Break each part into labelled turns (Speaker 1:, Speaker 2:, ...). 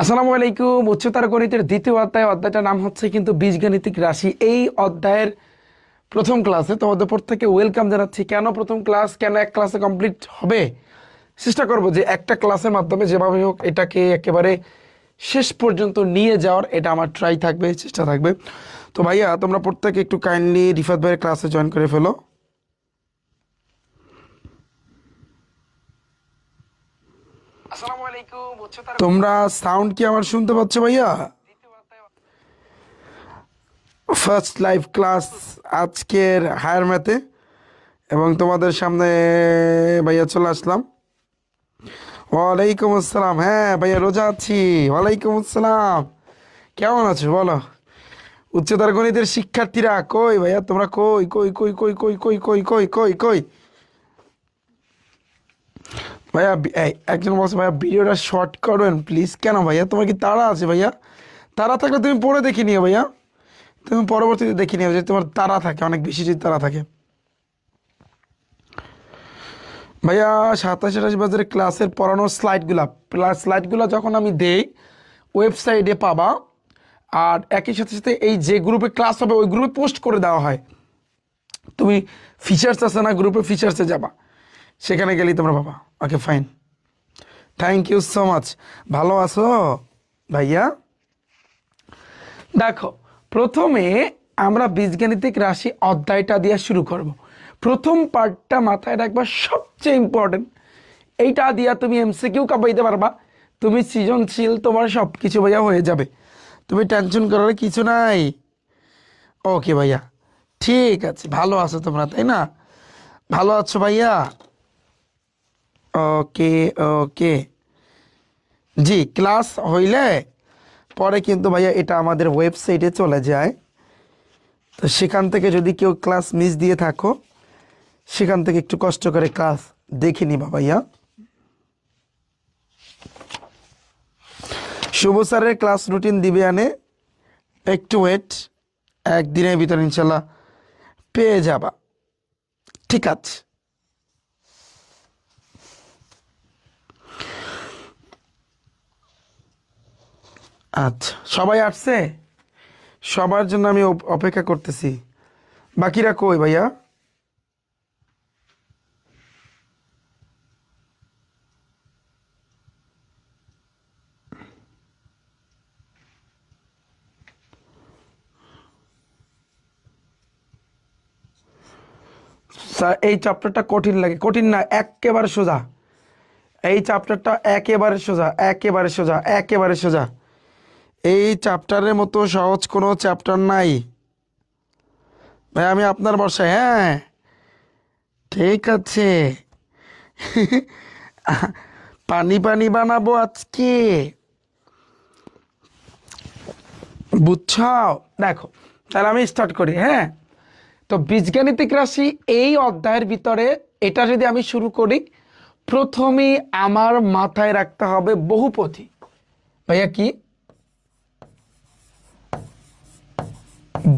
Speaker 1: আসসালামু আলাইকুম। উচ্চতর গণিতের দ্বিতীয় অধ্যায়টার নাম হচ্ছে কিন্তু বীজগাণিতিক রাশি। এই অধ্যায়ের প্রথম ক্লাসে তোমাদের প্রত্যেককে ওয়েলকাম জানাচ্ছি। কেন প্রথম ক্লাস, কেন এক ক্লাসে কমপ্লিট হবে, চেষ্টা করব যে একটা ক্লাসের মাধ্যমে যেভাবে হোক এটাকে একেবারে শেষ পর্যন্ত নিয়ে যাওয়ার, এটা আমার ট্রাই থাকবে, চেষ্টা থাকবে। তো ভাইয়া তোমরা প্রত্যেকে একটু কাইন্ডলি রিফাত ভাইয়ের ক্লাসে জয়েন করে ফেলো। আসসালামু আলাইকুম। তোমরা সাউন্ড কি আমার শুনতে পাচ্ছ ভাইয়া? ফার্স্ট লাইভ ক্লাস আজকের হায়ার ম্যাথে, এবং তোমাদের সামনে ভাইয়া চলে আসলাম। ওয়ালাইকুম আসসালাম। হ্যাঁ ভাইয়া রোজা আছি। ওয়ালাইকুম আসসালাম। কেমন আছো বলো? উচ্চতর গণিতের শিক্ষার্থীরা কই ভাইয়া? তোমরা কই কই কই কই কই কই কই কই কই কই ভাইয়া এই একজন বলছে ভাইয়া ভিডিওটা শর্ট করবেন প্লিজ। কেন ভাইয়া, তোমার কি তাড়া আছে ভাইয়া? তাড়া থাকলে তুমি পরে দেখে নিও ভাইয়া, তুমি পরবর্তীতে দেখে নিও যে তোমার তাড়া থাকে, অনেক বেশি যদি তাড়া থাকে। ভাইয়া 27-28 বাজারের ক্লাসের পড়ানোর স্লাইডগুলো যখন আমি দেই ওয়েবসাইটে পাবা, আর একই সাথে সাথে এই যে গ্রুপে ক্লাস হবে ওই গ্রুপে পোস্ট করে দেওয়া হয়। তুমি ফিচার্স আছে না, গ্রুপে ফিচার্সে যাবা, সেখানে গেলেই তোমরা পাবা। Okay fine, thank you so much. ভালো আছো ভাইয়া? দেখো, প্রথমে আমরা বীজগাণিতিক রাশি অধ্যায়টা দিয়ে শুরু করব। প্রথম পার্টটা মাথায় রাখবা, সবচেয়ে ইম্পর্টেন্ট। এইটা দিয়া তুমি এমসিকিউ কাবাইতে পারবা, তুমি সৃজনশীল, তোমার সব কিছু ভাইয়া হয়ে যাবে, তুমি টেনশন করার কিছু নাই। ওকে ভাইয়া, ঠিক আছে। ভালো আছো তোমরা, তাই না? ভালো আছো ভাইয়া? ওকে ওকে জি। ক্লাস হইলে পরে কিন্তু ভাইয়া এটা আমাদের ওয়েবসাইটে চলে যায়, তো সেখান থেকে যদি কেউ ক্লাস মিস দিয়ে থাকো, সেখান থেকে একটু কষ্ট করে ক্লাস দেখে নিবা ভাইয়া। শুভ স্যারের ক্লাস রুটিন দিবে আনে, একটু ওয়েট, একদিনের ভিতরে ইনশাল্লাহ পেয়ে যাবা। ঠিক আছে। আচ্ছা, সবাই আসছে? সবার জন্য আমি অপেক্ষা করতেছি। বাকিরা কই ভাইয়া? স্যার এই চ্যাপ্টারটা কঠিন লাগে? কঠিন না, একেবারে সোজা। এই চ্যাপ্টারটা একেবারে সোজা, একেবারে সোজা, একেবারে সোজা। এই চ্যাপ্টারের মতো সহজ কোনো চ্যাপ্টার নাই ভাই। আমি আপনার বর্ষায়, হ্যাঁ ঠিক আছে। পানি পানি বানাবো আজকে, বুঝছাও? দেখো তাহলে আমি স্টার্ট করি। হ্যাঁ, তো বীজগাণিতিক রাশি এই অধ্যায়ের ভিতরে এটা যদি আমি শুরু করি, প্রথমেই আমার মাথায় রাখতে হবে বহুপদী। ভাইয়া কি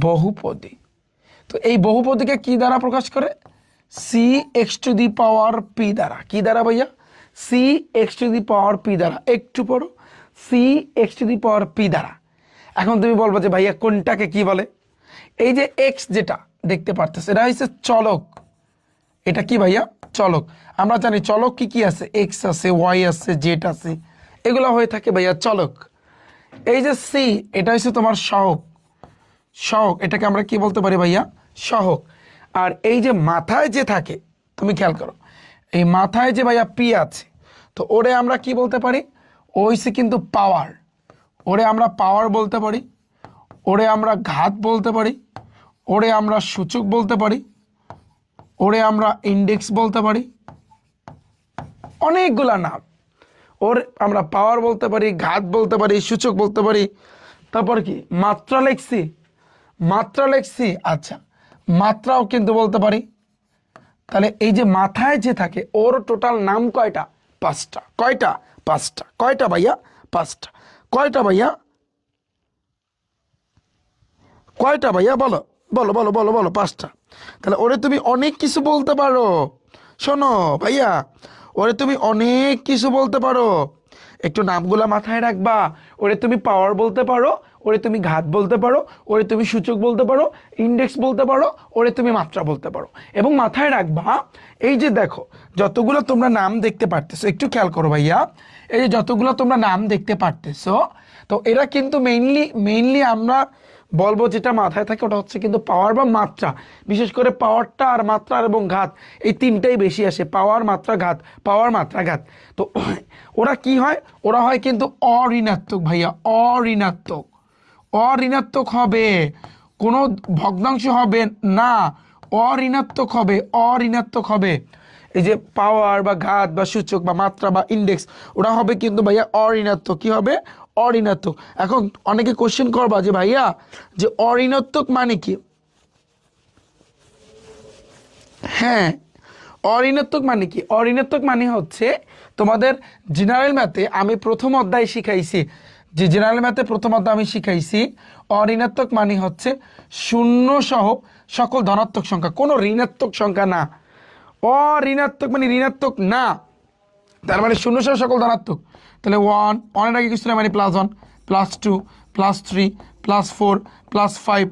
Speaker 1: বহুপদী? তো এই বহুপদীকে কি দ্বারা প্রকাশ করে? C X to the power P দ্বারা। কি দ্বারা ভাইয়া? C X to the power P দ্বারা। একটু পড়ো, C X to the power P দ্বারা। এখন তুমি বলবো যে ভাইয়া কোনটাকে কি বলে? এই যে এক্স যেটা দেখতে পারতেছে, এটা হচ্ছে চলক। এটা কি ভাইয়া? চলক। আমরা জানি চলক কি কি আছে, এক্স আছে, ওয়াই আছে, জেড আছে, এগুলো হয়ে থাকে ভাইয়া চলক। এই যে সি, এটা হচ্ছে তোমার সহক। সহক, এটাকে আমরা কি বলতে পারি ভাইয়া? সহক। আর এই যে মাথায় যে থাকে, তুমি খেয়াল করো, এই মাথায় যে ভাইয়া পি আছে, তো ওরে আমরা কি বলতে পারি? ওইসে কিন্তু পাওয়ার। ওরে আমরা পাওয়ার বলতে পারি, ওরে আমরা ঘাত বলতে পারি, ওরে আমরা সূচক বলতে পারি, ওরে আমরা ইন্ডেক্স বলতে পারি, অনেকগুলা নাম। ওর আমরা পাওয়ার বলতে পারি, ঘাত বলতে পারি, সূচক বলতে পারি। তারপর কি মাত্রা লিখছি, মাত্রা লিখছি। আচ্ছা, মাত্রাও কিন্তু বলতে পারি। তাহলে এই যে মাথায় যে থাকে, ওর টোটাল নাম কয়টা? 5টা। কয়টা? 5টা। কয়টা ভাইয়া? 5টা। কয়টা ভাইয়া? কয়টা ভাইয়া? বলো বলো বলো বলো বলো। 5টা। তাহলে ওরে তুমি অনেক কিছু বলতে পারো। শোনো ভাইয়া, ওরে তুমি অনেক কিছু বলতে পারো। একটু নামগুলা মাথায় রাখবা। ওরে তুমি পাওয়ার বলতে পারো, ওরে তুমি ঘাত বলতে পারো, ওরে তুমি সূচক বলতে পারো, ইন্ডেক্স বলতে পারো, ওরে তুমি মাত্রা বলতে পারো। এবং মাথায় রাখবা এই যে দেখো যতগুলো তোমরা নাম দেখতে পারতেছো, একটু খেয়াল করো ভাইয়া, এই যে যতগুলো তোমরা নাম দেখতে পারতেছো, তো এরা কিন্তু মেইনলি আমরা বলবো যেটা মাথায় থাকে ওটা হচ্ছে কিন্তু পাওয়ার বা মাত্রা। বিশেষ করে পাওয়ারটা আর মাত্রা এবং ঘাত, এই তিনটাই বেশি আসে, পাওয়ার মাত্রা ঘাত, পাওয়ার মাত্রা ঘাত। তো ওরা কি হয়, ওরা হয় কিন্তু অঋণাত্মক ভাইয়া, অঋণাত্মক। অঋণাত্মক হবে, কোনো ভগ্নাংশ হবে না, অঋণাত্মক হবে, অঋণাত্মক হবে। এই যে পাওয়ার বা ঘাত বা সূচক বা মাত্রা বা ইন্ডেক্স, ওরা হবে কিন্তু ভাইয়া অঋণাত্মক। কি হবে? অঋণাত্মক। এখন অনেকে কোশ্চেন করবা যে ভাইয়া যে অঋণাত্মক মানে কি? হ্যাঁ, অঋণাত্মক মানে কি? অঋণাত্মক মানে হচ্ছে তোমাদের জেনারেল ম্যাথে আমি প্রথম অধ্যায় শিখাইছি, যে জেনারেল ম্যাথে প্রথম অধ্যায় আমি শিখাইছি অঋণাত্মক মানে হচ্ছে শূন্য সহ সকল ধনাত্মক সংখ্যা, কোনো ঋণাত্মক সংখ্যা না। অঋণাত্মক মানে ঋণাত্মক না, তার মানে শূন্য সহ সকল ধনাত্মক। তাহলে ওয়ানের আগে কিছু না, মানে +1 +2 +3 +4 +5,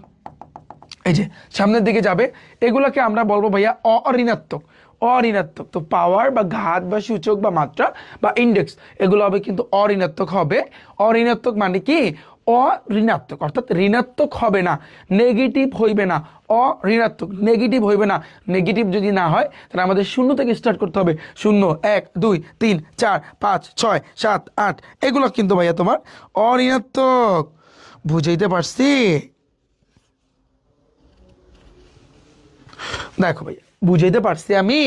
Speaker 1: এই যে সামনের দিকে যাবে, এগুলোকে আমরা বলবো ভাইয়া অঋণাত্মক। অঋণাত্মক তো পাওয়ার বা ঘাত বা সূচক বা মাত্রা বা ইন্ডেক্স এগুলো হবে কিন্তু অঋণাত্মক হবে। অঋণাত্মক মানে কি? অঋণাত্মক, অর্থাৎ ঋণাত্মক হবে না, নেগেটিভ হইবে না। অঋণাত্মক, নেগেটিভ হইবে না। নেগেটিভ যদি না হয় তাহলে আমাদের শূন্য থেকে স্টার্ট করতে হবে। 0 1 2 3 4 5 6 7 8, এগুলো কিন্তু ভাইয়া তোমার অঋণাত্মক। বুঝাইতে পারছি? দেখো ভাইয়া, বুঝাইতে পারছি আমি?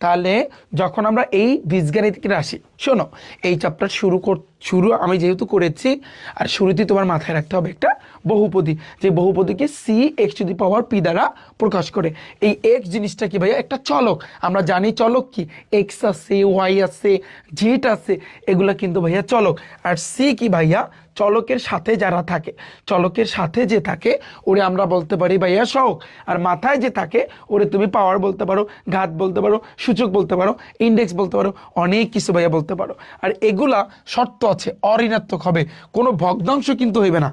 Speaker 1: তাহলে যখন আমরা এই বীজগাণিতিক রাশি, শোনো এই চ্যাপ্টার শুরু আমি যেহেতু করেছি, আর শুরুতেই তোমার মাথায় রাখতে হবে একটা বহুপদী, যে বহুপদীকে CX⁻P দ্বারা প্রকাশ করে। এই এক্স জিনিসটা কি ভাইয়া? একটা চলক। আমরা জানি চলক কি, এক্স আছে, ওয়াই আছে, জেড আছে, এগুলা কিন্তু ভাইয়া চলক। আর সি কি ভাইয়া? চলকের সাথে যারা থাকে, চলকের সাথে যে থাকে ওরে আমরা বলতে পারি ভাইয়া সহগ। আর মাথায় যে থাকে ওরে তুমি পাওয়ার বলতে পারো, ঘাত বলতে পারো, সূচক বলতে পারো, ইন্ডেক্স বলতে পারো, অনেক কিছু ভাইয়া বলতে পারো। আর এগুলা শর্ত আছে, অঋণাত্মক হবে, কোনো ভগ্নাংশ কিন্তু হইবে না।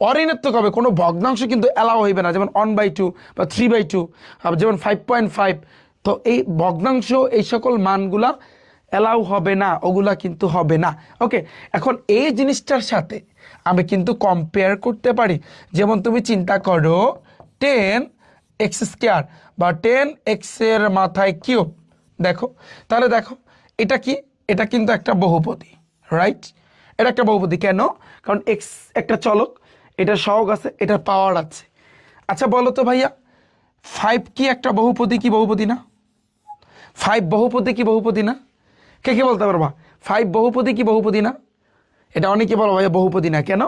Speaker 1: অঋণাত্মক হবে, কোনো ভগ্নাংশ কিন্তু অ্যালাউ হইবে না, যেমন 1/2 বা 3/2, যেমন 5.5। তো এই ভগ্নাংশ এই সকল মানগুলা অ্যালাউ হবে না, ওগুলা কিন্তু হবে না। ওকে, এখন এই জিনিসটার সাথে আমি কিন্তু কম্পেয়ার করতে পারি। যেমন তুমি চিন্তা করো 10x² বা 10x এর মাথায় কিউব, দেখো তাহলে দেখো এটা কি? এটা কিন্তু একটা বহুপদী, রাইট? এটা একটা বহুপদী। কেন? কারণ এক্স একটা চলক, এটা সহগ আছে, এটার পাওয়ার আছে। আচ্ছা বলো তো ভাইয়া 5 কি একটা বহুপদী কি বহুপদী না? 5 বহুপদী কি বহুপদী না? কে কে বলতে পারবা 5 বহুপদী কি বহুপদী না? এটা অনেকে বলো ভাইয়া বহুপদী না। কেন?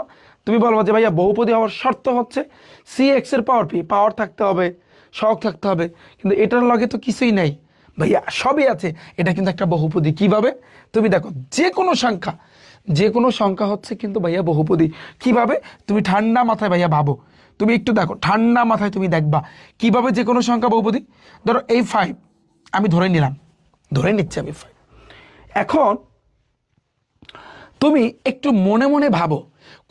Speaker 1: তুমি বলবো যে ভাইয়া বহুপদী হওয়ার শর্ত হচ্ছে CX⁻P, পাওয়ার থাকতে হবে, সহগ থাকতে হবে, কিন্তু এটার লগে তো কিছুই নাই ভাইয়া, সবই আছে, এটা কিন্তু একটা বহুপদী। কিভাবে? তুমি দেখো যে কোনো সংখ্যা হচ্ছে কিন্তু ভাইয়া বহুপদী। কিভাবে? তুমি ঠান্ডা মাথায় ভাইয়া ভাবো, তুমি একটু দেখো, ঠান্ডা মাথায় তুমি দেখবা কিভাবে যে কোনো সংখ্যা বহুপদী। ধরো এই 5 আমি ধরে নিচ্ছি আমি 5। এখন তুমি একটু মনে মনে ভাবো,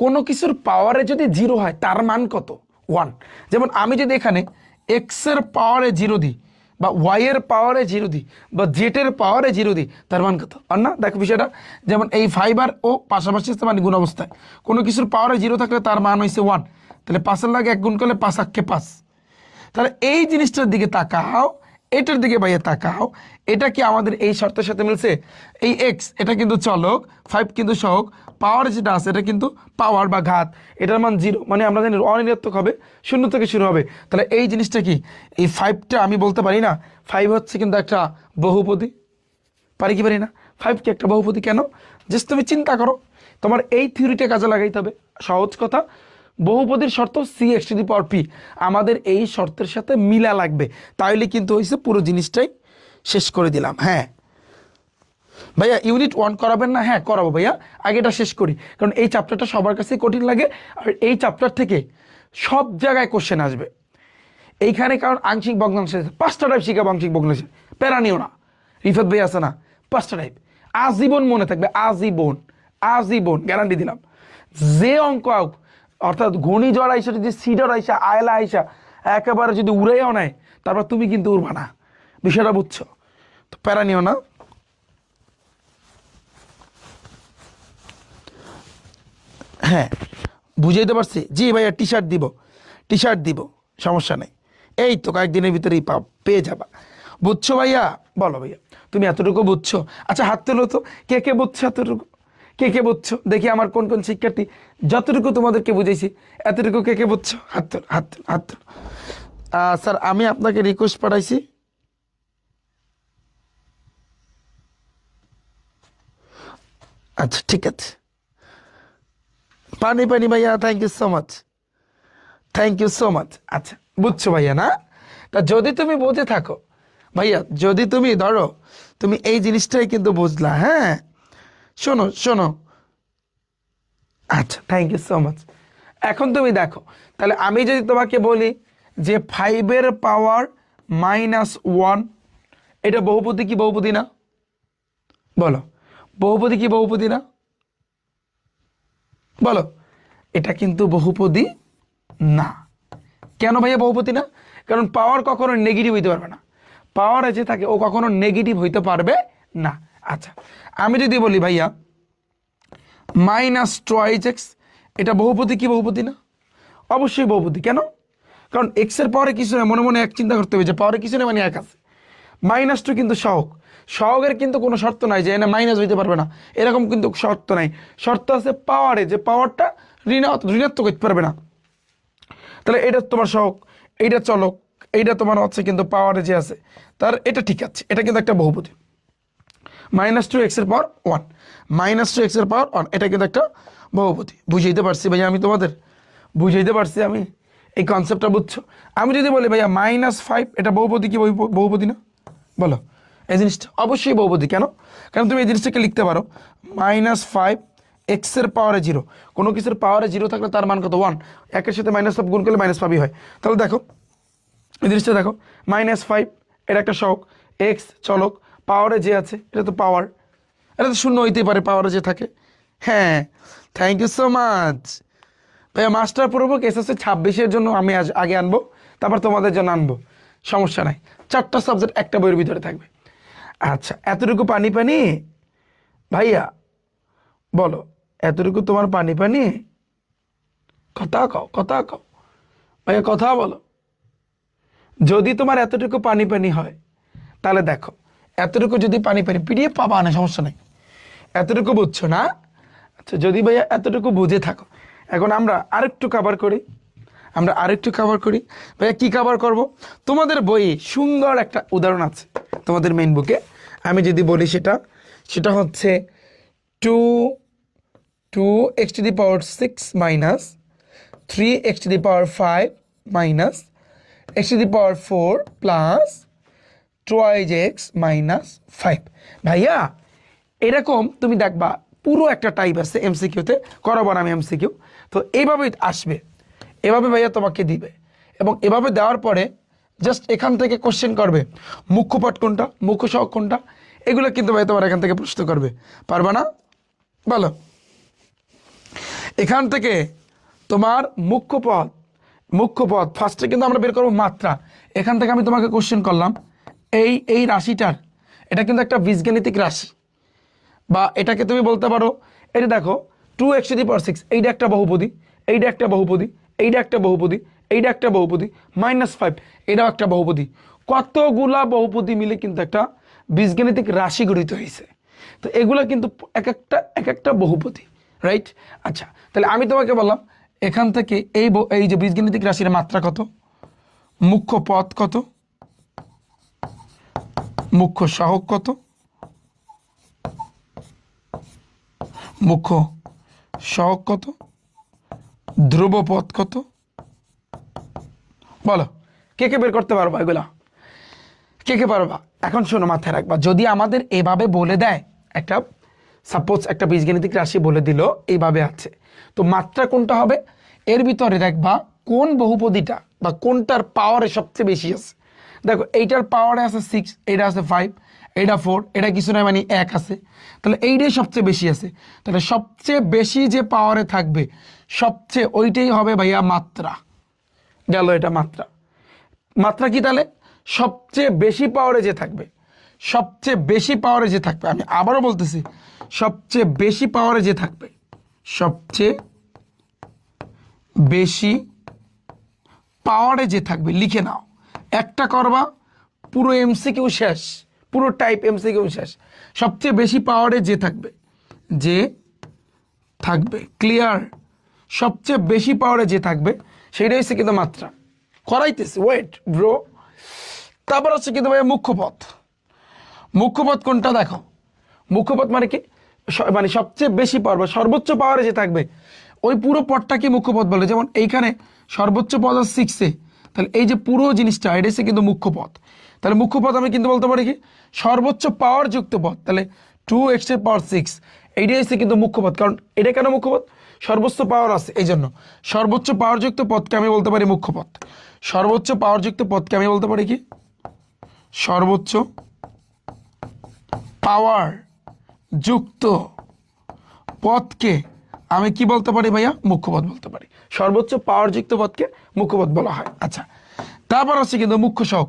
Speaker 1: কোনো কিছুর পাওয়ারে যদি 0 হয় তার মান কত? 1। যেমন আমি যদি এখানে এক্স এর পাওয়ারে 0 দিই, বা ওয়াই এর পাওয়ারে 0 দিই, বা জেড এর পাওয়ারে 0 দিই, তার মান কত? আর না, দেখো বিষয়টা, যেমন এই 5 আর ও পাশাপাশি আসতে মানে গুণ অবস্থায়, কোনো কিছুর পাওয়ারে 0 থাকলে তার মান হয়েছে 1, তাহলে 5-এর লাগে 1 গুণ করলে 5 আক্ষে 5। তাহলে এই জিনিসটার দিকে তাকাও, এটার দিকে ভাইয়া তাকাও, এটা কি আমাদের এই শর্তের সাথে মিলছে? এই এক্স এটা কিন্তু চলক, 5 কিন্তু সহগ, পাওয়ার যেটা আছে এটা কিন্তু পাওয়ার বা ঘাত, এটার মান 0, মানে আমরা জানি অনির্ণাত্মক হবে, 0 থেকে শুরু হবে। তাহলে এই জিনিসটা কি? এই 5টা আমি বলতে পারি না 5 হচ্ছে কিন্তু একটা বহুপদী? পারি কি পারি না? 5 কি একটা বহুপদী? কেন? জাস্ট তুমি চিন্তা করো, তোমার এই থিওরিটা কাজে লাগাইতে হবে। সহজ কথা, বহুপদীর শর্ত CX⁻P, আমাদের এই শর্তের সাথে মিলা লাগবে, তাইলে কিন্তু হয়েছে পুরো জিনিসটাই শেষ করে দিলাম। হ্যাঁ ভাইয়া ইউনিট 1 করাবেন না? হ্যাঁ করাবো ভাইয়া, আগে এটা শেষ করি, কারণ এই চ্যাপ্টারটা সবার কাছেই কঠিন লাগে, আর এই চ্যাপ্টার থেকে সব জায়গায় কোশ্চেন আসবে এইখানে। কারণ আংশিক ভগ্নাংশ 5টা টাইপ শিখাবো, আংশিক ভগ্নাংশ প্যারা নিও না। রিফাত ভাই আছে না, 5টা টাইপ আজীবন মনে থাকবে, আজীবন আজীবন গ্যারান্টি দিলাম। যে অঙ্ক আউক, অর্থাৎ ঘূর্ণিঝড় আইসা যদি সিডর আইসা আয়লা আইসা একেবারে যদি উড়েও নেয়, তারপর তুমি কিন্তু উড়বা না। বিষয়টা বুঝছো? তো প্যারা নিও না। হ্যাঁ, বুঝাইতে পারছি? জি ভাইয়া, টি শার্ট দিব, সমস্যা নেই। এই তো কয়েকদিনের ভিতরেই পেয়ে যাবা। বুঝছো ভাইয়া? বলো ভাইয়া, তুমি এতটুকু বুঝছো? আচ্ছা হাত তোলো তো, কে কে বুঝছো এতটুকু? কে কে বুঝছো দেখি, আমার কোন কোন শিক্ষার্থী যতটুকু তোমাদেরকে বুঝাইছি এতটুকু কে কে বুঝছো? হাত তোলো, হাত তোলো, হাত তোলো। স্যার আমি আপনাকে রিকোয়েস্ট পাঠাইছি। আচ্ছা ঠিক আছে। পানি ভাইয়া, thank you so much, thank you so much. আচ্ছা বুঝছো ভাইয়া না? তা যদি তুমি বুঝে থাকো ভাইয়া, যদি তুমি ধরো তুমি এই জিনিসটাই কিন্তু বুঝলা, হ্যাঁ শোনো শোনো। আচ্ছা থ্যাংক ইউ সো মাচ। এখন তুমি দেখো, তাহলে আমি যদি তোমাকে বলি যে 5 পাওয়ার -1, এটা বহুপদী কি বহুপদী না? বলো, বহুপদী কি বহুপদী না? বলো, এটা কিন্তু বহুপদী না। কেন ভাইয়া বহুপদী না? কারণ পাওয়ার কখনো নেগেটিভ হইতে পারবে না। পাওয়ারে যে থাকে ও কখনো নেগেটিভ হইতে পারবে না। আচ্ছা আমি যদি বলি ভাইয়া -2x, এটা বহুপদী কি বহুপদী না? অবশ্যই বহুপদী। কেন? কারণ এক্সের পাওয়ারে কিছু নেই, মনে মনে এক চিন্তা করতে হবে যে পাওয়ারে কিছু নেই মানে এক আছে। -2 কিন্তু সহগ, সহগের কিন্তু কোনো শর্ত নাই যে এনে মাইনাস হইতে পারবে না, এরকম কিন্তু শর্ত নাই। শর্ত আছে পাওয়ারে, যে পাওয়ারটা ঋণাত্মক হইতে পারবে না। তাহলে এটা তোমার সহগ, এইটা চলক, এইটা তোমার হচ্ছে কিন্তু পাওয়ারে যে আছে তার, এটা ঠিক আছে, এটা কিন্তু একটা বহুপদী। -2x এর পাওয়ার 1, -2x এর পাওয়ার 1, এটা কিন্তু একটা বহুপদী। বুঝাইতে পারছি ভাইয়া আমি তোমাদের? বুঝাইতে পারছি আমি? এই কনসেপ্টটা বুঝছো? আমি যদি বলি ভাইয়া -5, এটা বহুপদী কি বহুপদী না? বলো, এই জিনিসটা অবশ্যই বহুপদী। কেন? কারণ তুমি এই জিনিসটাকে লিখতে পারো -5 x এর পাওয়ারে 0। কোনো কিছুর পাওয়ারে 0 থাকলে তার মান কত? 1। একের সাথে -5 গুণ করলে -5ই হয়। তাহলে দেখো এই জিনিসটা দেখো, -5 এটা একটা সহগ, x চলক, পাওয়ারে যে আছে এটা তো পাওয়ার, এটা তো শূন্য হইতেই পারে পাওয়ারে যে থাকে। হ্যাঁ, থ্যাংক ইউ সো মাচ ভাইয়া। মাস্টার প্রভুক এসএসসি 26-এর জন্য আমি আগে আনবো, তারপর তোমাদের জন্য আনবো, সমস্যা নাই। 4টা সাবজেক্ট একটা বইয়ের ভিতরে থাকবে। আচ্ছা এতটুকু পানি ভাইয়া, বলো এতটুকু তোমার পানি কথা কও, কথা কও ভাইয়া, কথা বলো। যদি তোমার এতটুকু পানি হয়, তাহলে দেখো এতটুকু যদি পানি পিডিএফ পাবা না, সমস্যা নেই। এতটুকু বুঝছো না? আচ্ছা যদি ভাইয়া এতটুকু বুঝে থাকো, এখন আমরা আরেকটু কভার করি। ভাইয়া কি কভার করব? তোমাদের বইয়ে সুন্দর একটা উদাহরণ আছে, তোমাদের মেইন বুকে। আমি যদি বলি সেটা হচ্ছে 2x⁶ minus 3x⁵ minus x⁴ plus 2x -5। ভাইয়া এরকম তুমি দেখবা পুরো একটা টাইপ আছে এমসিকিউতে, করাবো না আমি এমসিকিউ। তো এইভাবেই আসবে, এভাবে ভাইয়া তোমাকে দিবে, এবং এভাবে দেওয়ার পরে জাস্ট এখান থেকে কোশ্চেন করবে মুখ্য পাঠ কোনটা, মুখ্য সহগ কোনটা, এগুলো কিন্তু ভাই তোমার এখান থেকে প্রশ্ন করবে। পারবা না? বলো। এখান থেকে তোমার মুখ্য পদ ফার্স্টে কিন্তু আমরা বের করবো মাত্রা। এখান থেকে আমি তোমাকে কোশ্চেন করলাম এই রাশিটার, এটা কিন্তু একটা বীজগাণিতিক রাশি, বা এটাকে তুমি বলতে পারো, এটা দেখো 2x⁶, এইটা একটা বহুপদী, এইটা একটা বহুপদী, এইটা একটা বহুপদী, এইটা একটা বহুপদী, -5 এটাও একটা বহুপদী। কতগুলা বহুপদী মিলে কিন্তু একটা বীজগাণিতিক রাশি গঠিত হয়েছে। তো এগুলা কিন্তু এক একটা বহুপদী, রাইট? আচ্ছা তাহলে আমি তোমাকে বললাম এখান থেকে এই যে বীজগাণিতিক রাশির মাত্রা কত, মুখ্য পদ কত, মুখ্য সহগ কত, মুখ্য সহগ কত, ধ্রুবপদ কত, বলো কে বের করতে পারবা এগুলা? কে পারবা? এখন শোনো, মাথায় রাখবা, যদি আমাদের এভাবে বলে দেয়, একটা সাপোজ একটা বীজগাণিতিক রাশি বলে দিল এইভাবে আছে, তো মাত্রা কোনটা হবে এর ভিতরে দেখবা কোন বহুপদীটা বা কোনটার পাওয়ারে সবচেয়ে বেশি আছে। দেখো এইটার পাওয়ারে আছে 6, এটা আছে 5, এটা 4, এটা কিছু নয় মানে 1 আছে, তাহলে এইটাই সবচেয়ে বেশি আছে। তাহলে সবচেয়ে বেশি যে পাওয়ারে থাকবে সবচেয়ে ওইটাই হবে ভাইয়া মাত্রা। গেল এটা মাত্রা। মাত্রা কি তাহলে? সবচেয়ে বেশি পাওয়ারে যে থাকবে, সবচেয়ে বেশি পাওয়ারে যে থাকবে, আমি আবারও বলতেছি, সবচেয়ে বেশি পাওয়ারে যে থাকবে, সবচেয়ে বেশি পাওয়ারে যে থাকবে, লিখে নাও। একটা করবা পুরো এমসিকিউ শেষ, পুরো টাইপ এমসিকিউ শেষ। সবচেয়ে বেশি পাওয়ারে যে থাকবে, যে থাকবে, ক্লিয়ার? সবচেয়ে বেশি পাওয়ারে যে থাকবে সেটাই হচ্ছে কিন্তু মাত্রা। করাইতেছি, ওয়েট ব্রো। তারপর হচ্ছে কিন্তু ভাই মুখ্য পথ। মুখ্য পথ কোনটা দেখো, মুখ্য পথ মানে কি, মানে সবচেয়ে বেশি পাওয়ার বা সর্বোচ্চ পাওয়ারে যে থাকবে ওই পুরো পথটাকে মুখ্য পথ বলে। যেমন এইখানে সর্বোচ্চ পদ আছে 6-এ, তাহলে এই যে পুরো জিনিসটা এটা হচ্ছে কিন্তু মুখ্য পথ। তাহলে মুখ্য পথ আমি কিন্তু বলতে পারি কি সর্বোচ্চ পাওয়ার যুক্ত পথ, তাহলে 2x⁶, এইটাই হচ্ছে কিন্তু মুখ্য পথ। কারণ এটা কেন মুখ্য পথ? সর্বোচ্চ পাওয়ার আছে, এই জন্য সর্বোচ্চ পাওয়ারযুক্ত পথকে আমি বলতে পারি মুখ্য পথ। সর্বোচ্চ পাওয়ারযুক্ত পথকে আমি বলতে পারি কি সর্বোচ্চ পাওয়ার যুক্ত পথকে আমি কি বলতে পারি ভাইয়া? মুখ্যপথ বলতে পারি। সর্বোচ্চ পাওয়ারযুক্ত পথকে মুখ্যপথ বলা হয়। আচ্ছা, তারপর হচ্ছে কিন্তু মুখ্য সহগ,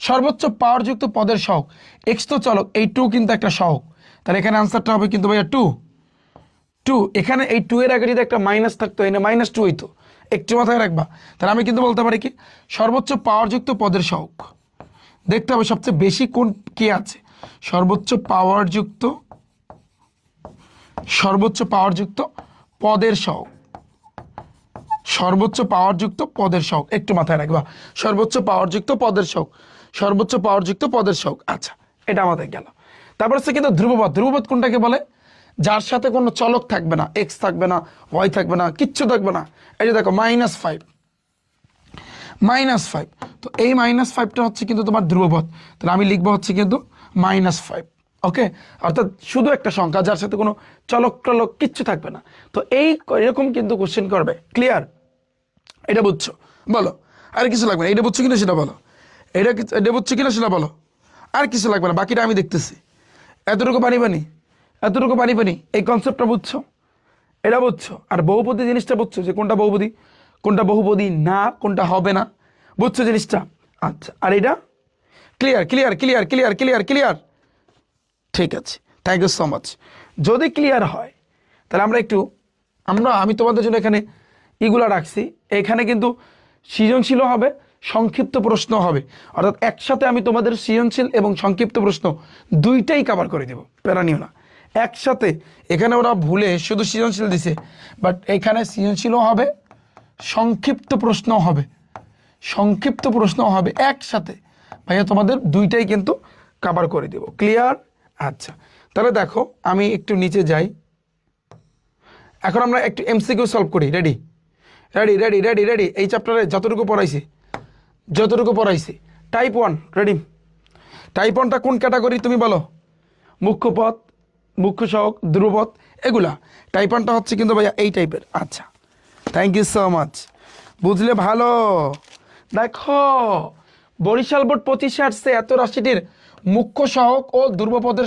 Speaker 1: সর্বোচ্চ পাওয়ারযুক্ত পদের সহগ। এক্স তো চলক, এই 2 কিন্তু একটা সহগ, তাহলে এখানে আনসারটা হবে কিন্তু ভাইয়া 2। এখানে এই 2 এর আগে যদি একটা মাইনাস থাকতো, এনে -2 হইতো, একটু মাথায় রাখবা। তাহলে আমি কিন্তু বলতে পারি কি সর্বোচ্চ পাওয়ারযুক্ত পদের সহগ। দেখতে হবে সবচেয়ে বেশি কোন কে আছে, সর্বোচ্চ পাওয়ারযুক্ত পদের সহগ, সর্বোচ্চ পাওয়ারযুক্ত পদের সহগ, একটু মাথায় রাখবা, সর্বোচ্চ পাওয়ারযুক্ত পদের সহগ, সর্বোচ্চ পাওয়ারযুক্ত পদের সহগ। আচ্ছা, এটা আমাদের গেল। তারপর হচ্ছে কিন্তু ধ্রুবপদ। ধ্রুবপদ কোনটাকে বলে? যার সাথে কোনো চলক থাকবে না, এক্স থাকবে না, ওয়াই থাকবে না, কিচ্ছু থাকবে না। এই যে দেখো -5, তো এই -5টা হচ্ছে কিন্তু তোমার ধ্রুবপদ। তাহলে আমি লিখবো হচ্ছে কিন্তু -5, ওকে। অর্থাৎ শুধু একটা সংখ্যা যার সাথে কোনো চলক টলক কিচ্ছু থাকবে না। তো এরকম কিন্তু কোশ্চেন করবে, ক্লিয়ার? এটা বুঝছো? বলো, আর কিছু লাগবে না। এটা বুঝছো কিনা সেটা বলো, এটা বুঝছো কিনা সেটা বলো, আর কিছু লাগবে না, বাকিটা আমি দেখতেছি। এতটুকু পানি, এই কনসেপ্টটা বুঝছো, এটা বুঝছো? আর বহুপদী জিনিসটা বুঝছো, যে কোনটা বহুপদী, কোনটা বহুপদী না, কোনটা হবে না, বুঝছো জিনিসটা? আচ্ছা, আর এটা ক্লিয়ার? ঠিক আছে, থ্যাংক ইউ সো মাচ। যদি ক্লিয়ার হয় তাহলে আমি তোমাদের জন্য এখানে এগুলা রাখছি। এখানে কিন্তু সৃজনশীল হবে, সংক্ষিপ্ত প্রশ্ন হবে, অর্থাৎ একসাথে আমি তোমাদের সৃজনশীল এবং সংক্ষিপ্ত প্রশ্ন দুইটাই কভার করে দেব, প্যারা নিও না। একসাথে এখানে ওরা ভুলে শুধু সৃজনশীল দিছে, বাট এখানে সৃজনশীলও হবে, সংক্ষিপ্ত প্রশ্ন হবে একসাথে। ভাইয়া তোমাদের দুইটাই কিন্তু কভার করে দেব, ক্লিয়ার? আচ্ছা, তাহলে দেখো আমি একটু নিচে যাই। এখন আমরা একটু এমসিকিউ সলভ করি। রেডি? এই চ্যাপ্টারে যতটুকু পড়াইছি টাইপ 1 রেডি? টাইপ 1টা কোন ক্যাটাগরি তুমি বলো? মুখ্য পথ, মুখ্য সহগ, ধ্রুবপদ, এগুলা। টাইপ 1টা হচ্ছে কিন্তু ভাইয়া এই টাইপের। আচ্ছা, থ্যাংক ইউ সো মাচ, বুঝলে ভালো। দেখো বরিশাল বোর্ড 25-এ আসছে এত রাশিটির মুখ্য সহগ ও ধ্রুবপদের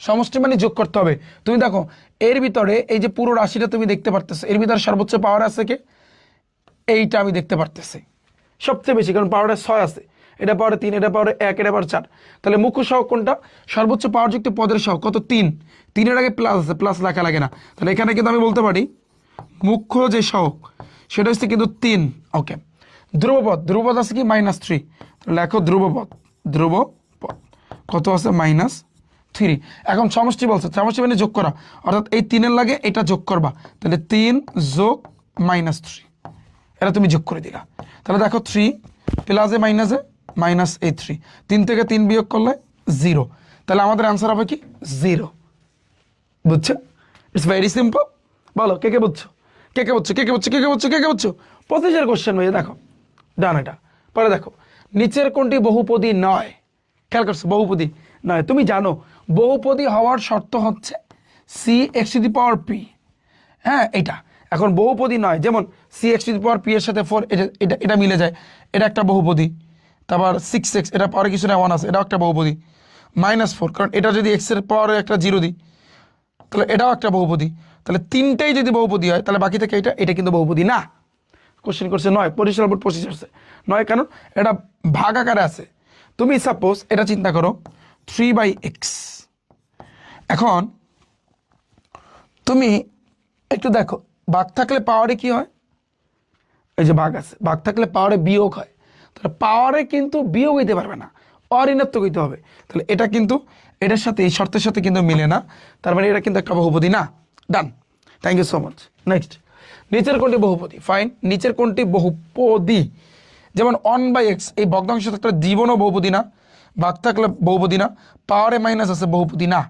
Speaker 1: সমষ্টি মানে যোগ করতে হবে। তুমি দেখো এর ভিতরে এই যে পুরো রাশিটা তুমি দেখতে পারতেছো, এর ভিতরে সর্বোচ্চ পাওয়ার আছে কে? এইটা আমি দেখতে পারতেছি সবচেয়ে বেশি, কারণ পাওয়ারে 6 আছে, এটা পাওয়ারে 3, এটা পাওয়ারে 1, এটা পাওয়ারে 4। তাহলে মুখ্য সহগ কোনটা? সর্বোচ্চ পাওয়ারযুক্ত পদের সহগ কত? 3। 3-এর আগে প্লাস আছে, প্লাস লেখা লাগে না। তাহলে এখানে কিন্তু আমি বলতে পারি মুখ্য যে সহগ সেটা হচ্ছে কিন্তু 3, ওকে। ধ্রুবপদ আছে কি -3, লেখো ধ্রুবপদ কত আছে? -3। এখন সমষ্টি বলছে, সমষ্টি মানে যোগ করা, অর্থাৎ এই 3-এর লাগে এটা যোগ করবা, তাহলে 3 যোগ -3, এটা তুমি যোগ করে দিলা। তাহলে দেখো 3 প্লাসে মাইনাসে -3, 3 থেকে 3 বিয়োগ করলে 0, তাহলে আমাদের অ্যান্সার হবে কি 0। বুঝছো? It's very simple. বলো কে বুঝছো? কে বুঝছো? 25-এর কোশ্চেন ভাইয়া দেখো, ডান। এটা পরে দেখো, নিচের কোনটি বহুপদী নয়? খেয়াল করছো, বহুপদী নয়। তুমি জানো বহুপদী হওয়ার শর্ত হচ্ছে cx⁴p, হ্যাঁ এটা। এখন বহুপদী নয়, যেমন cx⁴p এর সাথে 4, এটা মিলে যায়, এটা একটা বহুপদী। তারপর 6x, এটা পরে কিছু না 1 আছে, এটাও একটা বহুপদী। -4, কারণ এটা যদি এক্সের পাওয়ারে একটা 0 দিই তাহলে এটাও একটা বহুপদী, তাহলে তিনটাই যদি বহুপদী হয় তাহলে বাকি থেকে এটা কিন্তু বহুপদী না। কোশ্চেন করছে 9, পরিসীমা বোর্ড 25 আসছে 9, কারণ এটা ভাগ আকারে আছে। তুমি সাপোজ এটা চিন্তা করো 3/x। এখন তুমি একটু দেখো ভাগ থাকলে পাওয়ারে কি হয়, এই যে ভাগ আছে, ভাগ থাকলে পাওয়ারে বিয়োগ হয়, তাহলে পাওয়ারে কিন্তু বিয়োগ হইতে পারবে না, অঋণাত্মক হইতে হবে। তাহলে এটা কিন্তু এটার সাথে এই শর্তের সাথে কিন্তু মিলে না, তার মানে এটা কিন্তু একটা বহুপদী না। Done, thank you so much. Next, নিচের কোনটি বহুপদী? ফাইন, নিচের কোনটি বহুপদী? যেমন 1/x, এই ভগ্নাংশ থাকলে জীবনও বহুপদী না, ভাগ থাকলে বহুপদী না, পাওয়ারে মাইনাস আছে বহুপদী না।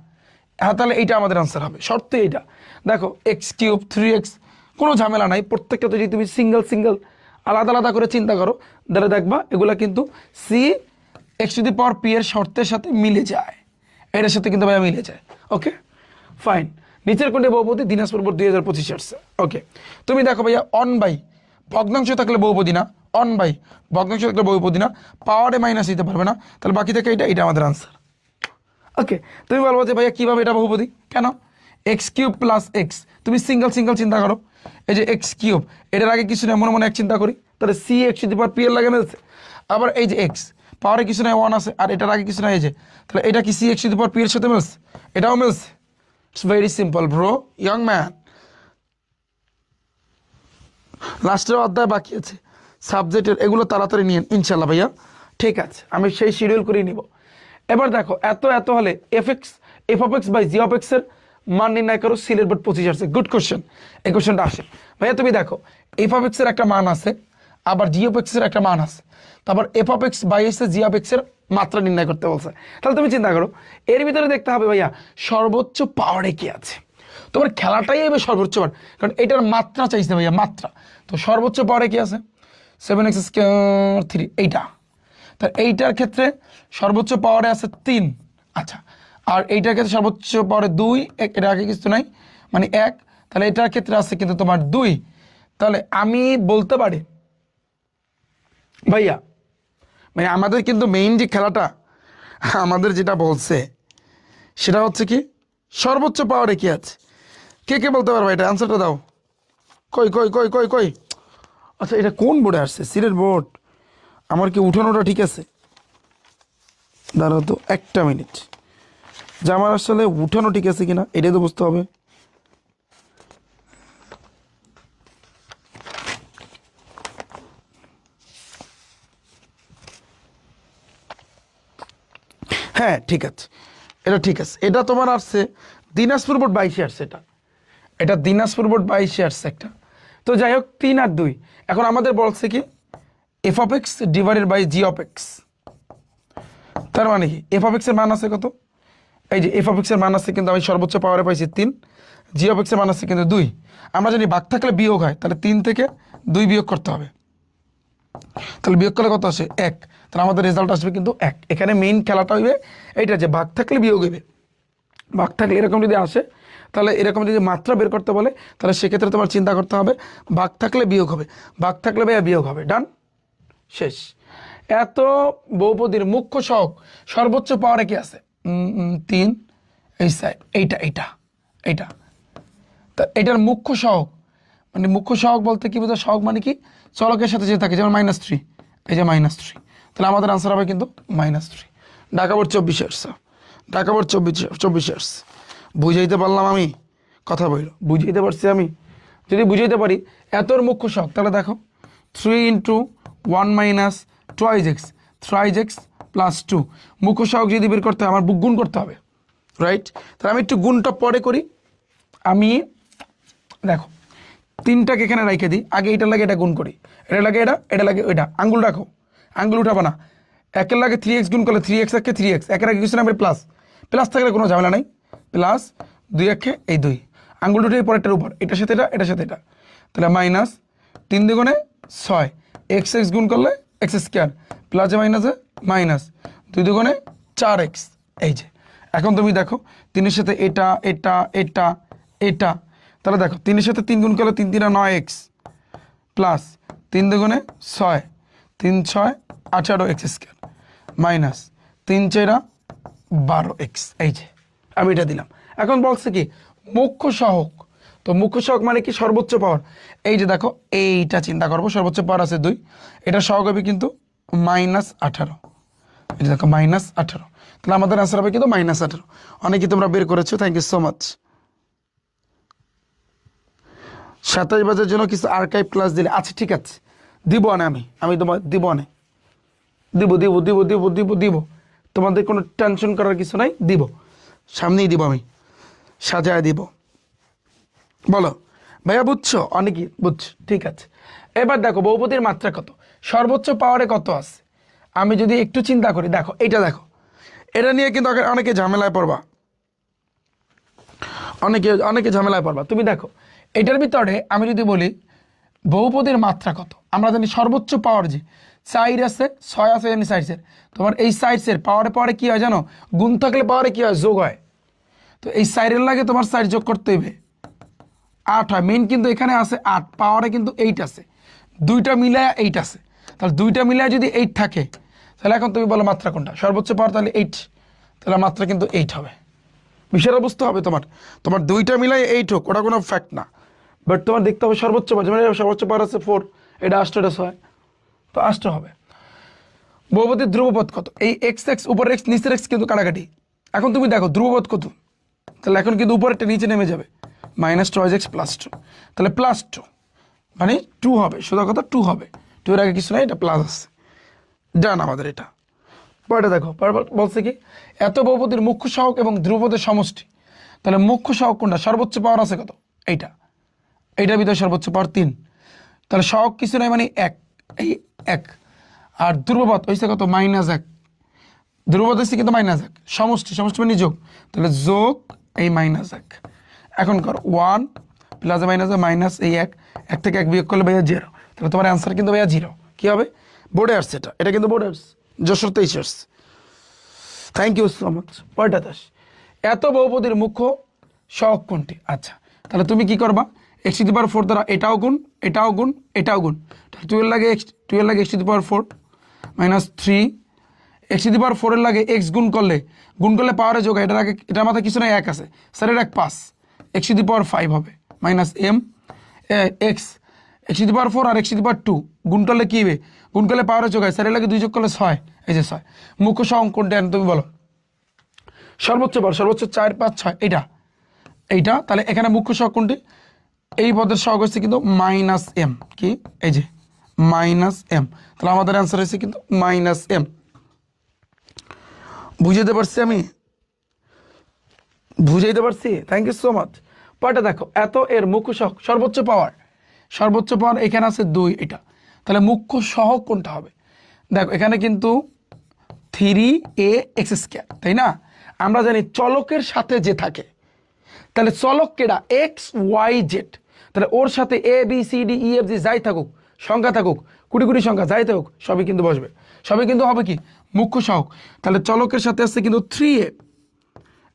Speaker 1: হ্যাঁ, তাহলে এইটা আমাদের আনসার হবে, শর্ত এইটা। দেখো x³ 3x, কোনো ঝামেলা নাই, প্রত্যেকটা যদি তুমি সিঙ্গেল আলাদা আলাদা করে চিন্তা করো তাহলে দেখবা এগুলা কিন্তু c(x⁴p) এর শর্তের সাথে মিলে যায়, এটার সাথে কিন্তু ভাইয়া মিলে যায়। ওকে ফাইন, নিচের কোনটি বহুপদী? দিনাজপুর বোর্ড 2025 আসছে। ওকে, তুমি দেখো ভাইয়া 1/, ভগ্নাংশ থাকলে বহুপদী না, 1/, ভগ্নাংশ থাকলে বহুপদী না, পাওয়ারে মাইনাস দিতে পারবে না, তাহলে বাকি থেকে এটা আমাদের আনসার। ওকে, তুমি বলবো যে ভাইয়া কীভাবে এটা বহুপদী? কেন? x³ + x, তুমি সিঙ্গেল চিন্তা করো, এই যে x³, এটার আগে কিছু নেই, মনে এক চিন্তা করি, তাহলে c(x⁴p) এর লাগে মিলছে। আবার এই যে x, পাওয়ারে কিছু নাই 1 আছে, আর এটার আগে কিছু নাই, এই যে, তাহলে এটা কি c(x⁴p) এর সাথে মিলছে? এটাও মিলছে। It's very simple bro, young man. লাস্টের অধ্যায় বাকি আছে সাবজেক্টের, এগুলো তাড়াতাড়ি নিয়ে ইনশাল্লাহ ভাইয়া, ঠিক আছে, আমি সেই শিডিউল করে নিব। এবার দেখো এত হলে f(x/g) এর মান নির্ণয় করো, সিলেট বোর্ড 25 আসছে। গুড কোশ্চেন, এই কোশ্চেনটা আসে ভাইয়া। তুমি দেখো f(x) এর একটা মান আছে, আবার g(x) এর একটা মান আছে, তারপর f(x/g) এর মাত্রা নির্ণয় করতে বলছে। তাহলে তুমি চিন্তা করো এর ভিতরে দেখতে হবে ভাইয়া সর্বোচ্চ পাওয়ারে কি আছে। তোমার খেলাটাই হবে সর্বোচ্চ পাওয়ার, কারণ এটার মাত্রা চাইছে ভাইয়া, মাত্রা। তো সর্বোচ্চ পাওয়ারে কি আছে? 7x²3, এইটা। তা এইটার ক্ষেত্রে সর্বোচ্চ পাওয়ারে আছে 3, আচ্ছা, আর এইটার ক্ষেত্রে সর্বোচ্চ পাওয়ারে 2, এটা আগে কিছু নাই, মানে 1, তাহলে এটার ক্ষেত্রে আছে কিন্তু তোমার 2। তাহলে আমি বলতে পারি ভাইয়া, মানে আমাদের কিন্তু মেইন যে খেলাটা আমাদের যেটা বলছে সেটা হচ্ছে কি সর্বোচ্চ পাওয়ারে কি আছে। কে বলতে পারবে এটা? অ্যান্সারটা দাও। কই। আচ্ছা, এটা কোন বোর্ডে আসছে? সিলেট বোর্ড। আমার কি উঠানোটা ঠিক আছে? দাঁড়াও তো একটা মিনিট, যে আমার আসলে উঠানো ঠিক আছে কিনা এটাই তো বুঝতে হবে। হ্যাঁ ঠিক আছে, এটা ঠিক আছে, এটা তোমার আসছে দিনাজপুর বোর্ড 22 আসছে, এটা দিনাজপুর বোর্ড 22 আসছে একটা। তো যাই হোক 3 আর 2, এখন আমাদের বলছে কি f(x/g)। তার মানে কি f(x) এর মান আছে কত? এই যে f(x) এর মান আছে কিন্তু আমি সর্বোচ্চ পাওয়ারে পাইছি 3, g(x) এর মান আছে কিন্তু 2। আমরা জানি ভাগ থাকলে বিয়োগ হয়, তাহলে 3 থেকে 2 বিয়োগ করতে হবে, তাহলে বিয়োগ করলে কত আসে? 1, তাহলে আমাদের রেজাল্ট আসবে কিন্তু 1। এখানে মেইন খেলাটা হইবে এইটা যে ভাগ থাকলে বিয়োগ হইবে, ভাগ থাকলে এরকম যদি আসে, তাহলে এরকম যদি মাত্রা বের করতে বলে তাহলে সেক্ষেত্রে তোমার চিন্তা করতে হবে ভাগ থাকলে বিয়োগ হবে, ভাগ থাকলে ভাইয়া বিয়োগ হবে। ডান, শেষ। এত বহুপদীর মুখ্য সহগ সর্বোচ্চ পাওয়ারে কি আছে? 3, এই সাইড, এইটা। তা এটার মুখ্য সহগ, মানে মুখ্য সহগ বলতে কি বোঝায়? সহগ মানে কি চলকের সাথে যে থাকে, যেমন -3, এই যে -3, তাহলে আমাদের আনসার হবে কিন্তু -3। ঢাকা বোর্ড 24 আসছে, ঢাকা বোর্ড 24 আসছে। বুঝাইতে পারলাম আমি? কথা বলল, বুঝাইতে পারছি আমি? যদি বুঝাইতে পারি এতর মুখ্য সহগ, তাহলে দেখো 3 × 1 - 2x 3x + 2, মুখ্য সহগ যদি বের করতে হয় আমার গুণ করতে হবে, রাইট? তাহলে আমি একটু গুণটা পরে করি। আমি দেখো 3টাকে এখানে রেখে দিই, আগে এটা লাগে এটা গুণ করি, এটা লাগে এটা লাগে এটা, আঙ্গুল রাখো, আঙ্গুল উঠাবো না। 1-এর লাগে 3x গুণ করলে 3x একে 3x, একের আগে কিছু না প্লাস থাকলে কোনো ঝামেলা নাই, প্লাস 2 একে এই 2, আঙ্গুল উঠে পরেরটার উপর, এটার সাথে এটার সাথে এটা, তাহলে -3 × 6, x গুণ করলে x², প্লাসে মাইনাসে মাইনাস, 2 × 4x। এই যে এখন তুমি দেখো 3-এর সাথে এটা, তাহলে দেখো 3-এর সাথে 3 গুণ করলে 3 × 3 = 9x, plus 3 × 2 = 6, 3 × 6 = 18x², minus 3 × 4 = 12x, এই যে আমি এটা দিলাম। এখন বলছে কি মুখ্য সহগ, তো মুখ্য সহগ মানে কি সর্বোচ্চ পাওয়ার। এই যে দেখো এইটা চিন্তা করবো, সর্বোচ্চ পাওয়ার আছে 2, এটা সহগ হবে কিন্তু -18, এই যে দেখো -18, তাহলে আমাদের আনসার হবে কিন্তু -18। অনেকে তোমরা বের করেছো, থ্যাংক ইউ সো মাচ। 27 বাজের জন্য কিছু আর্কাইভ ক্লাস দিলে, আচ্ছা ঠিক আছে দিব না, আমি তোমার দিব না, দিব, তোমাদের কোনো টেনশন করার কিছু নাই, দিব, সামনেই দিব, আমি সাজায় দিব। বলো ভাইয়া বুঝছো? অনেকেই বুঝছো, ঠিক আছে। এবার দেখো বহুপদীর মাত্রা কত, সর্বোচ্চ পাওয়ারে কত আছে। আমি যদি একটু চিন্তা করি, দেখো এইটা দেখো, এটা নিয়ে কিন্তু অনেকে ঝামেলায় পড়বা, অনেকে ঝামেলায় পড়বা। তুমি দেখো এটার ভিতরে আমি যদি বলি বহুপদীর মাত্রা কত, আমরা জানি সর্বোচ্চ পাওয়ার যে 4 আছে, 6 আছে, জানি সাইডসের, তোমার এই সাইডসের পাওয়ারে কি হয় জানো, গুণ থাকলে পাওয়ারে কি হয়, যোগ হয়। তো এই সাইডের লাগে তোমার সাইড যোগ করতে হবে, 8 হয়। মেইন কিন্তু এখানে আছে 8, পাওয়ারে কিন্তু 8 আছে, 2টা মিলায় 8 আছে, তাহলে 2টা মিলায় যদি 8 থাকে, তাহলে এখন তুমি বলো মাত্রা কোনটা, সর্বোচ্চ পাওয়ার তাহলে 8, তাহলে মাত্রা কিন্তু 8 হবে। বিষয়টা বুঝতে হবে তোমার 2টা মিলাই 8 হোক, ওটা কোনো ফ্যাক্ট না, বাট তোমার দেখতে হবে সর্বোচ্চ পাওয়ার, মানে সর্বোচ্চ পাওয়ার আছে 4, এটা 8, এটা 6, তো 8 হবে। বহুপদীর ধ্রুবপদ কত, এই x উপর x নিচের x কিন্তু কাটাকাটি। এখন তুমি দেখো ধ্রুবপদ কত, তাহলে এখন কিন্তু উপরেরটা নিচে নেমে যাবে, -12x + 2, তাহলে +2 মানে 2 হবে, সোজা কথা 2 হবে, 2 এর আগে কিছু নাই, এটা প্লাস আছে, ডান আমাদের এটা। পরেরটা দেখো, বলছে কি এত বহুপদীর মুখ্য সহগ এবং ধ্রুবপদের সমষ্টি, তাহলে মুখ্য সহগ কোনটা, সর্বোচ্চ পাওয়ার আছে কত, এইটার ভিতরে সর্বোচ্চ পাওয়ার 3, তাহলে সহগ কিছু নাই মানে 1, এই 1, আর ধ্রুবপদ হয়েছে কত, -1, ধ্রুবপদ হচ্ছে কিন্তু -1, সমষ্টি মানে যোগ, তাহলে যোগ এই -1। এখন কর 1 + মাইনাস এই 1 থেকে 1 বিয়োগ করলে ভাইয়া 0, তাহলে তোমার অ্যান্সার কিন্তু ভাইয়া 0 কি হবে, বোর্ডে আসছে, এটা কিন্তু বোর্ডে আসছে, যশোর 23 আসছে, থ্যাংক ইউ সো মাচ। পরেরটা দাস, এত বহুপদীর মুখ্য সহগ কোনটি। আচ্ছা তাহলে তুমি কি করবা, x⁴ দ্বারা এটাও গুণ, এটাও গুণ, এটাও গুণ, তাহলে 12 লাগে x⁴ -3, x⁴ এর লাগে x গুণ করলে পাওয়ারে যোগ হয়, এটার আগে এটার মাথায় কিছু নাই, 1 আছে, স্যার এর 1 5, x⁵ হবে -m x, x⁴ আর x⁴ গুণ করলে কি হবে, গুণ করলে পাওয়ারে যোগ হয়, স্যার এর লাগে 2 যোগ করলে 6, এই যে 6। মুখ্য সহগ কোনটা তুমি বলো, সর্বোচ্চ পাওয়ার, সর্বোচ্চ 4 5 6, এইটা, তাহলে এখানে মুখ্য সহগ কোনটি, এই পদের সহগ হচ্ছে কিন্তু -m, কি এই যে -m, তাহলে আমাদের অ্যান্সার হচ্ছে কিন্তু -m। বুঝাইতে পারছি, থ্যাংক ইউ সো মাচ। পরেরটা দেখো, এত এর মুখ্য সহগ সর্বোচ্চ পাওয়ার এখানে আছে 2, এটা, তাহলে মুখ্য সহগ কোনটা হবে, দেখো এখানে কিন্তু 3ax², তাই না, আমরা জানি চলকের সাথে যে থাকে, তাহলে চলক কেডা, x y z, তাহলে ওর সাথে a b c d e f g যাই থাকুক, সংখ্যা থাকুক, কোটি সংখ্যা যাই থাকুক, সবই কিন্তু বসবে, সবই কিন্তু হবে কি মুখ্য সহগ। তাহলে চলকের সাথে আছে কিন্তু 3a,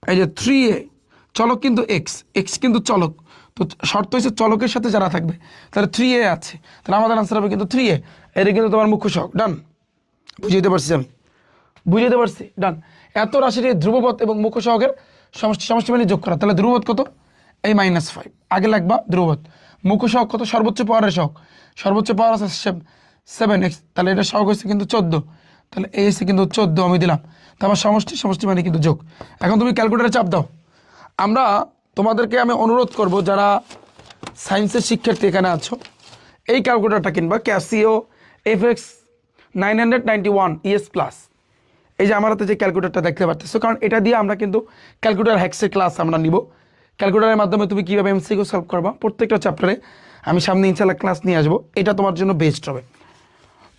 Speaker 1: এই যে 3a, চলক কিন্তু x কিন্তু চলক, তো শর্ত হচ্ছে চলকের সাথে যারা থাকবে, তাহলে 3a আছে, তাহলে আমাদের আনসার হবে কিন্তু 3a, এটা কিন্তু তোমার মুখ্য সহগ, ডান। বুঝাইতে পারছি, ডান। এত রাশিটির ধ্রুবপদ এবং মুখ্য সহগের সমষ্টি মানে যোগ করা, তাহলে ধ্রুবপদ কত, এই -5, আগে লাগবা ধ্রুবপদ। মুখ্য সহগ কত, সর্বোচ্চ পাওয়ারের সহগ, সর্বোচ্চ পাওয়ার আছে 7x, তাহলে এটা সহগ হচ্ছে কিন্তু 14, তাহলে এই হচ্ছে কিন্তু 14 আমি দিলাম, তারপর সমষ্টি মানে কিন্তু যোগ। এখন তুমি ক্যালকুলেটারে চাপ দাও। আমরা তোমাদেরকে আমি অনুরোধ করব, যারা সায়েন্সের শিক্ষার্থী এখানে আছো, এই ক্যালকুলেটারটা কিনবা, ক্যাসিও FX 991 ES+, এই যে আমার হাতে যে ক্যালকুলেটারটা দেখতে পাচ্ছো, কারণ এটা দিয়ে আমরা কিন্তু ক্যালকুলেটার হ্যাক্সের ক্লাস আমরা নিব। ক্যালকুলেটারের মাধ্যমে তুমি কীভাবে MCQ সলভ করবা প্রত্যেকটা চ্যাপ্টারে আমি সামনে ইনশাআল্লাহ ক্লাস নিয়ে আসবো, এটা তোমার জন্য বেস্ট হবে।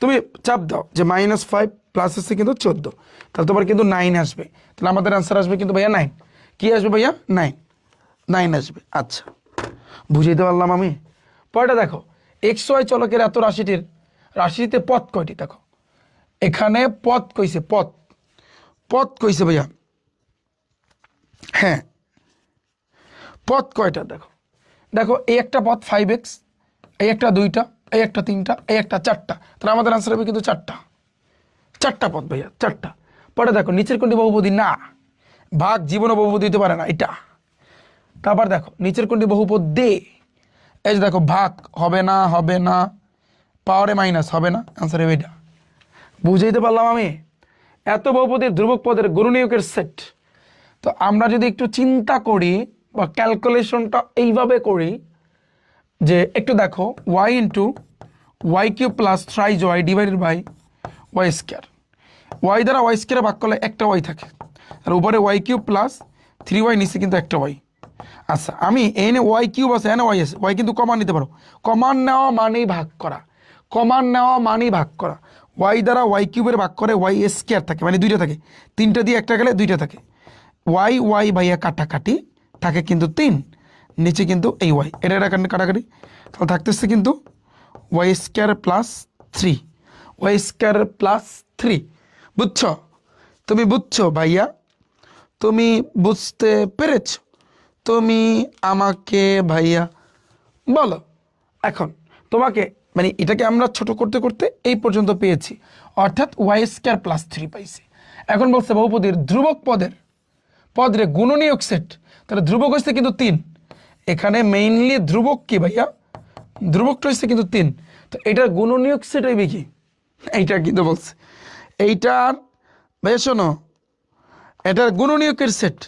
Speaker 1: তুমি চাপ দাও যে -5 প্লাস হচ্ছে কিন্তু 14, তাহলে তোমার কিন্তু 9 আসবে, তাহলে আমাদের অ্যান্সার আসবে কিন্তু ভাইয়া 9, কি আসবে ভাইয়া 9 আসবে। আচ্ছা বুঝাইতে পারলাম আমি। পরেরটা দেখো, XY চলকের এত রাশিটিতে পথ কয়টি, দেখো এখানে পথ কইছে ভাইয়া, হ্যাঁ পথ কয়টা, দেখো এই একটা পথ 5x, এই একটা 2টা, এই একটা 3টা, এই একটা 4টা, তাহলে আমাদের আনসার হবে কিন্তু 4টা পথ ভাইয়া, 4টা। পরে দেখো নিচের কোনটি বহুপদী না, ভাগ জীবনে বহুপদী হতে পারে না এটা। তারপর দেখো নিচের কোনটি বহুপদ দে, এই যে দেখো ভাগ হবে না, হবে না, পাওয়ারে মাইনাস হবে না, অ্যান্সার হবে এটা। বুঝাইতে পারলাম আমি? এত বহুপদীর ধ্রুবক পদের গুণনীয়কের সেট। তো আমরা যদি একটু চিন্তা করি বা ক্যালকুলেশনটা এইভাবে করি যে একটু দেখো Y into Y cube plus thrice Y divided by Y square, Y দ্বারা ওয়াই স্কোয়ারে ভাগ করলে একটা ওয়াই থাকে, আর উপরে ওয়াই কিউব প্লাস 3y নিচে কিন্তু একটা ওয়াই। আচ্ছা আমি এনে ওয়াই কিউব আছে, এনে ওয়াই আছে, ওয়াই কিন্তু কমান নিতে পারো, কমান নেওয়া মানেই ভাগ করা, কমান নেওয়া মানেই ভাগ করা। ওয়াই দ্বারা ওয়াই কিউবের ভাগ করে ওয়াই স্কোয়ার থাকে, মানে দুইটা থাকে, তিনটা দিয়ে একটা গেলে দুইটা থাকে, ওয়াই ওয়াই ভাইয়া কাটাকাটি থাকে কিন্তু 3, নিচে কিন্তু এই ওয়াই, এটা কাটাকাটি, তাহলে থাকতেছে কিন্তু Y square plus 3, Y square plus 3। বুঝছো? তুমি বুঝছো ভাইয়া? তুমি বুঝতে পেরেছ? তুমি আমাকে ভাইয়া বলো। এখন তোমাকে মানে এটাকে আমরা ছোট করতে করতে এই পর্যন্ত পেয়েছি, অর্থাৎ ওয়াই স্কোয়ার প্লাস 3 পাইছি। এখন বলছে বহুপদীর ধ্রুবক পদের গুণনীয়ক সেট, তাহলে ধ্রুবক হচ্ছে কিন্তু 3, এখানে মেইনলি ধ্রুবক কি ভাইয়া? ধ্রুবকটা হচ্ছে কিন্তু 3, তো এটার গুণনীয়ক সেট হইবে কি? এইটা কিন্তু বলছে এইটার, ভাইয়া শোনো, এটার গুণনীয়কের সেট।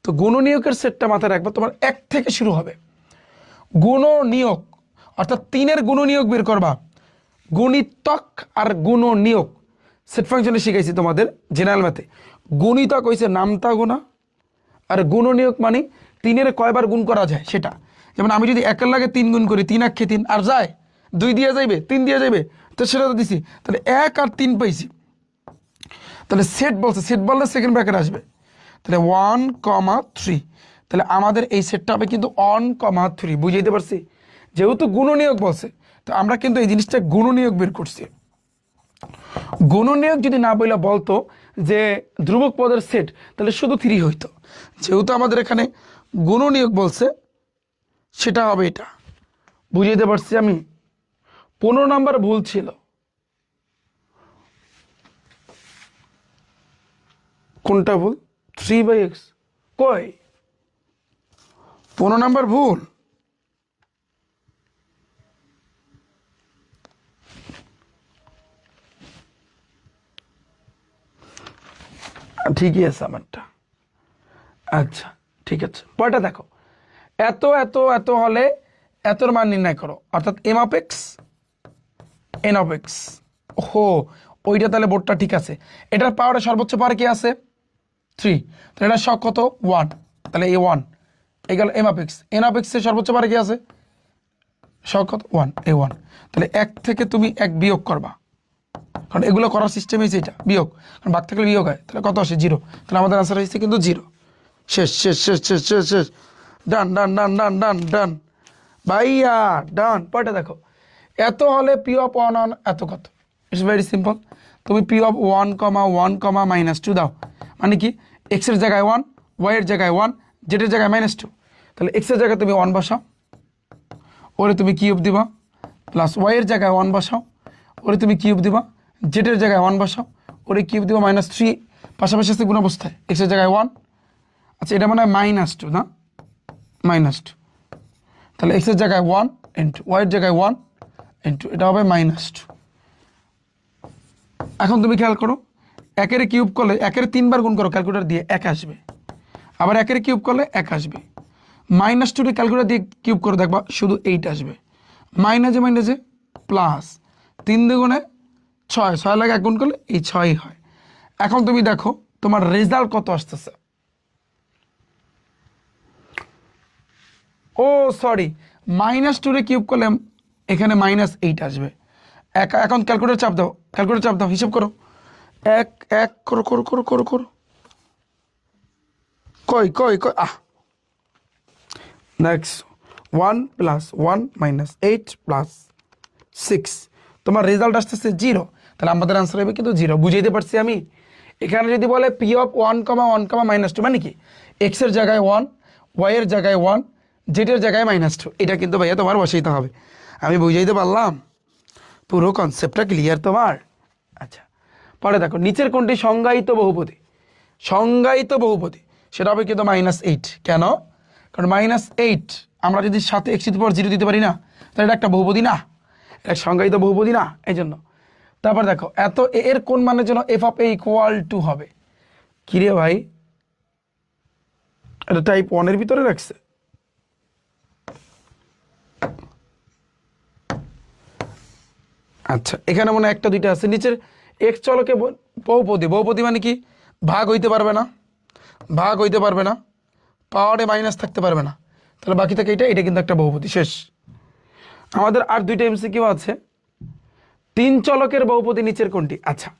Speaker 1: তো গুণনীয়কের সেটটা মাথায় রাখবে, তোমার 1 থেকে শুরু হবে। গুণনীয়ক অর্থাৎ 3-এর গুণনীয়ক বের করবা, গুণিতক আর গুণনীয়ক সেট ফাংশনে শিখাইছি তোমাদের জেনারেল ম্যাথে। গুণিতক হইছে নামতা গুণা, আর গুণনীয়ক মানে 3-এর কয়বার গুণ করা যায় সেটা। যেমন আমি যদি 1-এর লাগে 3 গুণ করি, 3 1 3 আর যায় 2 দিয়ে যাইবে, 3 দিয়ে যাইবে, তো সেটা তো দিছি, তাহলে 1 আর 3 পাইছি। তাহলে সেট বলছে, সেট বললে সেকেন্ড ব্র্যাকেট আসবে, তাহলে 1,3, তাহলে আমাদের এই সেটটা হবে কিন্তু 1,3। বুঝাইতে পারছি? যেহেতু গুণনীয়ক বলছে, তো আমরা কিন্তু এই জিনিসটা গুণনীয়ক বের করছি। গুণনীয়ক যদি না বইলা বলতো যে ধ্রুবক পদের সেট, তাহলে শুধু 3 হইতো। যেহেতু আমাদের এখানে গুণনীয়ক বলছে, সেটা হবে এটা। বুঝাইতে পারছি আমি? 15 নাম্বার ভুল ছিল। কোনটা ভুল? 3/x কই? 15 নাম্বার ভুল। ঠিকই আছে আমারটা। আচ্ছা ঠিক আছে, পরেরটা দেখো, এত এত এত হলে এতর মান নির্ণয় করো, অর্থাৎ M of X N of X. ওহো, ওইটা তাহলে বোর্ডটা ঠিক আছে। এটার পাওয়ারে সর্বোচ্চ পাওয়ার কি আছে? 3, তাহলে এটা শক কত? 1, তাহলে এ 1 এই গেল M of X. N of এক্সের সর্বোচ্চ পাওয়ারে কি আছে? শক কত? 1, এ 1। তাহলে 1 থেকে তুমি 1 বিয়োগ করবা, কারণ এগুলো করার সিস্টেম হয়েছে এটা বিয়োগ, কারণ ভাগ থাকলে বিয়োগ হয়, তাহলে কত আসে? 0। তাহলে আমাদের আনসার হয়েছে কিন্তু 0। শেষ শেষ শেষ শেষ শেষ শেষ, ডান ডান ডান ডান ডান ডান ভাইয়া, ডান। পরেরটা দেখো, এত হলে পি অফ 1 অন এত কত? ইটস ভেরি সিম্পল, তুমি পি অফ 1,1, -2 দাও, মানে কি এক্সের জায়গায় 1, ওয়াইয়ের জায়গায় 1, জেডের জায়গায় -2। তাহলে এক্সের জায়গায় তুমি 1 বসাও, ওরে তুমি কিউব দিবা, প্লাস ওয়াইয়ের জায়গায় 1 বসাও, ওরে তুমি কিউব দিবা, জেডের জায়গায় 1 বসাও, ওরে কিউব দিবা, -3 পাশাপাশি আছে গুণ অবস্থায়, এক্সের জায়গায় 1। আচ্ছা এটা মনে হয় -2 না? -2, তাহলে এক্সের জায়গায় 1 ইন্টু ওয়াইয়ের জায়গায় 1 ইন্টু এটা হবে -2। এখন তুমি খেয়াল করো, 1-এর কিউব করলে 1-এর 3 বার গুণ করো ক্যালকুলেটর দিয়ে, 1 আসবে, আবার 1-এর কিউব করলে 1 আসবে, -2 ক্যালকুলেটর দিয়ে কিউব করে দেখবা শুধু 8 আসবে, মাইনাসে প্লাস, 3 দুগুণে 6, 6 লাগে 1 গুণ করলে এই 6ই হয়। এখন তুমি দেখো তোমার রেজাল্ট কত আসতেছে। ও সরি, -2 কিউব করলে এখানে -8 আসবে। এখন ক্যালকুলেটর চাপ দাও, হিসাব করো, 1 1 করো করো করো করো করো, কই কই কই, নেক্সট 1 + 1 - 8 + 6, তোমার রেজাল্ট আসতেছে 0। তাহলে আমাদের আনসার হবে কিন্তু 0। বুঝাইতে পারছি আমি? এখানে যদি বলে পি অফ 1,1, -2 মানে কি এক্সের জায়গায় 1, ওয়াইয়ের জায়গায় 1, জেডের জায়গায় -2, এটা কিন্তু ভাইয়া তোমার বসাইতে হবে। আমি বুঝাইতে পারলাম? পুরো কনসেপ্টটা ক্লিয়ার তোমার? আচ্ছা পরে দেখো, নিচের কোনটি সংজ্ঞায়িত বহুপদী? সংজ্ঞায়িত বহুপদী, সেটা হবে কিন্তু -8। কেন? কারণ -8 আমরা যদি সাথে x⁴0 দিতে পারি না, তাহলে এটা একটা বহুপদী না, এটা সংজ্ঞায়িত বহুপদী না, এই জন্য। তারপর দেখো এত এর কোন মানের জন্য f(a) = হবে। কিরে ভাই, এটা টাইপ 1 এর ভিতরে রাখছে। আচ্ছা, এখানে মনে হয় একটা দুইটা আছে। নিচের x চলকে বহুপদী, বহুপদী মানে কি? ভাগ হইতে পারবে না, ভাগ হইতে পারবে না, পাওয়ারে মাইনাস থাকতে পারবে না, তাহলে বাকি থাকে এটা, এটা কিন্তু একটা বহুপদী। শেষ। আমাদের আর দুইটা এমসিকিউ আছে। 3 চলকের বহুপদী নিচের কোনটি? আচ্ছা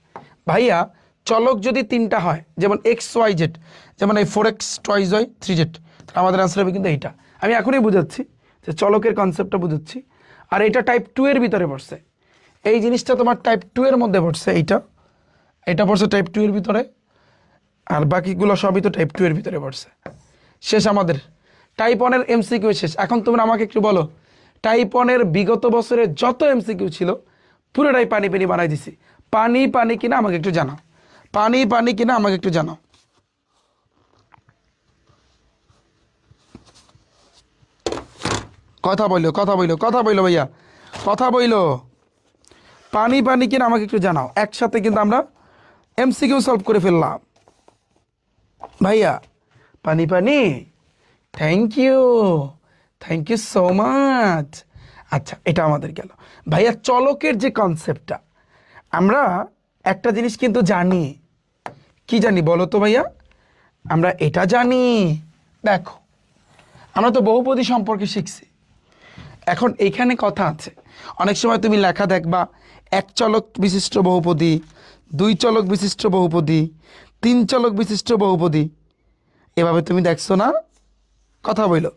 Speaker 1: ভাইয়া, চলক যদি 3টা হয়, যেমন XYZ, যেমন এই 4x 2y 3z, তাহলে আমাদের আনসার হবে কিন্তু এইটা। আমি এখনই বুঝাচ্ছি যে চলকের কনসেপ্টটা বুঝাচ্ছি। আর এটা টাইপ 2 এর ভিতরে পড়ছে, এই জিনিসটা তোমার টাইপ 2 এর মধ্যে পড়ছে। এটা পড়ছে টাইপ 2 এর ভিতরে, আর বাকিগুলো সবই তো টাইপ 2 এর ভিতরে পড়ছে। শেষ আমাদের টাইপ 1 এর এমসিকিউ শেষ। এখন তোমরা আমাকে একটু বলো, টাইপ 1 এর বিগত বছরে যত এমসিকিউ ছিল পুরোটাই পানি পানি বানাই দিছি। পানি পানি কিনা আমাকে একটু জানাও, পানি পানি কিনা আমাকে একটু জানাও। কথা বইলো, কথা বইলো, কথা বইলো ভাইয়া, কথা বইলো। পানি পানি কিনা আমাকে একটু জানাও। একসাথে কিন্তু আমরা এমসিকিউ সলভ করে ফেললাম ভাইয়া। পানি পানি, thank you, thank you so much. আচ্ছা, এটা আমাদের গেল ভাইয়া। চলকের যে কনসেপ্টটা, আমরা একটা জিনিস কিন্তু জানি। কি জানি বলো তো ভাইয়া? আমরা এটা জানি, দেখো আমরা তো বহুপদী সম্পর্কে শিখছি। এখন এইখানে কথা আছে, অনেক সময় তুমি লেখা দেখবা 1 চলক বিশিষ্ট বহুপদী, 2 চলক বিশিষ্ট বহুপদী, 3 চলক বিশিষ্ট বহুপদী, এভাবে তুমি দেখছো না? কথা বইলো।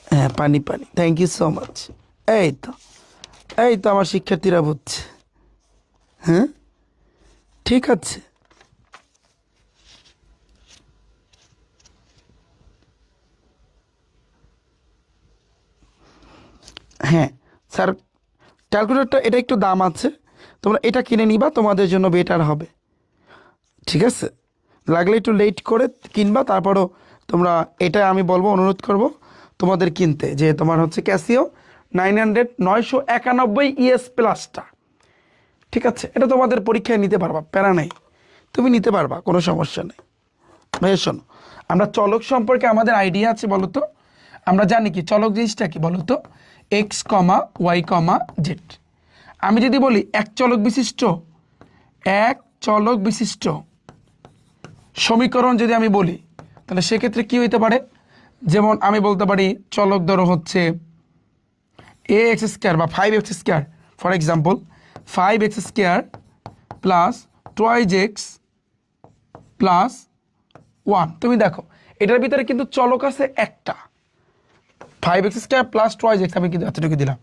Speaker 1: হ্যাঁ, পানি পানি, থ্যাংক ইউ সো মাচ। এই তো, এই তো আমার শিক্ষার্থীরা বুঝছে। হ্যাঁ, ঠিক আছে। হ্যাঁ স্যার, ক্যালকুলেটরটা এটা একটু দাম আছে, তোমরা এটা কিনে নিবা, তোমাদের জন্য বেটার হবে। ঠিক আছে, লাগলে একটু লেট করে কিনবা, তারপরও তোমরা এটা আমি বলবো, অনুরোধ করব তোমাদের কিনতে, যে তোমার হচ্ছে ক্যাসিও 991 ES প্লাসটা। ঠিক আছে, এটা তোমাদের পরীক্ষায় নিতে পারবা, প্যারা নেই, তুমি নিতে পারবা, কোনো সমস্যা নেই। ভাইয়া শোনো, আমরা চলক সম্পর্কে আমাদের আইডিয়া আছে বলো তো? আমরা জানি কি চলক জিনিসটা কি বলো তো? x, y, z। আমি যদি বলি এক চলক বিশিষ্ট সমীকরণ যদি আমি বলি, তাহলে সেক্ষেত্রে কি হইতে পারে? যেমন আমি বলতে পারি চলক ধরো হচ্ছে ax² বা 5x², for example 5x² plus 2x plus 1। তুমি দেখো এটার ভিতরে কিন্তু চলক আছে একটা, 5x² প্লাস 2x, আমি কিন্তু এতটুকু দিলাম।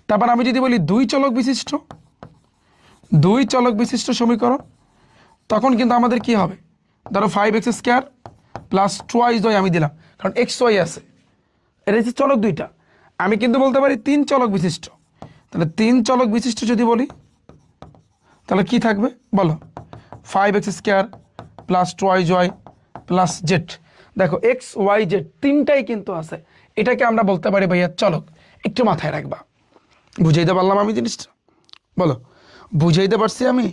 Speaker 1: তারপর আমি যদি বলি 2 চলক বিশিষ্ট সমীকরণ, তখন কিন্তু আমাদের কি হবে? ধরো 5x² প্লাস 2y আমি দিলাম, কারণ xy আছে, এটা হচ্ছে চলক দুইটা। আমি কিন্তু বলতে পারি 3 চলক বিশিষ্ট, তাহলে 3 চলক বিশিষ্ট যদি বলি, তাহলে কি থাকবে বলো? 5x² plus 2y plus z। দেখো x y z তিনটাই কিন্তু আছে, এটাকে আমরা বলতে পারি ভাইয়া চলক। একটু মাথায় রাখবা। বুঝাইতে পারলাম আমি জিনিসটা? বলো, বুঝাইতে পারছি আমি?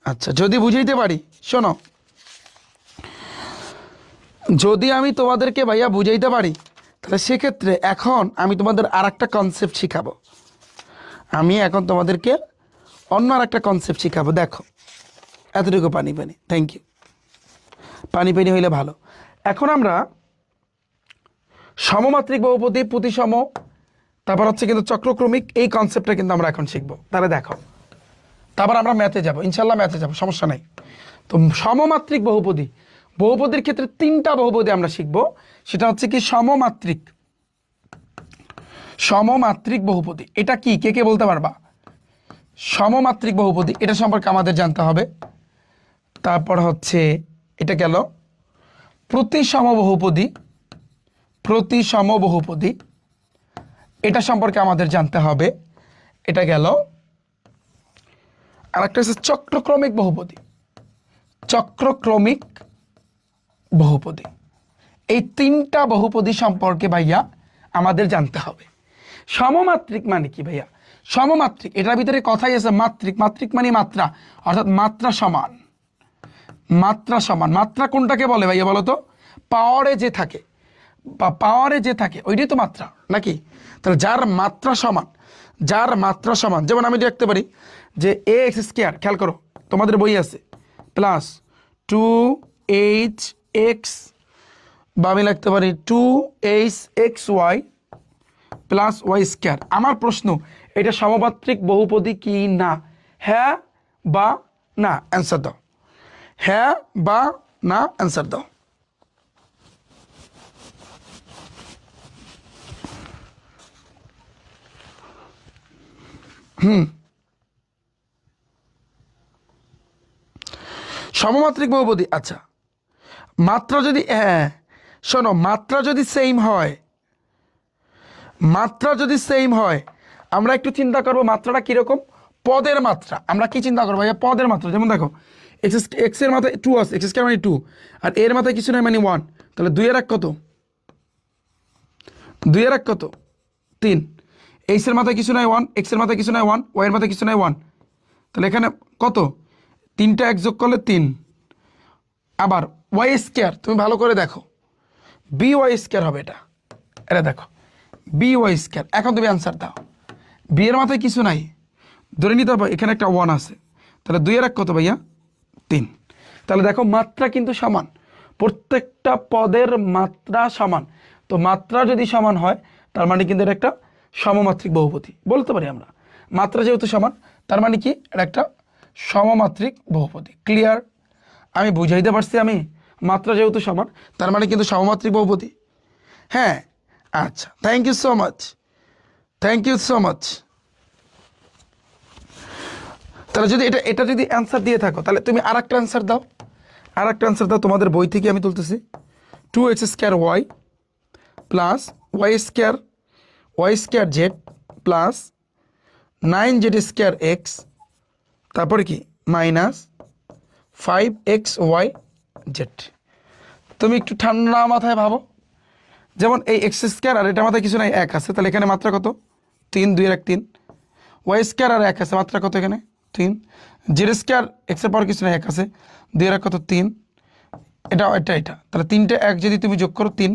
Speaker 1: আচ্ছা, যদি বুঝাইতে পারি, শোনো, যদি আমি তোমাদেরকে ভাইয়া বুঝাইতে পারি, তাহলে সেক্ষেত্রে এখন আমি তোমাদের আর একটা কনসেপ্ট শিখাবো। আমি এখন তোমাদেরকে অন্য আর একটা কনসেপ্ট শিখাবো। দেখো, এতটুকু পানি পানি, থ্যাংক ইউ, পানি পানি হইলে ভালো। এখন আমরা সমমাত্রিক বহুপদী, প্রতিসম, তারপর হচ্ছে কিন্তু চক্রক্রমিক, এই কনসেপ্টটা কিন্তু আমরা এখন শিখবো। তাহলে দেখো, তারপর আমরা ম্যাথে যাব, ইনশাল্লাহ ম্যাথে যাব, সমস্যা নাই। তো সমমাত্রিক বহুপদী, বহুপদীর ক্ষেত্রে 3টা বহুপদী আমরা শিখবো। সেটা হচ্ছে কি সমমাত্রিক বহুপদী। এটা কি, কে কে বলতে পারবা? সমমাত্রিক বহুপদী, এটা সম্পর্কে আমাদের জানতে হবে। তারপর হচ্ছে এটা গেল প্রতিসম বহুপদী, এটা সম্পর্কে আমাদের জানতে হবে। এটা গেল। আর একটা হচ্ছে চক্রক্রমিক বহুপদী। এই তিনটা বহুপদী সম্পর্কে ভাইয়া আমাদের জানতে হবে। সমমাত্রিক মানে কি ভাইয়া? সমমাত্রিক, এটার ভিতরে কথাই আছে মাত্রিক। মাত্রিক মানে মাত্রা, অর্থাৎ মাত্রা সমান। মাত্রা সমান, মাত্রা কোনটাকে বলে ভাইয়া বলো তো? পাওয়ারে যে থাকে বা পাওয়ারে যে থাকে ওইটাই তো মাত্রা নাকি? তাহলে যার মাত্রা সমান, যার মাত্রা সমান, যেমন আমি লিখতে পারি যে এ এক্স স্কোয়ার, খেয়াল করো তোমাদের বই আছে, প্লাস 2h(x), বা আমি লিখতে পারি 2h(xy) প্লাস ওয়াই স্কোয়ার। আমার প্রশ্ন, এটা সমমাত্রিক বহুপদী কি না? হ্যাঁ বা না, অ্যান্সার দাও। হ্যাঁ বা না, অ্যান্সার দাও। সমমাত্রিক বহুপদী। আচ্ছা, মাত্রা যদি, হ্যাঁ শোনো, মাত্রা যদি সেম হয়, মাত্রা যদি সেম হয়, আমরা একটু চিন্তা করবো মাত্রাটা কিরকম। পদের মাত্রা আমরা কি চিন্তা করবো ভাইয়া? পদের মাত্রা। যেমন দেখো এক্স এর মাথায় 2 আছে, এক্স স্কয়ার মানে 2, আর এর মাথায় কিছু নাই মানে 1, তাহলে 2 এর এক কত? 2 এর এক কত? 3। এক্স এর মাথায় কিছু নাই 1, এক্স এর মাথায় কিছু নাই 1, ওয়াই এর মাথায় কিছু নাই 1, তাহলে এখানে কত? 3টা এক যোগ করলে 3। আবার ওয়াই স্কয়ার, তুমি ভালো করে দেখো, বি ওয়াই স্কয়ার হবে এটা। এটা দেখো বি ওয়াই স্কয়ার। এখন তুমি অ্যান্সার দাও। বি এর মাথায় কিছু নাই, ধরে নিতে হবে এখানে একটা 1 আছে, তাহলে 2 এর এক কত ভাইয়া? 3। তাহলে দেখো মাত্রা কিন্তু সমান, প্রত্যেকটা পদের মাত্রা সমান। তো মাত্রা যদি সমান হয় তার মানে কিন্তু এটা একটা সমমাত্রিক বহুপদী বলতে পারি আমরা। মাত্রা যেহেতু সমান তার মানে কি? এটা একটা সমমাত্রিক বহুপদী। ক্লিয়ার? আমি বুঝাইতে পারছি? আমি মাত্রা যেহেতু সমান তার মানে কিন্তু সমমাত্রিক বহুপদী। হ্যাঁ, আচ্ছা, thank you so much, thank you so much. তাহলে যদি এটা যদি অ্যান্সার দিয়ে থাকো তাহলে তুমি আর একটা অ্যান্সার দাও, আর একটা অ্যান্সার দাও। তোমাদের বই থেকে আমি তুলতেছি, 2x² y plus Y square Z plus 9z² x, তারপরে কি মাইনাস 5xy জেড। তুমি একটু ঠান্ডা মাথায় ভাবো, যেমন এই x² আর এটা মাথায় কিছু নাই, 1 আছে, তাহলে এখানে মাত্রা কত? 3, 2 এর এক 3। ওয়াই² আর 1 আছে, মাত্রা কত এখানে? 3। z² x এর পর কিছু নাই, 1 আছে, 2 এর এক কত? 3। এটা তাহলে 3টে 1 যদি তুমি যোগ করো 3,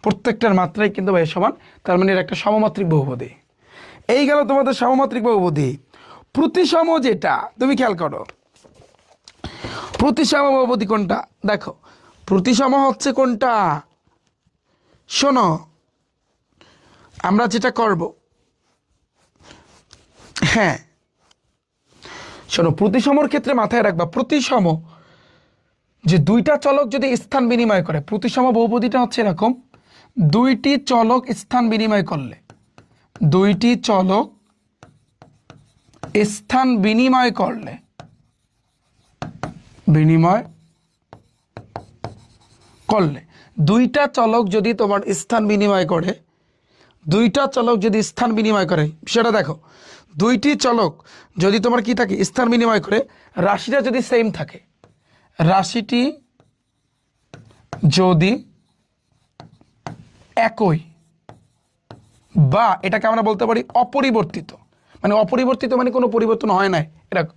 Speaker 1: প্রত্যেকটার মাত্রাই কিন্তু ভাই সমান, তার মানে এর একটা সমমাত্রিক বহুপদী। এই গেল তোমাদের সমমাত্রিক বহুপদী। প্রতিসম যেটা, তুমি খেয়াল করো প্রতিসম বহুপদী কোনটা? দেখো প্রতিসম হচ্ছে কোনটা, শোনো আমরা যেটা করব, হ্যাঁ শোনো, প্রতিসমর ক্ষেত্রে মাথায় রাখবা, প্রতিসম যে দুইটা চলক যদি স্থান বিনিময় করে, প্রতিসম বহুপদীটা হচ্ছে এরকম, দুইটি চলক স্থান বিনিময় করলে, দুইটি চলক স্থান বিনিময় করলে, দুইটা চলক যদি তোমার স্থান বিনিময় করে, দুইটা চলক যদি স্থান বিনিময় করে, সেটা দেখো, দুইটি চলক যদি তোমার কি থাকে? স্থান বিনিময় করে, রাশিটা যদি সেম থাকে, রাশিটি যদি একই, বা এটাকে আমরা বলতে পারি অপরিবর্তিত, মানে অপরিবর্তিত মানে কোনো পরিবর্তন হয় না, এরকম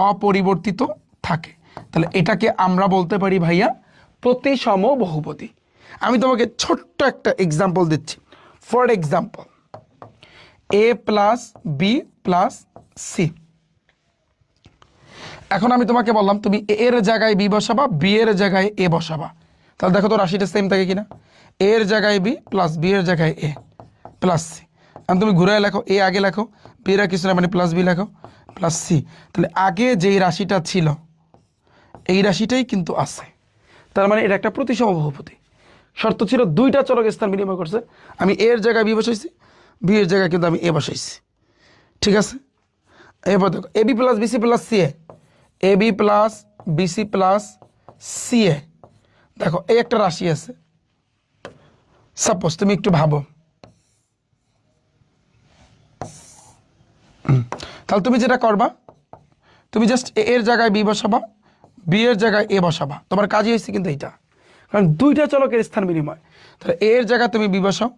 Speaker 1: অপরিবর্তিত থাকে, তাহলে এটাকে আমরা বলতে পারি ভাইয়া প্রতিসম বহুপদী। আমি তোমাকে ছোট্ট একটা এক্সাম্পল দিচ্ছি। For example, a plus B plus C. এখন আমি তোমাকে বললাম তুমি a এর জায়গায় b বসাবা, b এর জায়গায় a বসাবা, তাহলে দেখো তো রাশিটা সেম থাকে কিনা? a এর জায়গায় b প্লাস b এর জায়গায় a প্লাস সি। এখন তুমি ঘুরে লেখো, a আগে লেখো, b এর কিছু না মানে প্লাস b লেখো প্লাস সি। তাহলে আগে যেই রাশিটা ছিল এই রাশিটাই কিন্তু আছে, তার মানে এটা একটা প্রতিসম বহুপদী। শর্ত ছিল দুইটা চলক স্থান বিনিময় করছে, আমি a এর জায়গায় b বসাইছি, b এর জায়গায় কিন্তু আমি a বসাইছি, ঠিক আছে? এবার দেখো ab plus BC plus C A, ab plus BC plus C A, দেখো এই একটা রাশি আছে। সাপোজ তুমি একটু ভাবো, তাহলে তুমি যেটা করবা, তুমি জাস্ট a এর জায়গায় b বসাবা, বি এর জায়গায় এ বসাবা, তোমার কাজই হয়েছে কিন্তু এইটা, কারণ দুইটা চলকের স্থান বিনিময়। তাহলে এ এর জায়গায় তুমি বি বসাও,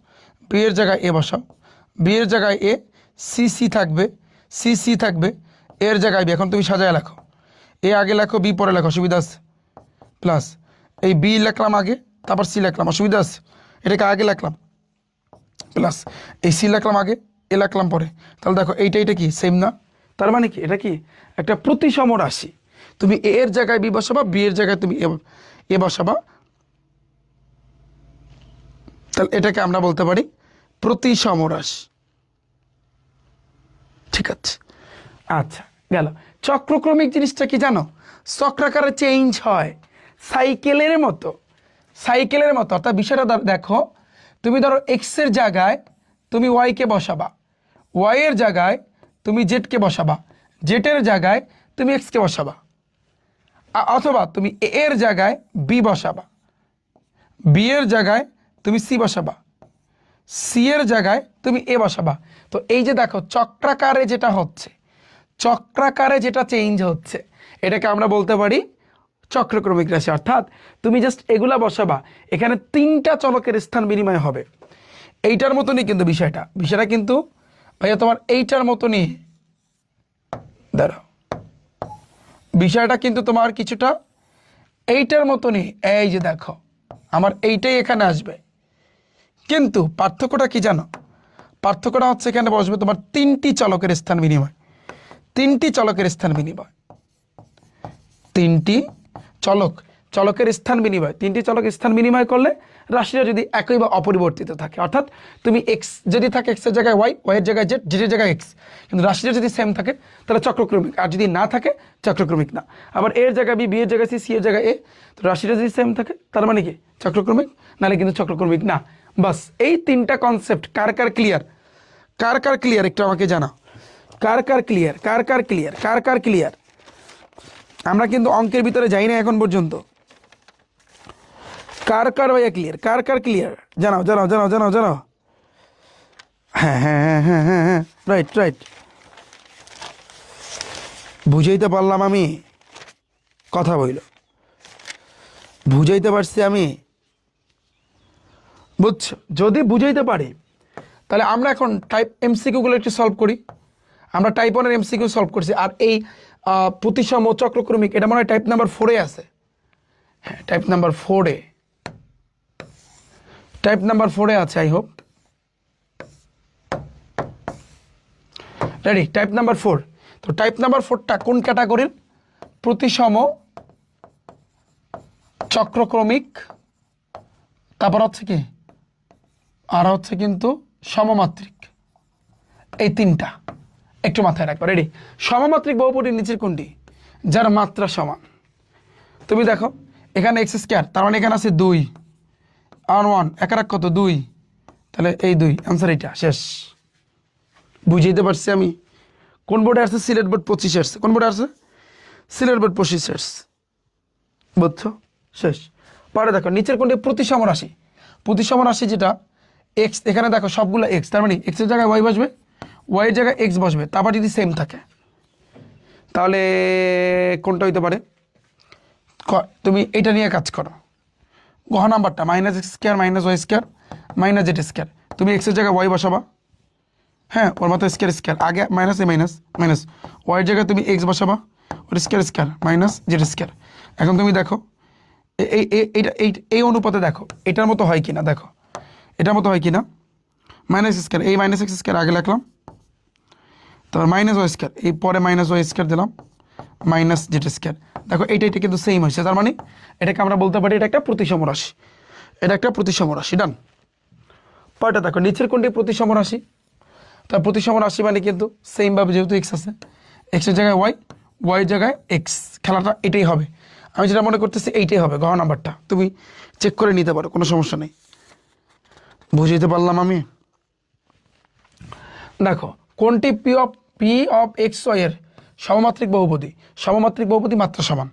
Speaker 1: বি এর জায়গায় এ বসাও, বি এর জায়গায় এ, সি সি থাকবে, সি সি থাকবে, এর জায়গায় বি। এখন তুমি সাজায় লেখো, এ আগে লেখো, বি পরে লেখো, অসুবিধা আছে? প্লাস এই বি লিখলাম আগে, তারপর সি লিখলাম, অসুবিধা আছে? এটাকে আগে লিখলাম, প্লাস এই সি লিখলাম আগে, এ লিখলাম পরে। তাহলে দেখো এইটা কি সেম না? তার মানে কি এটা কি একটা প্রতিসম রাশি। তুমি এ এর জায়গায় বি বসাবা, বি এর জায়গায় তুমি এ বসাবা, তাহলে এটাকে আমরা বলতে পারি প্রতিসম রাশি। ঠিক আছে, আচ্ছা গেল। চক্রক্রমিক জিনিসটা কি জানো? চক্রাকারে চেঞ্জ হয়, সাইকেলের মতো, সাইকেলের মতো। অর্থাৎ বিষয়টা দেখো, তুমি ধরো এক্স এর জায়গায় তুমি ওয়াইকে বসাবা, ওয়াই এর জায়গায় তুমি জেডকে বসাবা, জেডের জায়গায় তুমি এক্সকে বসাবা, অথবা তুমি এ এর জায়গায় বি বসাবা, বি এর জায়গায় তুমি সি বসাবা, সি এর জায়গায় তুমি এ বসাবা। তো এই যে দেখো চক্রাকারে যেটা হচ্ছে, চক্রাকারে যেটা চেঞ্জ হচ্ছে, এটাকে আমরা বলতে পারি চক্রক্রমিক রাশি। অর্থাৎ তুমি জাস্ট এগুলা বসাবা, এখানে তিনটা চলকের স্থান বিনিময় হবে। এইটার মতনই কিন্তু বিষয়টা, বিষয়টা কিন্তু ভাইয়া তোমার এইটার মতনই, দাঁড়াও, বিষয়টা কিন্তু তোমার কিছুটা এইটার মতনই। এই যে দেখো আমার এইটাই এখানে আসবে, কিন্তু পার্থক্যটা কি জানো? পার্থক্যটা হচ্ছে এখানে বসবে তোমার তিনটি চলকের স্থান বিনিময়, তিনটি চলকের স্থান বিনিময়, তিনটি চলকের স্থান বিনিময়। তিনটি চলক স্থান বিনিময় করলে রাশিটা যদি একই বা অপরিবর্তিত থাকে, অর্থাৎ তুমি এক্স যদি থাকে এক্স এর জায়গায় ওয়াই, ওয়াই এর জায়গায় জেড, জেডের জায়গায় এক্স, কিন্তু রাশিটা যদি সেম থাকে তাহলে চক্রক্রমিক, আর যদি না থাকে চক্রক্রমিক না। আবার এর জায়গায় বি, বি এর জায়গায় সি, সি এর জায়গায় এ, তো রাশিটা যদি সেম থাকে তার মানে কি চক্রক্রমিক, নাহলে কিন্তু চক্রক্রমিক না। বাস এই তিনটা কনসেপ্ট কার কার ক্লিয়ার? কার কার ক্লিয়ার একটু আমাকে জানাও, কার কার ক্লিয়ার, কার কার ক্লিয়ার, কার কার ক্লিয়ার? আমরা কিন্তু অঙ্কের ভিতরে যাই না এখন পর্যন্ত। কার কার ভাইয়া ক্লিয়ার, কার কার ক্লিয়ার? জানাও জানাও জানাও জানাও জানাও। হ্যাঁ হ্যাঁ হ্যাঁ হ্যাঁ হ্যাঁ হ্যাঁ, রাইট রাইট, বুঝাইতে পারলাম আমি? কথা বইল, বুঝাইতে পারছি আমি? বুঝছো? যদি বুঝাইতে পারি তাহলে আমরা এখন টাইপ এমসিকিউগুলো একটু সলভ করি। আমরা টাইপ 1-এর এমসিকিউ সলভ করছি, আর এই প্রতিসম চক্রক্রমিক এটা মনে হয় টাইপ নাম্বার 4-এ আছে। হ্যাঁ টাইপ নাম্বার 4-এ, টাইপ নাম্বার 4-এ আছে, I hope. Ready? Type number 4। তো টাইপ নাম্বার 4টা কোন ক্যাটাগরির? প্রতিসম চক্রক্রমিক, তারপর হচ্ছে কি, আর হচ্ছে কিন্তু সমমাত্রিক। এই তিনটা একটু মাথায় রাখবা। রেডি? সমমাত্রিক বহুপদীর নিচের কোনটি? যার মাত্রা সমান। তুমি দেখো এখানে এক্স স্কোয়ার, তার মানে এখানে আছে 2 আর 1, এক রাখ কত? 2, তাহলে এই 2, অ্যান্সার এটা, শেষ। বুঝাইতে পারছি আমি? কোন বোর্ডে আসছে? সিলেট বোর্ড 25 আসছে। কোন বোর্ডে আসছে? সিলেট বোর্ড 25 আসছে। বুঝছো? শেষ। পরে দেখো নিচের কোনটি প্রতিসম রাশি? প্রতিসম রাশি যেটা এক্স, এখানে দেখো সবগুলো এক্স, তার মানে এক্সের জায়গায় ওয়াই বসবে, ওয়াইয়ের জায়গায় এক্স বসবে, তারপর যদি সেম থাকে তাহলে কোনটা হইতে পারে? তুমি এটা নিয়ে কাজ করো। গহ নাম্বারটা minus x square minus y square minus z square, তুমি এক্সের জায়গায় ওয়াই বসাবা, হ্যাঁ ওর মতো স্কোয়ার স্কোয়ার আগে মাইনাস এ মাইনাস মাইনাস, ওয়াইয়ের জায়গায় তুমি এক্স বসাবা, ওর square square minus z square. এখন তুমি দেখো এইটা এই অনুপাতে দেখো এটার মতো হয় কিনা, দেখো এটার মতো হয় কিনা। মাইনাস স্কোয়ার, এই মাইনাস এক্স স্কোয়ার আগে লিখলাম, তারপর মাইনাস ওয়াই স্কোয়ার, এই পরে মাইনাস ওয়াই স্কোয়ার দিলাম, মাইনাস জেড স্কোয়ার। দেখো এইটা কিন্তু সেম হয়েছে, তার মানে এটাকে আমরা বলতে পারি এটা একটা প্রতিসম রাশি, এটা একটা প্রতিসম রাশি। ডান। পরেরটা দেখো নিচের কোনটি প্রতিসম রাশি? তার প্রতিসম রাশি মানে কিন্তু সেমভাবে যেহেতু এক্স আছে, এক্সের জায়গায় ওয়াই, ওয়াইয়ের জায়গায় এক্স, খেলাটা এটাই হবে। আমি যেটা মনে করতেছি এইটাই হবে, গহ নাম্বারটা তুমি চেক করে নিতে পারো, কোনো সমস্যা নেই। বুঝাইতে পারলাম আমি? দেখো কোনটি পি অফ এক্স ওয়াই এর সমমাত্রিক বহুপদী? সমমাত্রিক বহুপদী মাত্রা সমান,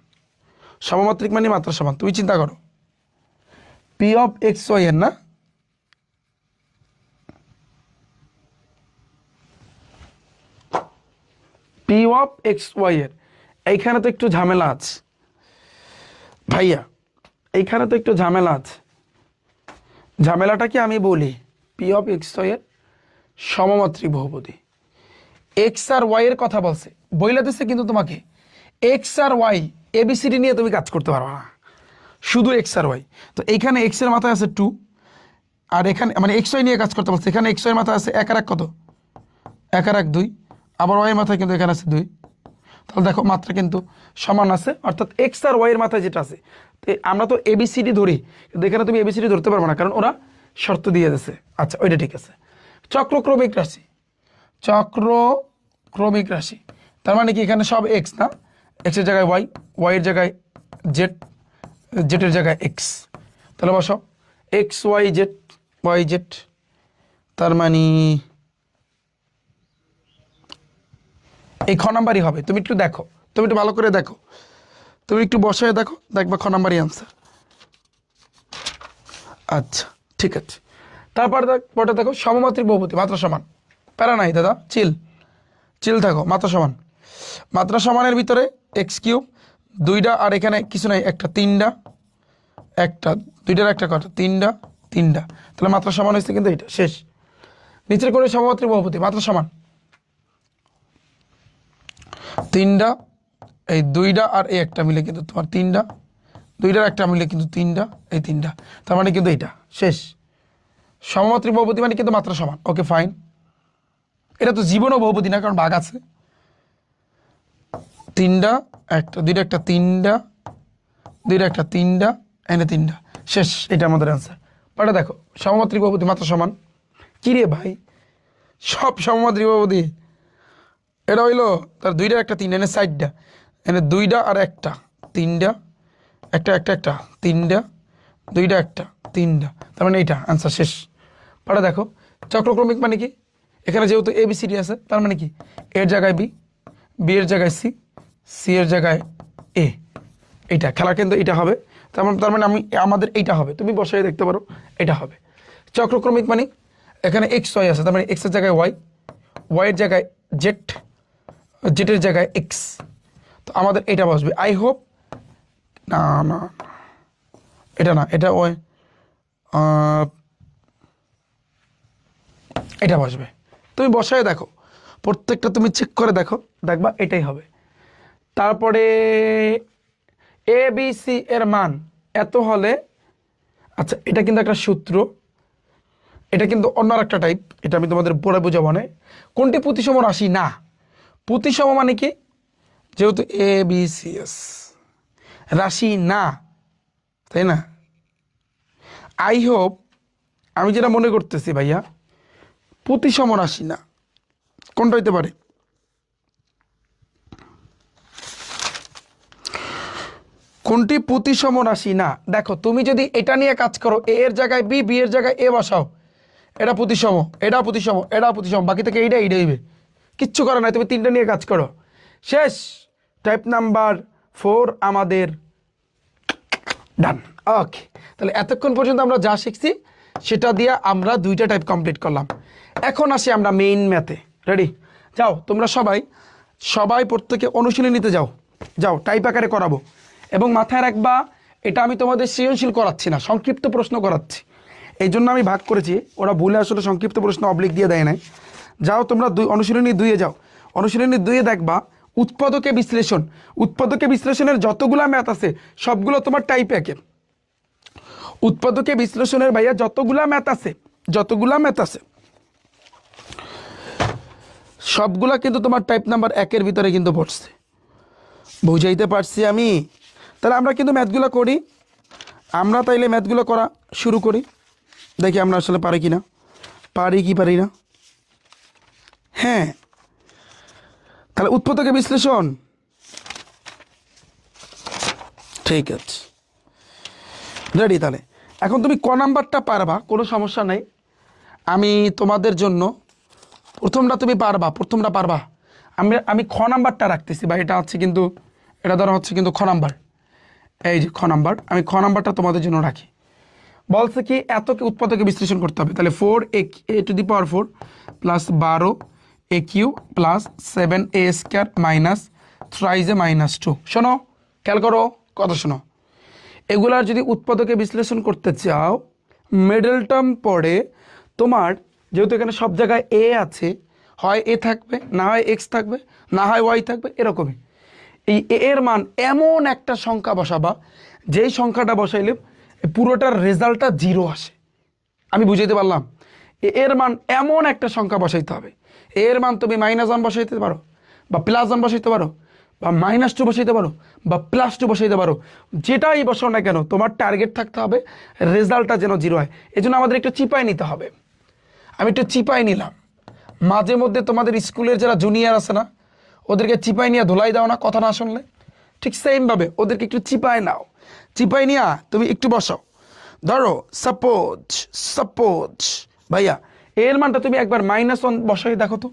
Speaker 1: সমমাত্রিক মানে মাত্রা সমান। তুমি চিন্তা করো পি অফ এক্স ওয়াই এর, না পি অফ এক্স ওয়াই এর, এইখানে তো একটু ঝামেলা আছে। ভাইয়া এইখানে তো একটু ঝামেলা আছে। ঝামেলাটা কি আমি বলি, পি অফ এক্স এর সমমাত্রিক বহুপদী, এক্স আর ওয়াই এর কথা বলছে, বইলা দিচ্ছে কিন্তু তোমাকে এক্স আর ওয়াই এবিসিডি নিয়ে তুমি কাজ করতে পারবে না, শুধু এক্স আর ওয়াই। তো এইখানে এক্স এর মাথায় আছে 2, আর এখানে মানে এক্স ওয়াই নিয়ে কাজ করতে পারছে, এখানে এক্স ওয়াই মাথায় আছে 1 আর 1 কত, 1 আর 1 2, আবার ওয়াই মাথায় কিন্তু এখানে আছে 2। তাহলে দেখো মাত্রা কিন্তু সমান আছে, অর্থাৎ এক্স আর ওয়াই এর মাথায় যেটা আছে, তো আমরা তো এবিসিডি ধরি, কিন্তু এখানে তুমি এবিসিডি ধরতে পারবে না, কারণ ওরা শর্ত দিয়ে দিয়েছে। আচ্ছা ওইটা ঠিক আছে। চক্রক্রমিক রাশি, চক্রক্রমিক রাশি, তার মানে কি এখানে সব এক্স না, এক্সের জায়গায় ওয়াই, ওয়াইয়ের জায়গায় জেড, জেডের জায়গায় এক্স, তাহলে বসো এক্স ওয়াই জেড, তার মানে এই খ নাম্বারই হবে। তুমি একটু দেখো, তুমি একটু ভালো করে দেখো, তুমি একটু বসায় দেখো, দেখবা খ নাম্বারই আনসার। আচ্ছা ঠিক আছে, তারপর পরে দেখো সমমাত্রিক বহুপদী, মাত্রা সমান, প্যারা নাই দাদা, চিল থাকো, মাত্রা সমান। মাত্রা সমানের ভিতরে এক্স কিউব 2টা, আর এখানে কিছু নাই, একটা 3টা, একটা 2টার একটা কটা, 3টা, তাহলে মাত্রা সমান হয়েছে কিন্তু এটা শেষ। নিচের করে সমমাত্রিক বহুপদী, মাত্রা সমান 3টা, এই 2টা আর এই একটা মিলে কিন্তু তোমার 3টা, 2টার একটা মিলে কিন্তু 3টা, এই 3টা, তার মানে কিন্তু এইটা শেষ। সমমাত্রিক বহুপদী মানে কিন্তু মাত্রা সমান। ওকে ফাইন, এটা তো জীবনও বহুপদী না, কারণ ভাগ আছে। 3টা একটা, 2টা একটা, 3টা, 2টা একটা, 3টা, এনে 3টা, শেষ। এটা আমাদের অ্যান্সার। পাটা দেখো সমমাত্রিক বহুপদী মাত্রা সমান, কি রে ভাই সব সমমাত্রিক বহুপদী, এটা হইলো তার 2টা একটা 3, এনে 4টা, এনে 2টা আর একটা 3টা, একটা 3টা, 2টা একটা 3টা, তার মানে এইটা অ্যান্সার শেষ। পাটা দেখো চক্রক্রমিক মানে কি, এখানে যেহেতু এবিসিডি আছে, তার মানে কি এর জায়গায় বি, বি এর জায়গায় সি, সি এর জায়গায় এ, এইটা খেলা কিন্তু এটা হবে। তার মানে আমাদের এইটা হবে, তুমি বসাই দেখতে পারো, এটা হবে। চক্রক্রমিক মানে এখানে এক্স ওয়াই আছে, তার মানে এক্সের জায়গায় ওয়াই, ওয়াইয়ের জায়গায় জেড, জেডের জায়গায় এক্স, তো আমাদের এটা বসবে। আই হোপ না না এটা না, এটা ওয়াই, এটা বসবে। তুমি বসায় দেখো, প্রত্যেকটা তুমি চেক করে দেখো, দেখবা এটাই হবে। তারপরে এ বি সি এর মান এত হলে, আচ্ছা এটা কিন্তু একটা সূত্র, এটা কিন্তু অন্য একটা টাইপ, এটা আমি তোমাদের পরে বুঝাবো না। কোনটি প্রতিসম রাশি না, প্রতিসম মানে কি, যেহেতু এ বি সি এস রাশি না, তাই না। আই হোপ, আমি যেটা মনে করতেছি ভাইয়া প্রতিসম রাশি না, কোনটা হইতে পারে, কোনটি প্রতিসম রাশি না। দেখো তুমি যদি এটা নিয়ে কাজ করো, এ এর জায়গায় বি, বি এর জায়গায় এ বসাও, এটা প্রতিসম, এটা প্রতিসম, এটা প্রতিসম, বাকি থেকে এইটা হইবে, কিচ্ছু করো না, তুমি 3টা নিয়ে কাজ করো, শেষ। টাইপ নাম্বার 4 আমাদের ডান। ওকে, তাহলে এতক্ষণ পর্যন্ত আমরা যা শিখছি সেটা দিয়ে আমরা 2টা টাইপ কমপ্লিট করলাম। এখন আসি আমরা মেইন ম্যাথে। রেডি? যাও তোমরা সবাই প্রত্যেকে অনুশীলনীতে যাও, টাইপ আকারে করাবো। এবং মাথায় রাখবা, এটা আমি তোমাদের সৃজনশীল করাচ্ছি না, সংক্ষিপ্ত প্রশ্ন করাচ্ছি, এই জন্য আমি ভাগ করেছি। ওরা ভুলে আসলে সংক্ষিপ্ত প্রশ্ন অবলিক দিয়ে দেয় নাই। যাও তোমরা অনুশীলনী 2-এ যাও, অনুশীলনী 2-এ দেখবা উৎপাদকে বিশ্লেষণের যতগুলা ম্যাথ আছে সবগুলো তোমার টাইপ 1-এর। উৎপাদকে বিশ্লেষণের ভাইয়া যতগুলা ম্যাথ আছে সবগুলা কিন্তু তোমার টাইপ নাম্বার 1-এর ভিতরে কিন্তু পড়ছে। বুঝাইতে পারছি আমি? তাহলে আমরা কিন্তু ম্যাথগুলো করি, আমরা তাইলে ম্যাথগুলো করা শুরু করি, দেখি আমরা আসলে পারি কি পারি না। হ্যাঁ, তাহলে উৎপাদকে বিশ্লেষণ, ঠিক আছে রেডি। তাহলে এখন তুমি ক নাম্বারটা পারবা, কোনো সমস্যা নাই, আমি তোমাদের জন্য প্রথমটা পারবা। আমি খ নাম্বারটা রাখতেছি বা এটা হচ্ছে কিন্তু, এটা ধরা হচ্ছে কিন্তু খ নাম্বার, এই যে খ নাম্বার, আমি খ নাম্বারটা তোমাদের জন্য রাখি। বলছে কি এতকে উৎপাদকে বিশ্লেষণ করতে হবে, তাহলে 4a⁴ plus 12a³ plus 7a² minus 3a-2। শোনো খেয়াল করো কথা শোনো, এগুলার যদি উৎপাদকে বিশ্লেষণ করতে চাও মিডল টার্ম পড়ে তোমার, যেহেতু এখানে সব জায়গায় এ আছে, হয় এ থাকবে, না হয় এক্স থাকবে, না হয় ওয়াই থাকবে, এরকমই। এই এ এর মান এমন একটা সংখ্যা বসাবা যেই সংখ্যাটা বসাইলে পুরোটার রেজাল্টটা 0 আসে। আমি বুঝাইতে পারলাম? এর মান এমন একটা সংখ্যা বসাইতে হবে, এর মান তুমি -1 বসাইতে পারো, বা +1 বসাইতে পারো, বা -2 বসাইতে পারো, বা +2 বসাইতে পারো, যেটাই বসাও না কেন তোমার টার্গেট থাকতে হবে রেজাল্টটা যেন 0 হয়। এই জন্য আমাদের একটু চিপায় নিতে হবে। আমি একটু চিপায় নিলাম। মাঝে মধ্যে তোমাদের স্কুলের যারা জুনিয়র আছে না, ওদেরকে চিপায় নিয়ে ধুলাই দাও না কথা না শুনলে, ঠিক সেমভাবে ওদেরকে একটু চিপায় নাও। চিপায় নিয়ে তুমি একটু বসাও। ধরো সাপোজ ভাইয়া এর মানটা তুমি একবার -1 বসাই দেখো তো।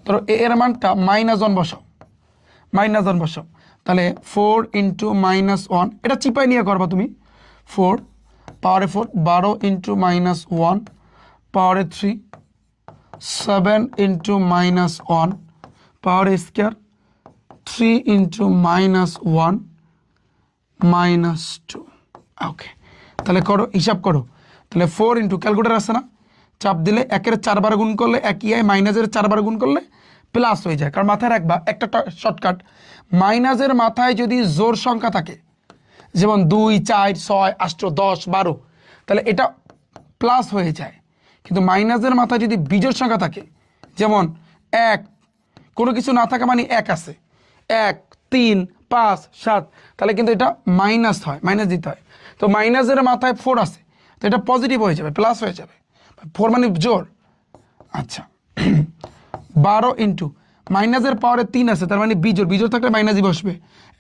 Speaker 1: ধরো এর মানটা -1 বসাও, -1 বসাও। তাহলে 4 × -1, এটা চিপায় নিয়ে করবা তুমি। 4 পাওয়ারে 4, 12 × -1 পাওয়ারে 3, 7 × -1 পাওয়ার স্কয়ার, 3 × -1 -2। ওকে, তাহলে করো, হিসাব করো। তাহলে 4 ক্যালকুলেটার আছে না, চাপ দিলে 1-এর 4 বার গুণ করলে একই হয়, -এর 4 বার গুণ করলে প্লাস হয়ে যায়। কারণ মাথায় রাখবা একটা শর্টকাট, মাইনাসের মাথায় যদি জোর সংখ্যা থাকে, যেমন 2, 4, 6, 8, 10, 12, তাহলে এটা প্লাস হয়ে যায়। কিন্তু মাইনাসের মাথায় যদি বিজোড় সংখ্যা থাকে, যেমন 1, কোনো কিছু না থাকা মানে 1 আছে, 1, 3, 5, 7, তাহলে কিন্তু এটা মাইনাস হয়, মাইনাস দিতে হয়। তো মাইনাসের মাথায় 4 আছে, তো এটা পজিটিভ হয়ে যাবে, প্লাস হয়ে যাবে। 4 মানে জোর। আচ্ছা 12 মাইনাসের পাওয়ারে 3 আছে, তার মানে বিজোড়, বিজোড় থাকলে মাইনাসই বসবে।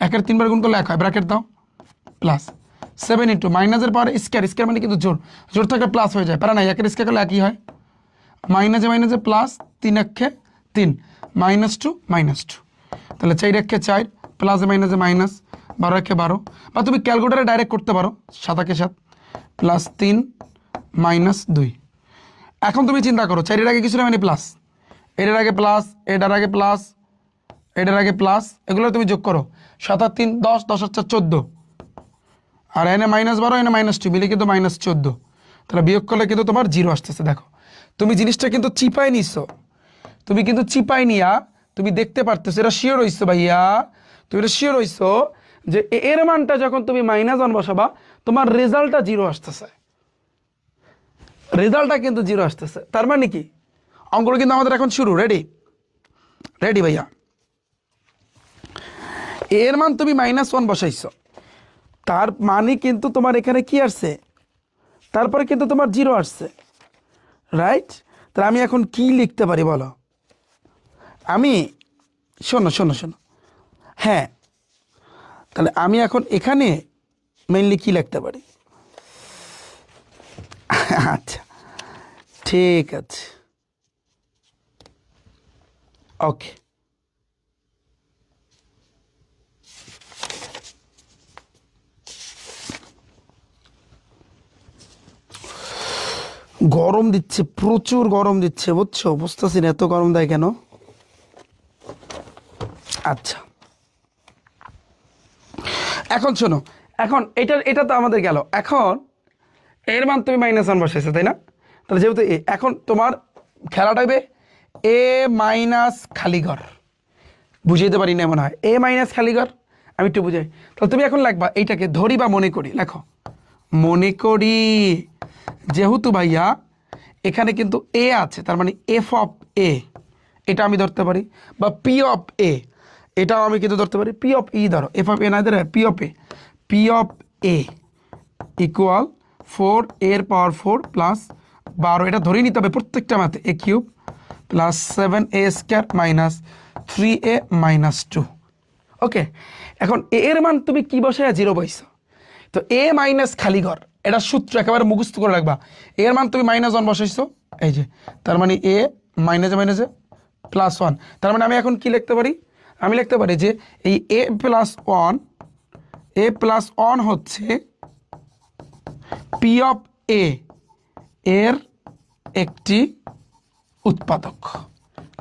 Speaker 1: 1-এর 3 বার গুণ করলে 1 হয়, ব্র্যাকেট দাও, প্লাস 7 মাইনাসের পাওয়ারে স্কয়ার, স্কয়ার মানে কিন্তু জোর, জোর থাকলে প্লাস হয়ে যায়, পারা নাই, 1-এর স্কয়ার করলে একই হয়। মাইনাসে প্লাস, 3 × 3 -2 -2, তাহলে 4 × 4 প্লাসে মাইনাসে মাইনাস, 12 × 12, বা তুমি ক্যালকুলেটারে ডাইরেক্ট করতে পারো, 7 × 7 +3 -2। এখন তুমি চিন্তা করো, 4-এর আগে কিছু না মানে প্লাস, এটার আগে প্লাস, এটার আগে প্লাস, এটার আগে প্লাস, এগুলো তুমি যোগ করো। 7 আর 3 10, 10 আর 4 14, আর এনে -12, এনে -2, মিলে কিন্তু -14। তাহলে বিয়োগ করলে কিন্তু তোমার 0 আসতেছে। দেখো তুমি জিনিসটা কিন্তু চিপায় নিছো, তুমি কিন্তু চিপায় নিয়া তুমি দেখতে পারতেছো, এটা শিওর হইছো ভাইয়া, তুমি এটা শিওর হইছো যে এর মানটা যখন তুমি -1 বসাবা তোমার রেজাল্টটা 0 আসতেছে, রেজাল্টটা কিন্তু 0 আসতেছে। তার মানে কি, অঙ্কটা কিন্তু আমাদের এখন শুরু। রেডি? রেডি ভাইয়া? এর মান তুমি -1 বসাইছো, তার মানে কিন্তু তোমার এখানে কি আসছে, তারপরে কিন্তু তোমার 0 আসছে, রাইট? তাহলে আমি এখন কি লিখতে পারি বলো? আমি শোনো, হ্যাঁ, তাহলে আমি এখন এখানে মেইনলি কি লিখতে পারি? আচ্ছা ঠিক আছে, ওকে। গরম দিচ্ছে, প্রচুর গরম দিচ্ছে, বুঝছো? বুঝতেছি না এত গরম দেয় কেন। আচ্ছা এখন শোনো, এখন এটা তো আমাদের গেল। এখন এর মান তুমি -1 বসাইছো, তাই না? তাহলে যেহেতু এখন তোমার খেলাটা হবে এ মাইনাস খালি ঘর, বুঝাইতে পারি না মনে হয়, এ মাইনাস খালি ঘর, আমি একটু বুঝাই। তাহলে তুমি এখন লিখবা এইটাকে ধরি বা মনে করি, লেখো মনে করি, যেহেতু ভাইয়া এখানে কিন্তু এ আছে, তার মানে f(a) এটা আমি ধরতে পারি, বা p(a) এটাও আমি কিন্তু ধরতে পারি। p(e) ধরো, f(a) না ধরে p(a) ইকুয়াল 4 এর পাওয়ার 4 প্লাস 12, এটা ধরেই নিতে হবে প্রত্যেকটা মাতে, a³ plus 7a² minus 3a - 2। ওকে, এখন এর মান তুমি কি বসায় 0 বসাইছো, তো এ মাইনাস খালি ঘর, এটা সূত্র একেবারে মুখস্থ করে রাখবা। এর মান তুমি -1 বসাইছো, এই যে, তার মানে এ মাইনাসে +1, তার মানে আমি এখন কি লিখতে পারি? আমি লিখতে পারি যে এই a+1 হচ্ছে p(a) এর একটি উৎপাদক।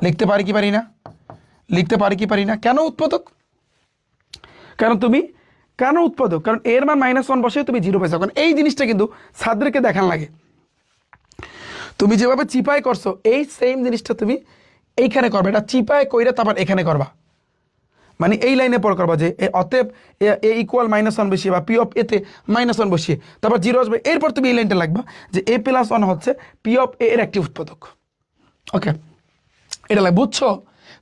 Speaker 1: লিখতে পারি কি পারি না? লিখতে পারি কি পারি না? কেন উৎপাদক? কারণ তুমি কেন উৎপাদক? কারণ এর মান -1 বসে তুমি 0 পাইছো। কারণ এই জিনিসটা কিন্তু ছাত্রকে দেখান লাগে, তুমি যেভাবে চিপাই করছো এই সেম জিনিসটা তুমি এইখানে করবে, এটা চিপাই কইরা তারপর এখানে করবা, মানে এই লাইনে পর করবা যে অতএব এ ইকুয়াল -1 বসিয়ে বা পি অফ এতে -1 বসিয়ে তারপর 0 আসবে, এরপর তুমি এই লাইনটা লাগবা যে a+1 হচ্ছে পি অফ এ এর একটি উৎপাদক। ওকে, এটা লাগে, বুঝছো?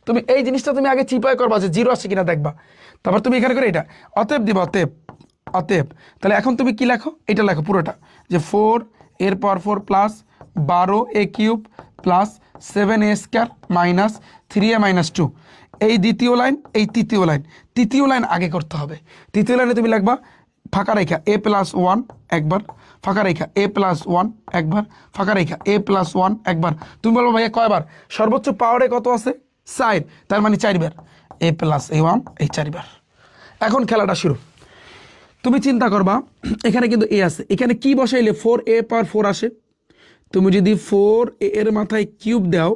Speaker 1: তুমি এই জিনিসটা তুমি আগে চিপাই করবা যে 0 আসছে কিনা দেখবা, তারপর তুমি এখানে করে এটা অতএব দিবা, অতএব অতএব। তাহলে এখন তুমি কি লেখো, এটা লেখো পুরোটা যে 4 এর পাওয়ার 4 plus 12a³ plus 7a² minus 3a-2, এই দ্বিতীয় লাইন, এই তৃতীয় লাইন, তৃতীয় লাইন আগে করতে হবে। তৃতীয় লাইনে তুমি লিখবা ফাঁকা রেখা a+1 একবার, ফাঁকা রেখা a+1 একবার, ফাঁকা রেখা a+1 একবার। তুমি বলবো ভাইয়া কয়বার? সর্বোচ্চ পাওয়ারে কত আছে? 4, তার মানে 4 বার a+1 এই 4 বার। এখন খেলাটা শুরু। তুমি চিন্তা করবা এখানে কিন্তু এ আছে, এখানে কি বসাইলে 4a⁴ আসে? তুমি যদি 4a এর মাথায় কিউব দাও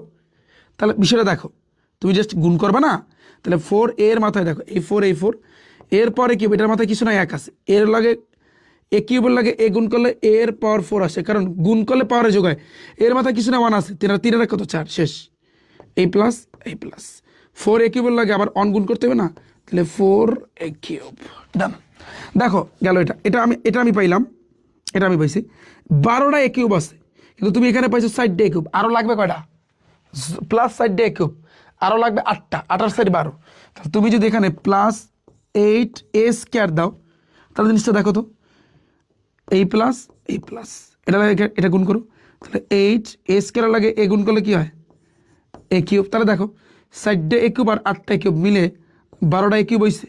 Speaker 1: তাহলে বিষয়টা দেখো, তুমি জাস্ট গুণ করবে না, তাহলে 4a এর মাথায় দেখো এই 4 এই 4 এরপরে কিউব, এটার মাথায় কিছু না, 1 আছে, এর লাগে এ কিউবের লাগে এ গুণ করলে এর পাওয়ার 4 আসে, কারণ গুণ করলে পাওয়ারে যোগায়, এর মাথায় কিছু না 1 আছে, 3 কত 4, শেষ, এই প্লাস 4a কিউবের লাগে আবার অন গুণ করতে হবে না, তাহলে 4a³ ডান। দেখো গেল, এটা আমি পাইলাম, এটা আমি পাইছি 12টা a³ আছে, কিন্তু তুমি এখানে পাইছো 4টা a³, আরও লাগবে কয়টা? প্লাস 4টা a³ আরও লাগবে 8টা, 8 4 12। তাহলে তুমি যদি এখানে +8a² দাও তাহলে জিনিসটা দেখো তো, এই প্লাস এটা লাগে, এটা গুণ করো, তাহলে 8a² লাগে এ গুণ করলে কি হয়? a³। তাহলে দেখো 4টা a³ আর 8টা a³ মিলে 12টা a³ হইছে,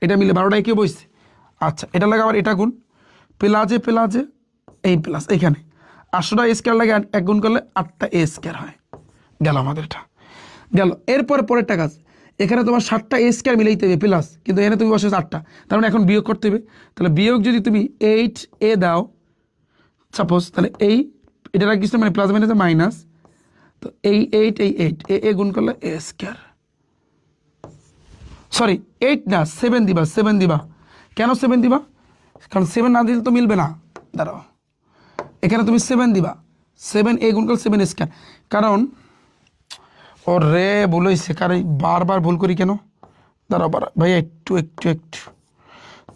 Speaker 1: এটা মিলে 12টা a³ হইছে। আচ্ছা, এটা লাগে আবার এটা গুণ, প্লাজে এই প্লাস, এখানে 800টা a² লাগে 1 গুণ করলে 8টা a² হয়, গেল আমাদের এটা গেল। এরপরে পরেরটা কাজ, এখানে তোমার 7টা a² মিলাইতে হবে প্লাস, কিন্তু এখানে তুমি বসে 8টা, তার মানে এখন বিয়োগ করতে হবে। তাহলে বিয়োগ যদি তুমি 8a দাও সাপোজ, তাহলে এটা কিছু মানে প্লাস মাইনাস মাইনাস, তো এই 8 এ গুণ করলে a², সরি 8 না 7 দিবা, 7 দিবা। কেন 7 দিবা? কারণ 7 না দিলে তো মিলবে না, দাঁড়াও, এখানে তুমি 7 দিবা, 7a গুণ করলে 7a², কারণ ও রে ভুল হয়েছে, কারণ বারবার ভুল করি কেন, দাঁড়াও ভাইয়া একটু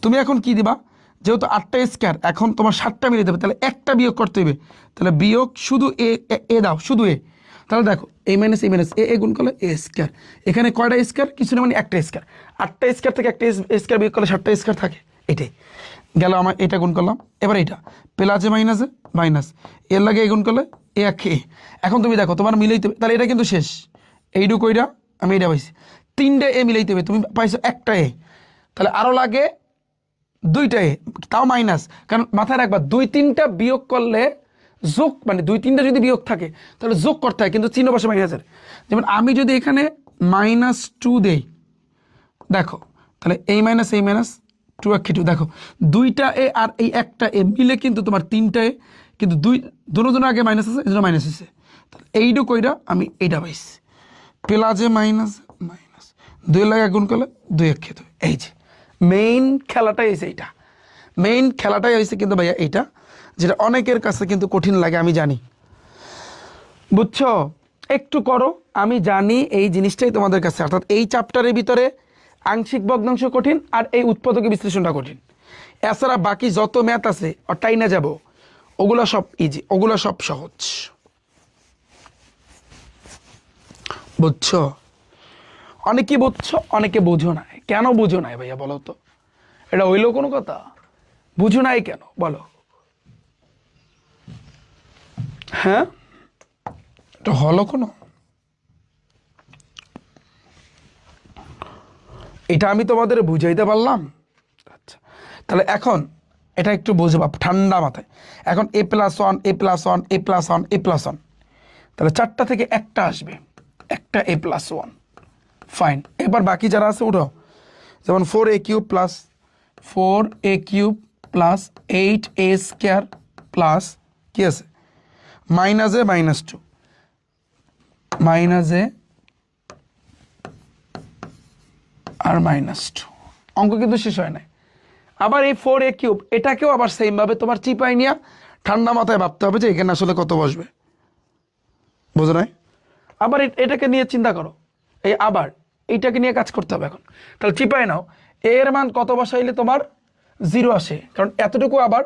Speaker 1: তুমি এখন কি দিবা, যেহেতু 8টা a², এখন তোমার 7টা মিলে দেবে, তাহলে একটা বিয়োগ করতে হবে, তাহলে বিয়োগ শুধু এ দাও, শুধু এ, তাহলে দেখো a মাইনাস এ গুণ করলে a², এখানে কয়টা a²? কিছু না, মানে একটা a², 8টা a² থেকে একটা a² বিয়োগ করলে 7টা a² থাকে, এটাই গেল। আমার এটা গুণ করলাম, এবার এটা প্লাসে মাইনাস এর লাগে এ গুণ করলে এ। এখন তুমি দেখো তোমার মিলাইতে হবে, তাহলে এটা কিন্তু শেষ, এইটুকু কইরা আমি এটা পাইছি, 3টা এ মিলাইতে হবে, তুমি পাইছো একটা এ, তাহলে আরও লাগে 2টা এ, তাও মাইনাস, কারণ মাথায় রাখবা 2-3টা বিয়োগ করলে যোগ, মানে 2-3টা যদি বিয়োগ থাকে তাহলে যোগ করতে হয়, কিন্তু চিহ্ন বসে মাইনাসের। যেমন আমি যদি এখানে -2 দেই, দেখো তাহলে এই মাইনাস 2 দেখো 2টা এ আর এই একটা এ মিলে কিন্তু তোমার 3টা এ, কিন্তু দুটো আগে মাইনাস আছে, এই জন্য মাইনাস হয়েছে, তাহলে এইটুকু কইরা আমি এইটা পাইছি, প্লাসে মাইনাস 2 লাগে গুণ করলে 2 এই যে মেইন খেলাটাই হয়েছে, এইটা মেইন খেলাটাই হয়েছে, কিন্তু ভাইয়া এইটা যেটা অনেকের কাছে কিন্তু কঠিন লাগে, আমি জানি, বুঝছো? একটু করো, আমি জানি এই জিনিসটাই তোমাদের কাছে, অর্থাৎ এই চ্যাপ্টারের ভিতরে আংশিক ভগ্নাংশ কঠিন আর এই উৎপাদকের বিশ্লেষণটা কঠিন, এছাড়া বাকি যত ম্যাথ আছে ওটাই না যাব, ওগুলো সব ইজি, ওগুলো সব সহজ, বুঝছো? অনেকে বুঝছো, অনেকে বুঝো নাই। কেন বুঝো নাই ভাইয়া বলো তো? এটা হইলো কোনো কথা? বুঝো নাই কেন বলো? হ্যাঁ, এটা হলো কোনো? এটা আমি তোমাদের বুঝাইতে পারলাম? আচ্ছা, তাহলে এখন এটা একটু বুঝবা ঠান্ডা মাথায়। এখন a+1 তাহলে 4টা থেকে একটা আসবে, একটা a+1, ফাইন। এবার বাকি যারা আছে উঠো, যেমন 4a³ প্লাস 8a² প্লাস কি আছে -2 আর -2, অঙ্ক কিন্তু শেষ হয় নাই, আবার এই 4a³ এটাকেও আবার সেমভাবে তোমার চিপাই নিয়ে ঠান্ডা মাথায় ভাবতে হবে যে এখানে আসলে কত বসবে, বুঝো নাই? আবার এটাকে নিয়ে চিন্তা করো, এই আবার এইটাকে নিয়ে কাজ করতে হবে এখন। তাহলে চিপাই নাও, এর মান কত বসাইলে তোমার 0 আসে, কারণ এতটুকু আবার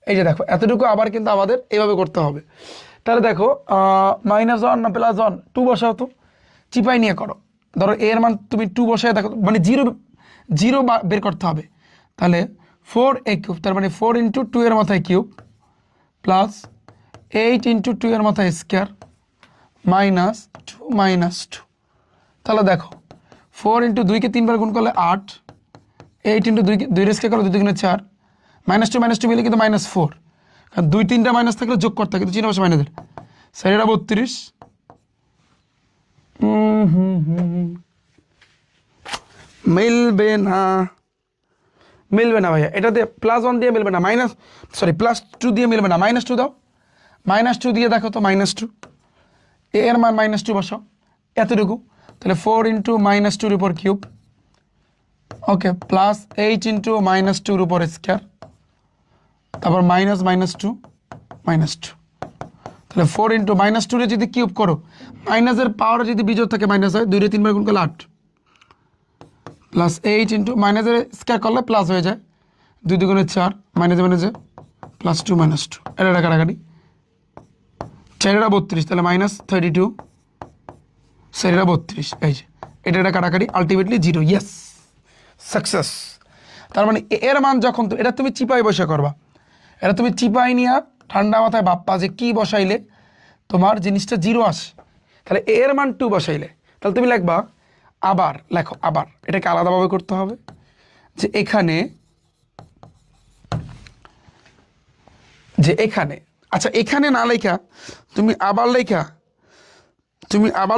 Speaker 1: এই যে দেখো এতটুকু আবার কিন্তু আমাদের এইভাবে করতে হবে। তাহলে দেখো -1 না +1, 2 বসাও তো, চিপাই নিয়ে করো। ধরো এর মান তুমি 2 বসায় দেখো, মানে 0 বের করতে হবে। তাহলে 4a³ তার মানে 4 × 2 এর মাথায় কিউব প্লাস 8 × 2 এর মাথায় স্কোয়ার -2 তাহলে দেখো 4 × 2 কে 3 বার গুণ করলে 8, 8 × 2 কে 2 এর স্কোয়ার করলে 2 × 4, -2 মিলে কিন্তু -4, কারণ 2-3টা মাইনাস থাকলে যোগ করতে হয়, কিন্তু চিহ্ন বসে মাইনাসের 4 মিলবে না, মিলবে না ভাইয়া, এটাতে +1 দিয়ে মিলবে না, +2 দিয়ে মিলবে না, -2 দাও, -2 দিয়ে দেখো তো, -2 এর মান -2 বসাও এতটুকু, তাহলে 4 × -2 উপর কিউব, ওকে, প্লাস 8 × -2 উপর স্কোয়ার, তারপর -2 তাহলে 4 × -2 রে যদি কিউব করো, মাইনাসের পাওয়ারে যদি বিজোড় থাকে মাইনাস হয়, 2 রে 3 বার গুণ করলে 8 প্লাস 8 × মাইনাসের স্কোয়ার করলে প্লাস হয়ে যায়, 2 × 4 মাইনাসে +2 এটা কাটাকাটি 4 32, তাহলে -32 4 32, এই যে এটা কাটাকাটি আলটিমেটলি 0, ইয়েস সাকসেস। তার মানে এর মান যখন এটা তুমি চিপাই বসে করবা, এটা তুমি চিপাই নিয়ে ঠান্ডা মাথায় ভাববা যে কি বসাইলে তোমার জিনিসটা 0 আসে। তাহলে এর মান 2 বসাইলে, তাহলে তুমি লিখবা আবার, লেখো আবার, এটাকে আলাদাভাবে করতে হবে যে এখানে আচ্ছা এখানে না লেখা তুমি আবার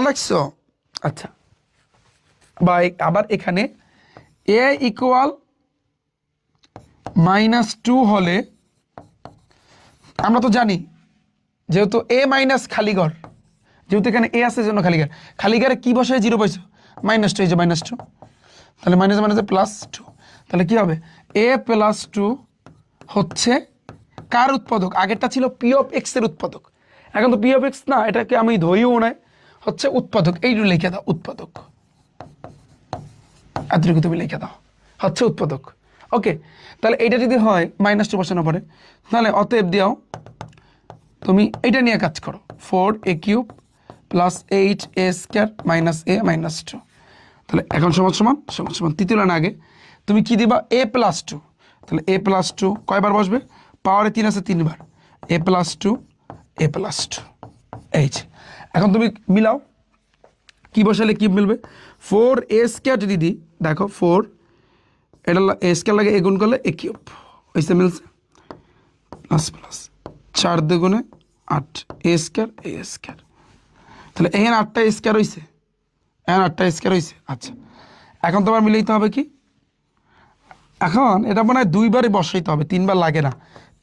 Speaker 1: লিখছো, আচ্ছা বা আবার এখানে a = -2 হলে আমরা তো জানি যেহেতু a মাইনাস খালিঘর, যেহেতু এখানে a আছে জন্য খালিঘরে কি বসে 0 পাইছো, -2, এই যে -2, তাহলে মাইনাস +2, তাহলে কি হবে a + 2 হচ্ছে কার উৎপাদক, আগেরটা ছিল p of x এর উৎপাদক, এখন তো p of x না, এটাকে আমি ধরিও নাই, হচ্ছে উৎপাদক, এইটুকু লিখে দাও উৎপাদক, এতটুকু তুমি লিখে দাও হচ্ছে উৎপাদক, ওকে। তাহলে এইটা যদি হয় -2 বসানো পরে, তাহলে অতএব দিও তুমি এটা নিয়ে কাজ করো, 4a³ প্লাস 8a² -a -2, তাহলে এখন সমান তৃতীয় লাইন আগে তুমি কি দিবা a + 2, তাহলে a + 2 কয়বার বসবে, পাওয়ারে 3 আছে 3 বার, a + 2 এই যে। এখন তুমি মিলাও কি বসালে কি মিলবে, 4a² যদি দিই দেখো 4 এটা a² লাগে a গুণ করলে a³ ওইসে মিলছে, প্লাস 4 2 8 a², তাহলে এখানে 8টা স্কোয়ার হয়েছে, আচ্ছা এখন তোমার মিলাইতে হবে কি, এখন এটা মনে হয় 2 বারই বসাইতে হবে, 3 বার লাগে না,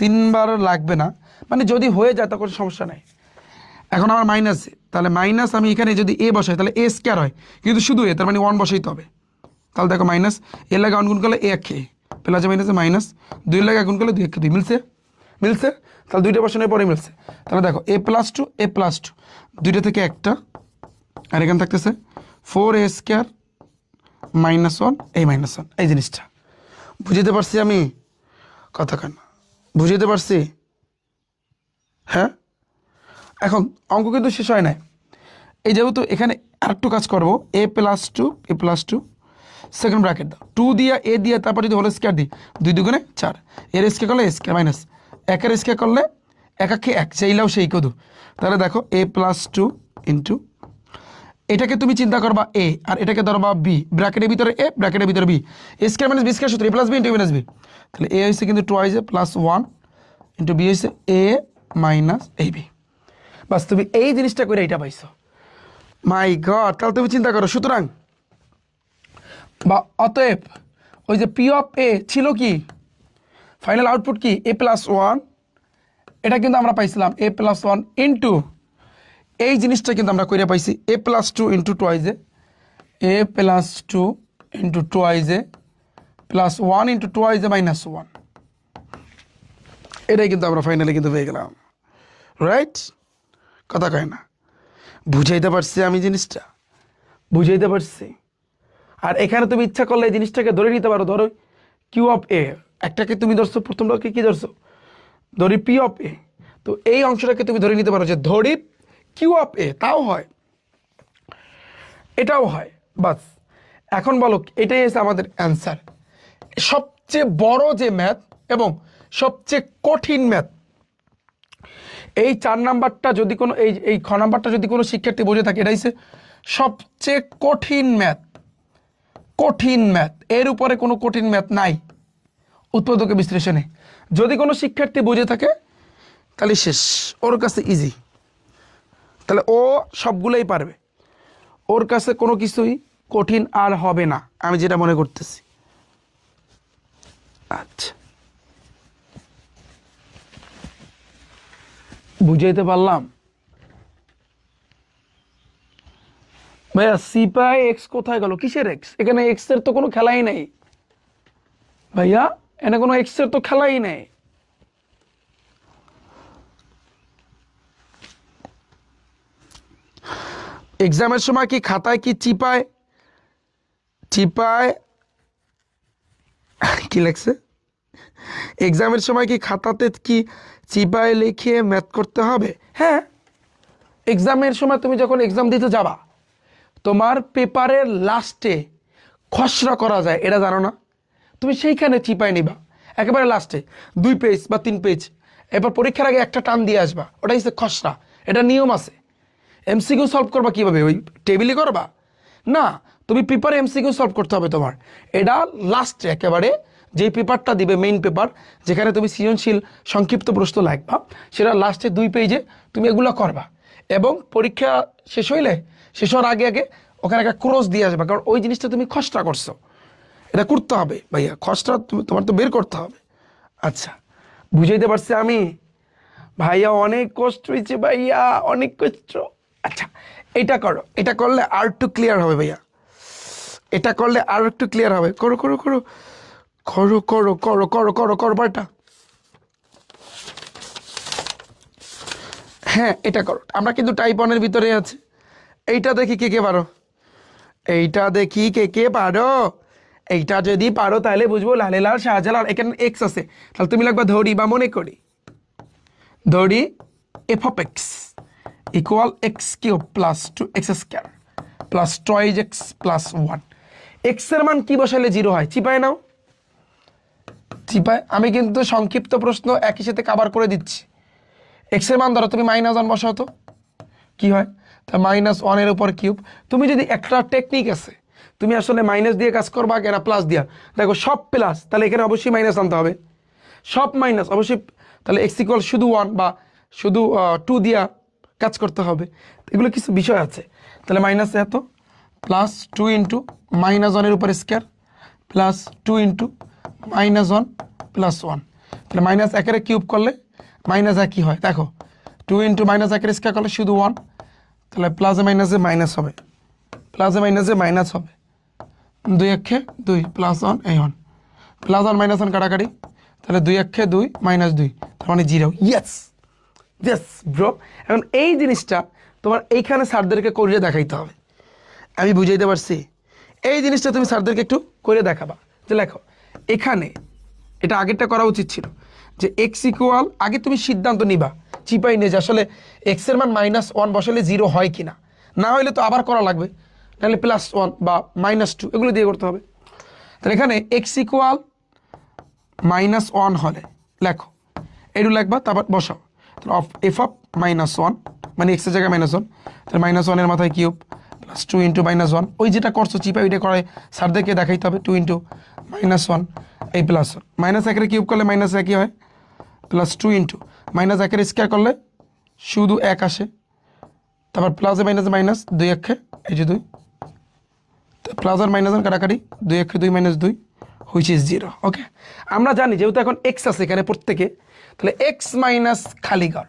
Speaker 1: 3 বার লাগবে না, মানে যদি হয়ে যায় তখন সমস্যা নাই। এখন আমার মাইনাসে, তাহলে মাইনাস আমি এখানে যদি a বসাই তাহলে a² হয়, কিন্তু শুধু তার মানে 1 বসাইতে হবে, তাহলে দেখো মাইনাস এর লাগে গুণ করলে a প্লাস মাইনাস 2 লাগে গুণ করলে 2 2 মিলছে, তাহলে 2টা বসানোর পরে মিলছে, তাহলে দেখো a + 2 দুইটা থেকে একটা, আর এখানে থাকতেছে 4a² -1 এই -1, এই জিনিসটা বুঝতে পারছি আমি, কথা কেন বুঝতে পারছি, হ্যাঁ। এখন অঙ্ক কিন্তু শেষ হয় না, এই যেহেতু এখানে আরেকটু কাজ করবো, a + 2 সেকেন্ড ব্র্যাকেট দাও, 2 দিয়ে a দিয়ে তারপর যদি হোল স্কোয়ার দিই 2 2 4, এর স্কোয়ার করলে স্কোয়ার মাইনাস একের স্কোয়ার করলে একাকে 1, সেইলাও সেই কদু, তাহলে দেখো a + 2 ইন্টু এটাকে তুমি চিন্তা করবা a আর এটাকে ধরবা b, ব্র্যাকেটের ভিতরে a ব্র্যাকেটের ভিতরে b, square minus b square সূত্র a + b ইন্টু b তাহলে a হয়েছে কিন্তু টুয়াইস a +1 ইন্টু b হয়েছে a - ab, বাস তুমি এই জিনিসটা করে এইটা পাইছো, মাই গড। তাহলে তুমি চিন্তা করো, সুতরাং বা অতএব ওই যে p of a ছিল কি, ফাইনাল আউটপুট কি a + 1, এটা কিন্তু আমরা পাইছিলাম a + 1 ইন্টু এই জিনিসটা কিন্তু আমরা কইরা পাইছি a + 2 into twice a + 2 into twice plus 1 into twice minus 1, এটাই কিন্তু আমরা ফাইনালি কিন্তু পেয়ে গেলাম। রাইট, কথা কয় না? বুঝাইতে পারছি আমি জিনিসটা? বুঝাইতে পারছি? আর এখানে তুমি ইচ্ছা করলে এই জিনিসটাকে ধরে নিতে পারো। ধরো কিউ অফ এ, একটাকে তুমি ধরছো, প্রথমটাকে কি ধরছো? ধরি পি অফ এ। তো এই অংশটাকে তুমি ধরে নিতে পারো যে ধরি কিউ অফ এ, তাও হয়, এটাও হয়। বাস এখন বলো, এটাই হচ্ছে আমাদের অ্যান্সার। সবচেয়ে বড় যে ম্যাথ এবং সবচেয়ে কঠিন ম্যাথ, এই 4 নাম্বারটা যদি কোনো এই খ নাম্বারটা যদি কোনো শিক্ষার্থী বুঝে থাকে, এটা হচ্ছে সবচেয়ে কঠিন ম্যাথ। কঠিন ম্যাথ, এর উপরে কোনো কঠিন ম্যাথ নাই উৎপাদক বিশ্লেষণে। যদি কোনো শিক্ষার্থী বুঝে থাকে তাহলে শেষ, ওর কাছে ইজি, তাহলে ও সবগুলোই পারবে, ওর কাছে কোনো কিছুই কঠিন আর হবে না, আমি যেটা মনে করতেছি। আচ্ছা, বুঝাইতে পারলাম ভাইয়া? সি পাই এক্স কোথায় গেল? কিসের এক্স? এখানে এক্স এর তো কোনো খেলাই নেই ভাইয়া, এখানে কোনো এক্স এর তো খেলাই নেই। এক্সামের সময় কি খাতায় কি চিপায় কি লেখছে? এক্সামের সময় কি খাতাতে কি চিপায় লিখে ম্যাথ করতে হবে? হ্যাঁ, এক্সামের সময় তুমি যখন এক্সাম দিতে যাবা, তোমার পেপারের লাস্টে খসড়া করা যায়, এটা জানো না? তুমি সেইখানে চিপায় নিবা একেবারে লাস্টে 2 পেজ বা 3 পেজ, এবার পরীক্ষার আগে একটা টান দিয়ে আসবা, ওটা হচ্ছে খসড়া। এটা নিয়ম আছে। এমসিকিউ সলভ করবা কিভাবে? ওই টেবিলে করবা না, তুমি পেপারে এমসিকিউ সলভ করতে হবে তোমার। এটা লাস্টে একেবারে যেই পেপারটা দিবে, মেইন পেপার, যেখানে তুমি সৃজনশীল সংক্ষিপ্ত প্রশ্ন লিখবা, সেটা লাস্টে 2 পেজে তুমি এগুলো করবা। এবং পরীক্ষা শেষ হওয়ার আগে ওখানে একটা ক্রস দিয়ে আসবা, কারণ ওই জিনিসটা তুমি খসড়া করছো, এটা করতে হবে ভাইয়া। খসড়া তোমার তো বের করতে হবে। আচ্ছা, বুঝাইতে পারছি আমি? ভাইয়া অনেক কষ্ট হয়েছে ভাইয়া, অনেক কষ্ট। আচ্ছা, এটা করো, এটা করলে আর একটু ক্লিয়ার হবে ভাইয়া, এটা করলে আর একটু ক্লিয়ার হবে। করো করো করো করো করো করো করো করো করো পারটা। হ্যাঁ, এটা করো। আমরা কিন্তু টাইপ 1-এর ভিতরে আছে। এইটা দেখি কে কে পারো, এইটা দেখি কে কে পারো। এইটা যদি পারো তাহলে বুঝবো লালেলাল শাহজালাল। এখানে এক্স আছে, তাহলে তুমি লাগবে ধরি বা মনে করি, ধরি F of x equal x cube plus 2x square plus 2x plus 1। এক্সের মান কি বসাইলে 0 হয়? চিপায় নাও, চিপায়। আমি কিন্তু সংক্ষিপ্ত প্রশ্ন একই সাথে কভার করে দিচ্ছি। এক্সের মান ধরো তুমি -1 বসাও, তো কি হয়? তা -1-এর উপর কিউব। তুমি যদি একটা টেকনিক আছে, তুমি আসলে মাইনাস দিয়ে কাজ করবা কেনা প্লাস দিয়া, দেখো সব প্লাস, তাহলে এখানে অবশ্যই মাইনাস আনতে হবে। সব মাইনাস অবশ্যই, তাহলে এক্স ইকুয়াল শুধু 1 বা শুধু 2 দিয়া কাজ করতে হবে। এগুলো কিছু বিষয় আছে। তাহলে মাইনাস এত প্লাস 2 ইন্টু -1-এর উপর স্কোয়ার প্লাস 2 ইন্টু -1 প্লাস 1। তাহলে -1-এর কিউব করলে মাইনাস একই হয়। দেখো 2 ইন্টু -1-এর স্কোয়ার করলে শুধু 1, তাহলে প্লাসে মাইনাসে মাইনাস হবে, প্লাসে মাইনাসে মাইনাস হবে। 2 একে 2 প্লাস 1 এই 1 প্লাস 1 মাইনাস 1 কাটাকাটি, তাহলে 2 একে 2 মাইনাস 2, তার মানে 0। Yes yes bro. এখন এই জিনিসটা তোমার এইখানে স্যারদেরকে করে দেখাইতে হবে। আমি বুঝাইতে পারছি? এই জিনিসটা তুমি স্যারদেরকে একটু করে দেখাবা যে লেখো এখানে, এটা আগেরটা করা উচিত ছিল যে এক্স ইকুয়াল, আগে তুমি সিদ্ধান্ত নিবা চিপাই নিয়ে যে আসলে এক্সের মান -1 বসালে 0 হয় কিনা, না হলে তো আবার করা লাগবে, তাহলে +1 বা -2 এগুলো দিয়ে করতে হবে। তাহলে এখানে এক্স ইকুয়াল -1 হলে লেখো, এটু লিখবা, তারপর বসাও। তাহলে এফ অফ -1 মানে এক্সের জায়গায় -1, তাহলে -1-এর মাথায় কিউব প্লাস 2 ইন্টু -1, ওই যেটা করছো চিপা ওইটা করে স্যারদেরকে দেখাইতে হবে। 2 ইন্টু -1 এই প্লাস 1, -1-এর কিউব করলে -1 হয়, প্লাস 2 ইন্টু -1-এর স্কোয়ার করলে শুধু 1 আসে, তারপর প্লাসে মাইনাসে মাইনাস 2 একে এই যে 2, প্লাস আর -1 কাটাকাটি 2 একে 2 - 2 হুইচ ইজ 0। ওকে, আমরা জানি যেহেতু এখন এক্স আছে এখানে প্রত্যেকে, তাহলে এক্স মাইনাস খালি ঘর,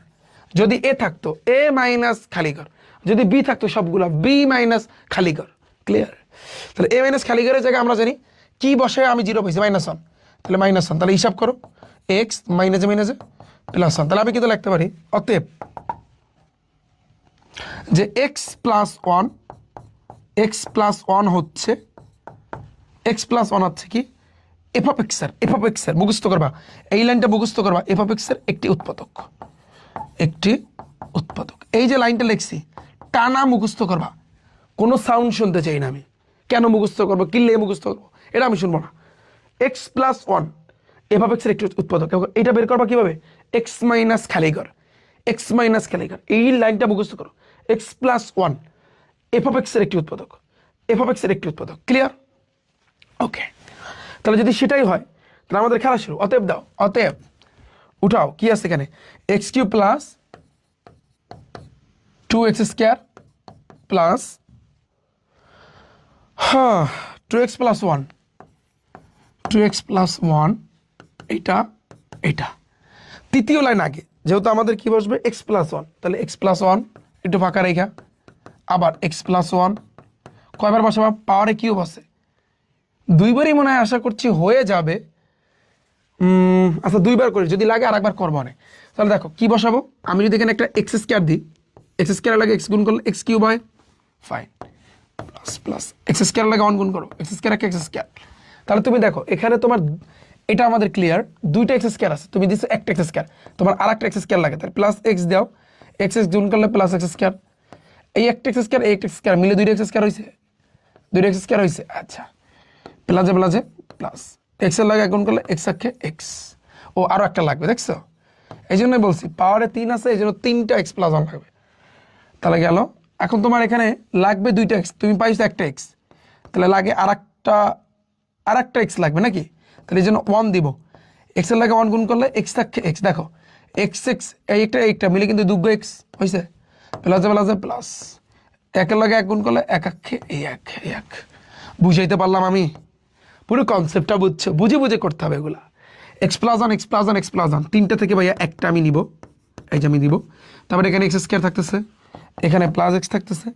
Speaker 1: যদি এ থাকতো এ মাইনাস খালি ঘর, যদি বি থাকতো সবগুলো বি মাইনাস খালি ঘর। ক্লিয়ার? তাহলে এ মাইনাস খালি ঘরের জায়গায় আমরা জানি কি বসে আমি 0 পাইছি -1, তাহলে -1, তাহলে হিসাব করো এক্স মাইনাসে মাইনাসে +1, তাহলে আমি কিন্তু লিখতে পারি অতএব যে এক্স প্লাস ওয়ান হচ্ছে কি এফ অফ এক্স এর মুখস্থ করবা, এই লাইনটা মুখস্থ করবা, এফ অফ এক্স এর একটি উৎপাদক। এই যে লাইনটা লিখছি টানা মুখস্থ করবা, কোনো সাউন্ড শুনতে চাই না আমি। কেন মুখস্থ করবো, কিনলে মুখস্থ করবো, এটা আমি শুনবো না। X plus one F of x এর একটি উৎপাদক, এটা বের করবা কিভাবে, এক্স মাইনাস খালিঘর, এই লাইনটা মুখস্থ করো। X plus one F of x এর একটি উৎপাদক, ক্লিয়ার? ওকে, তাহলে যদি সেটাই হয় তাহলে আমাদের খেলা শুরু। অতএব দাও, অতএব উঠাও কি আছে এখানে, x cube plus 2x square plus 2x plus 1 এটা তৃতীয় লাইন আগে, যেহেতু আমাদের কি বসবে x প্লাস 1, তাহলে x প্লাস 1 একটু ফাঁকা রেখা, আবার x প্লাস 1 কয়বার বসাবো, পাওয়ারে কিউব আছে, দুইবারই মনে হয় আশা করছি হয়ে যাবে। আচ্ছা দুইবার করি, যদি লাগে আর একবার করবো না। তাহলে দেখো কি বসাবো, আমি যদি এখানে একটা এক্স স্কয়ার দিই, এক্স স্কয়ার লাগে এক্স গুণ করলে এক্স কিউব হয়, ফাইন, প্লাস এক্স স্কয়ার লাগে 1 গুণ করো, এক্স স্কয়ার এক্স স্কয়ার। তাহলে তুমি দেখো এখানে তোমার এটা আমাদের ক্লিয়ার, দুইটা এক্স স্কয়ার আছে, তুমি দিছো একটা এক্স স্কয়ার, তোমার আরেকটা এক্স স্কয়ার লাগে, তাহলে প্লাস এক্স দাও, এক্স গুণ করলে প্লাস এক্স স্কয়ার, এই একটা এক্স স্কয়ার এই একটা এক্স স্কয়ার মিলে দুইটা এক্স স্কয়ার হয়েছে, আচ্ছা প্লাসে প্লাস এক্স এর লাগে গুণ করলে এক্স আক্ষে এক্স, ও আরো একটা লাগবে, দেখছো? এই জন্যই বলছি পাওয়ারে 3 আছে, এই জন্য 3টা এক্স প্লাস 1 লাগবে। তাহলে গেল, এখন তোমার এখানে লাগবে 2টা এক্স, তুমি পাইছো একটা এক্স, তাহলে লাগে আরেকটা এক্স লাগবে নাকি, তাহলে এই জন্য 1 দিব, এক্স এর লাগে 1 গুণ করলে এক্স আক্ষে এক্স, দেখো এক্স এইটা মিলে কিন্তু 2 এক্স হয়েছে, প্লাসে প্লাস, একের লাগে 1 গুণ করলে এক আক্ষে এক। বুঝাইতে পারলাম আমি? পুরো কনসেপ্টটা বুঝছো, বুঝে করতে হবে এগুলা। এক্স প্লাস ওয়ান 3টা থেকে ভাইয়া একটা আমি নিব, এই যে আমি দিব, তারপরে এখানে এক্স স্কয়ার থাকতেছে, এখানে প্লাস এক্স থাকতেছে,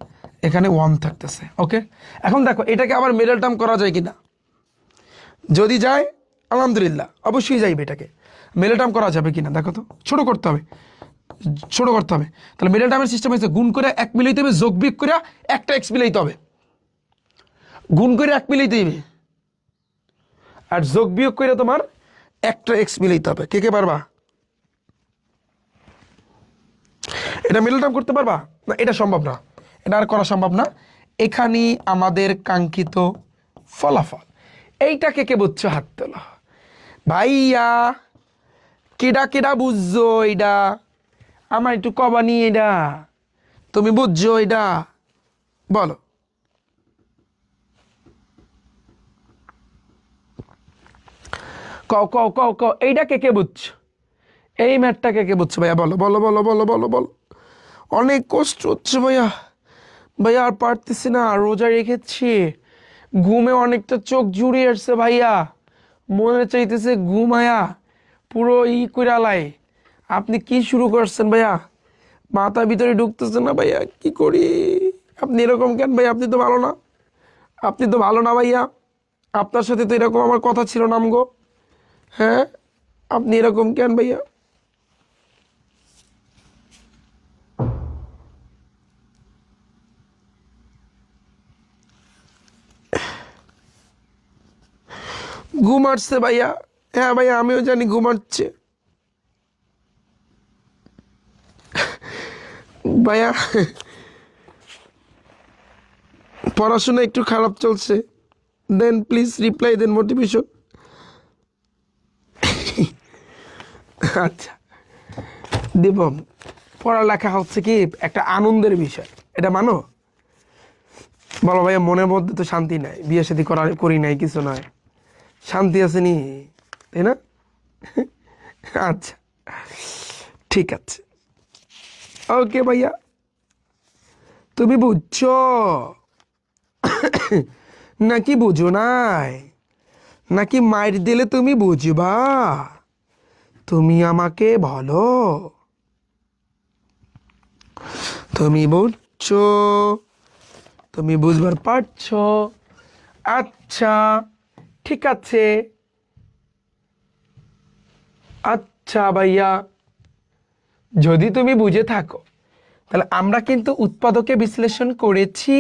Speaker 1: এখানে 1 থাকতেছে। ওকে, এখন দেখো এটাকে আবার মিডল টার্ম করা যায় কিনা, যদি যায় আলহামদুলিল্লাহ, অবশ্যই যাইবে, এটাকে মিডল টার্ম করা যাবে কিনা দেখো তো, ছোট করতে হবে। তাহলে মিডল টার্মের সিস্টেম হচ্ছে গুণ করে 1 মিলাইতে হবে, যোগ বিয়োগ করে একটা এক্স মিলাইতে হবে, গুণ করে 1 মিলাইতে হবে, আর যোগ বিয়োগ করে তোমার একটা এক্স মিলাইতে হবে। কে পারবা? এটা মিডল টার্ম করতে পারবা না? এটা সম্ভব না, এটা আর করা সম্ভব না। এখানেই আমাদের কাঙ্ক্ষিত ফলাফল। এইটা কে বুঝছো, হাত তোলো ভাইয়া, কেডা বুঝছো এটা, আমার একটু কবানি, এটা তুমি বুঝছো এটা, বলো। কও এইটা কে বুঝছো, এই ম্যাটটা কে বুঝছো ভাইয়া, বলো। অনেক কষ্ট হচ্ছে ভাইয়া আর পারতেছি না, রোজা রেখেছি, ঘুমে অনেকটা চোখ জুড়িয়ে আসছে ভাইয়া, মনে চাইতেছে ঘুমায়া পুরো কইরালাই। আপনি কি শুরু করছেন ভাইয়া, মাথার ভিতরে ঢুকতেছে না ভাইয়া, কি করি? আপনি এরকম কেন ভাইয়া, আপনি তো ভালো না ভাইয়া, আপনার সাথে তো এরকম আমার কথা ছিল না আমগো, হ্যাঁ আপনি এরকম কেন ভাইয়া? ঘুমাচ্ছে ভাইয়া, হ্যাঁ ভাইয়া আমিও জানি ঘুমাচ্ছে ভাইয়া, পড়াশোনা একটু খারাপ চলছে, দেন প্লিজ রিপ্লাই দেন, মোটিভেশন। আচ্ছা দেব, পড়ালেখা হচ্ছে কি একটা আনন্দের বিষয়, এটা মানো। বলো ভাইয়া, মনের মধ্যে তো শান্তি নাই, বিয়ে শাদী করি নাই, কিছু নয়, শান্তি আছে নি, তাই না? আচ্ছা ঠিক আছে, ওকে ভাইয়া, তুমি বুঝছো নাকি বুঝো নাই, নাকি মাইর দিলে তুমি বুঝবা? তুমি আমাকে বলো, তুমি বুঝছো, তুমি বুঝবার পারছো? আচ্ছা ঠিক আছে, আচ্ছা ভাইয়া, যদি তুমি বুঝে থাকো তাহলে আমরা কিন্তু উৎপাদকে বিশ্লেষণ করেছি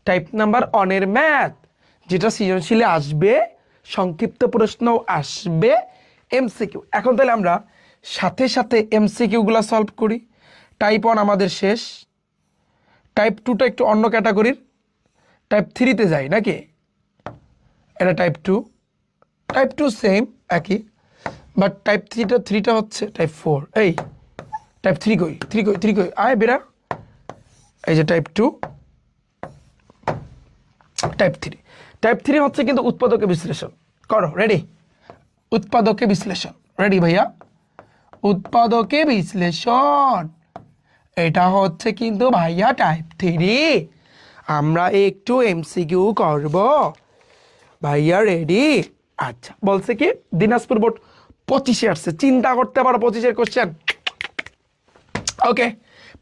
Speaker 1: টাইপ নাম্বার অনের ম্যাথ, যেটা সৃজনশীলে আসবে, সংক্ষিপ্ত প্রশ্ন আসবে, এমসিকিউ। এখন তাহলে আমরা সাথে সাথে এমসিকিউগুলো সলভ করি। টাইপ 1 আমাদের শেষ, টাইপ 2টা একটু অন্য ক্যাটাগরির, টাইপ 3তে যাই নাকি? এটা টাইপ 2, টাইপ 2 সেম একই, বাট টাইপ 3টা হচ্ছে টাইপ 4। এই টাইপ 3 কই, 3 কই আয় বেরা, এই যে টাইপ 2, টাইপ 3 হচ্ছে কিন্তু উৎপাদকে বিশ্লেষণ। করো, রেডি? উৎপাদকে বিশ্লেষণ রেডি ভাইয়া? উৎপাদকে বিশ্লেষণ এটা হচ্ছে কিন্তু ভাইয়া টাইপ 3। আমরা একটু এমসিকিউ করব ভাইয়া, রেডি? আচ্ছা, বলছে কি দিনাজপুর বোর্ড 25-এ আসছে, চিন্তা করতে পারো 25-এর question. Okay,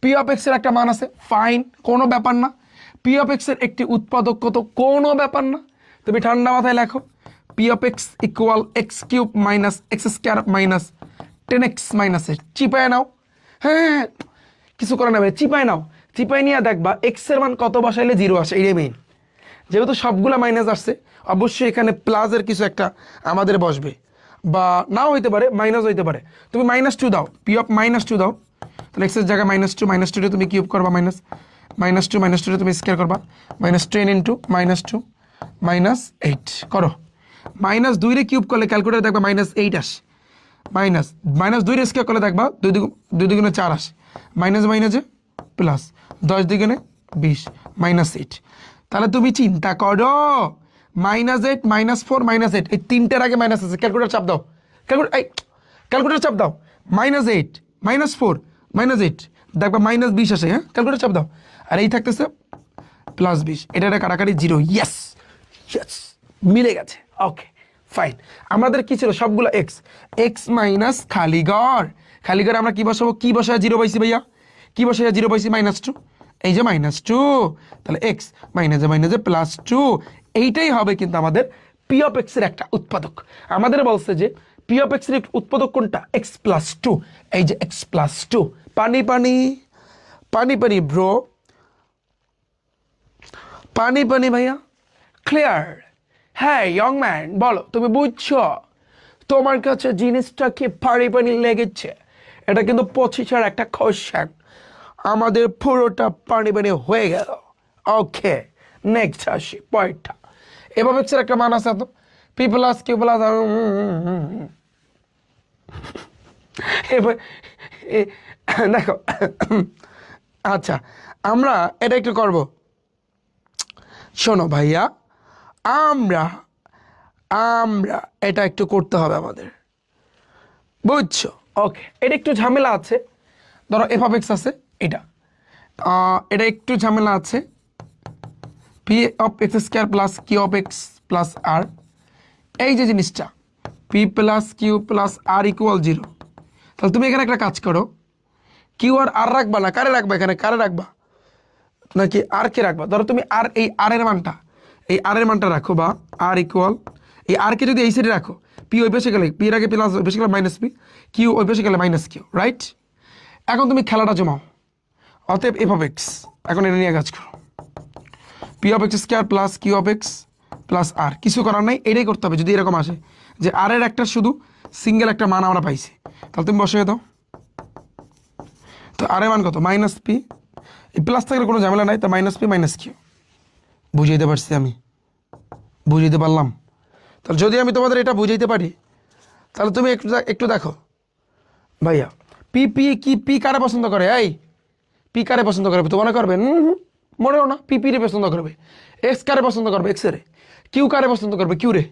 Speaker 1: p of x এর একটা মান আছে, ফাইন, কোনো ব্যাপার না। পি অফ এক্স এর একটি উৎপাদক কত, কোনো ব্যাপার না। তুমি ঠান্ডা মাথায় লেখো, p of x equal x cube minus x square minus 10x minus a. চিপায় নাও, হ্যাঁ কিছু করে না ভাই, চিপায় নাও। চিপায় নিয়ে দেখবা এক্স এর মান কত বসাইলে 0 আসে, এইটাই মেইন। যেহেতু সবগুলা মাইনাস আসছে, অবশ্যই এখানে প্লাসের কিছু একটা আমাদের বসবে, বা নাও হইতে পারে, মাইনাস হইতে পারে। তুমি -2 দাও, পি অফ -2 দাও, তাহলে এক্সের জায়গায় -2 তুমি কিউব করবা, -2 তুমি স্কোয়ার করবা, -10 ইন্টু -2 -8 করো। -2 রে কিউব করলে ক্যালকুলেটার দেখবা -8 আসে, -2 রে স্কোয়ার করলে দেখবা 2 দুগুণে 4 আসে, মাইনাস মাইনাসে প্লাস, 10 দুগুণে 20 -8। তাহলে তুমি চিন্তা করো, -8 -4 -8, এই তিনটার আগে মাইনাস আছে। ক্যালকুলেটার চাপ দাও, ক্যালকুলেটার চাপ দাও, -8 -4 -8, দেখবা -20 আসে। হ্যাঁ, ক্যালকুলেটার চাপ দাও, আর এই থাকতেছে +20, এটা কাটাকাটি 0। ইয়েস, মিলে গেছে। ওকে ফাইন, আমাদের কি ছিল, সবগুলো এক্স মাইনাস খালিগড়। খালিগড় আমরা কি বসাবো, কি বসায় 0 পাইছি ভাইয়া, কি বসায় 0 পাইছি, -2, এই যে -2, তাহলে এক্স মাইনাসে মাইনাসে +2, এইটাই হবে কিন্তু আমাদের পি অফ এক্স এর একটা উৎপাদক। আমাদের বলছে যে পি অফ এক্স এর উৎপাদক কোনটা, x+2, এই যে x+2। পানি পানি পানি পানি ব্রো, পানি পানি ভাইয়া, ক্লিয়ার? হ্যাঁ ইয়ং ম্যান, বলো তুমি বুঝছো? তোমার কাছে জিনিসটা কি পানি পানি লেগেছে? এটা কিন্তু 25-এর একটা কোশ্চেন, আমাদের পুরোটা পানি পানি হয়ে গেল। ওকে, নেক্সট আসি পয়েন্টটা। এভাবে একটা মান আছে তো, পি প্লাস কিউ প্লাস, দেখো। আচ্ছা, আমরা এটা একটু করব, শোনো ভাইয়া, আমরা আমরা এটা একটু করতে হবে আমাদের, বুঝছো? ওকে, এটা একটু ঝামেলা আছে। ধরো এফ অফ এক্স আছে, এটা একটু ঝামেলা আছে, p of x square plus q of x plus r, এই যে জিনিসটা p plus q plus r equal 0। তাহলে তুমি এখানে একটা কাজ করো, কিউ আর রাখবা না, কারে রাখবা, এখানে কারে রাখবা নাকি আর কে রাখবা? ধরো তুমি আর, এই আর এর মানটা রাখো, বা আর ইকুয়াল, এই আর কে যদি এই সাইডে রাখো, পি ওই পাশে গেলে পি এর আগে প্লাস, ওই পাশে গেলে মাইনাস পি, কিউ ওই পাশে গেলে মাইনাস কিউ, রাইট? এখন তুমি খেলাটা জমাও, অতএব এফ অফ এক্স, এখন এটা নিয়ে কাজ করো, p of x square plus q of x plus r, কিছু করার নাই, এটাই করতে হবে। যদি এরকম আসে যে আর এর একটা শুধু সিঙ্গেল একটা মান আমরা পাইছি, তাহলে তুমি বসিয়ে দাও। তো আর এর মান কত, মাইনাস পি, এই প্লাস থাকলে কোনো ঝামেলা নাই, তা মাইনাস পি মাইনাস কিউ। বুঝাইতে পারছি আমি, বুঝাইতে পারলাম? তাহলে যদি আমি তোমাদের এটা বুঝাইতে পারি, তাহলে তুমি একটু দেখো ভাইয়া, পি কারে পছন্দ করে, এই পি কারে পছন্দ করবে, তো মনে করবে মনেও না, পি রে পছন্দ করবে। এক্স কারে পছন্দ করবে, এক্স রে। কিউ কারে পছন্দ করবে, কিউ রে।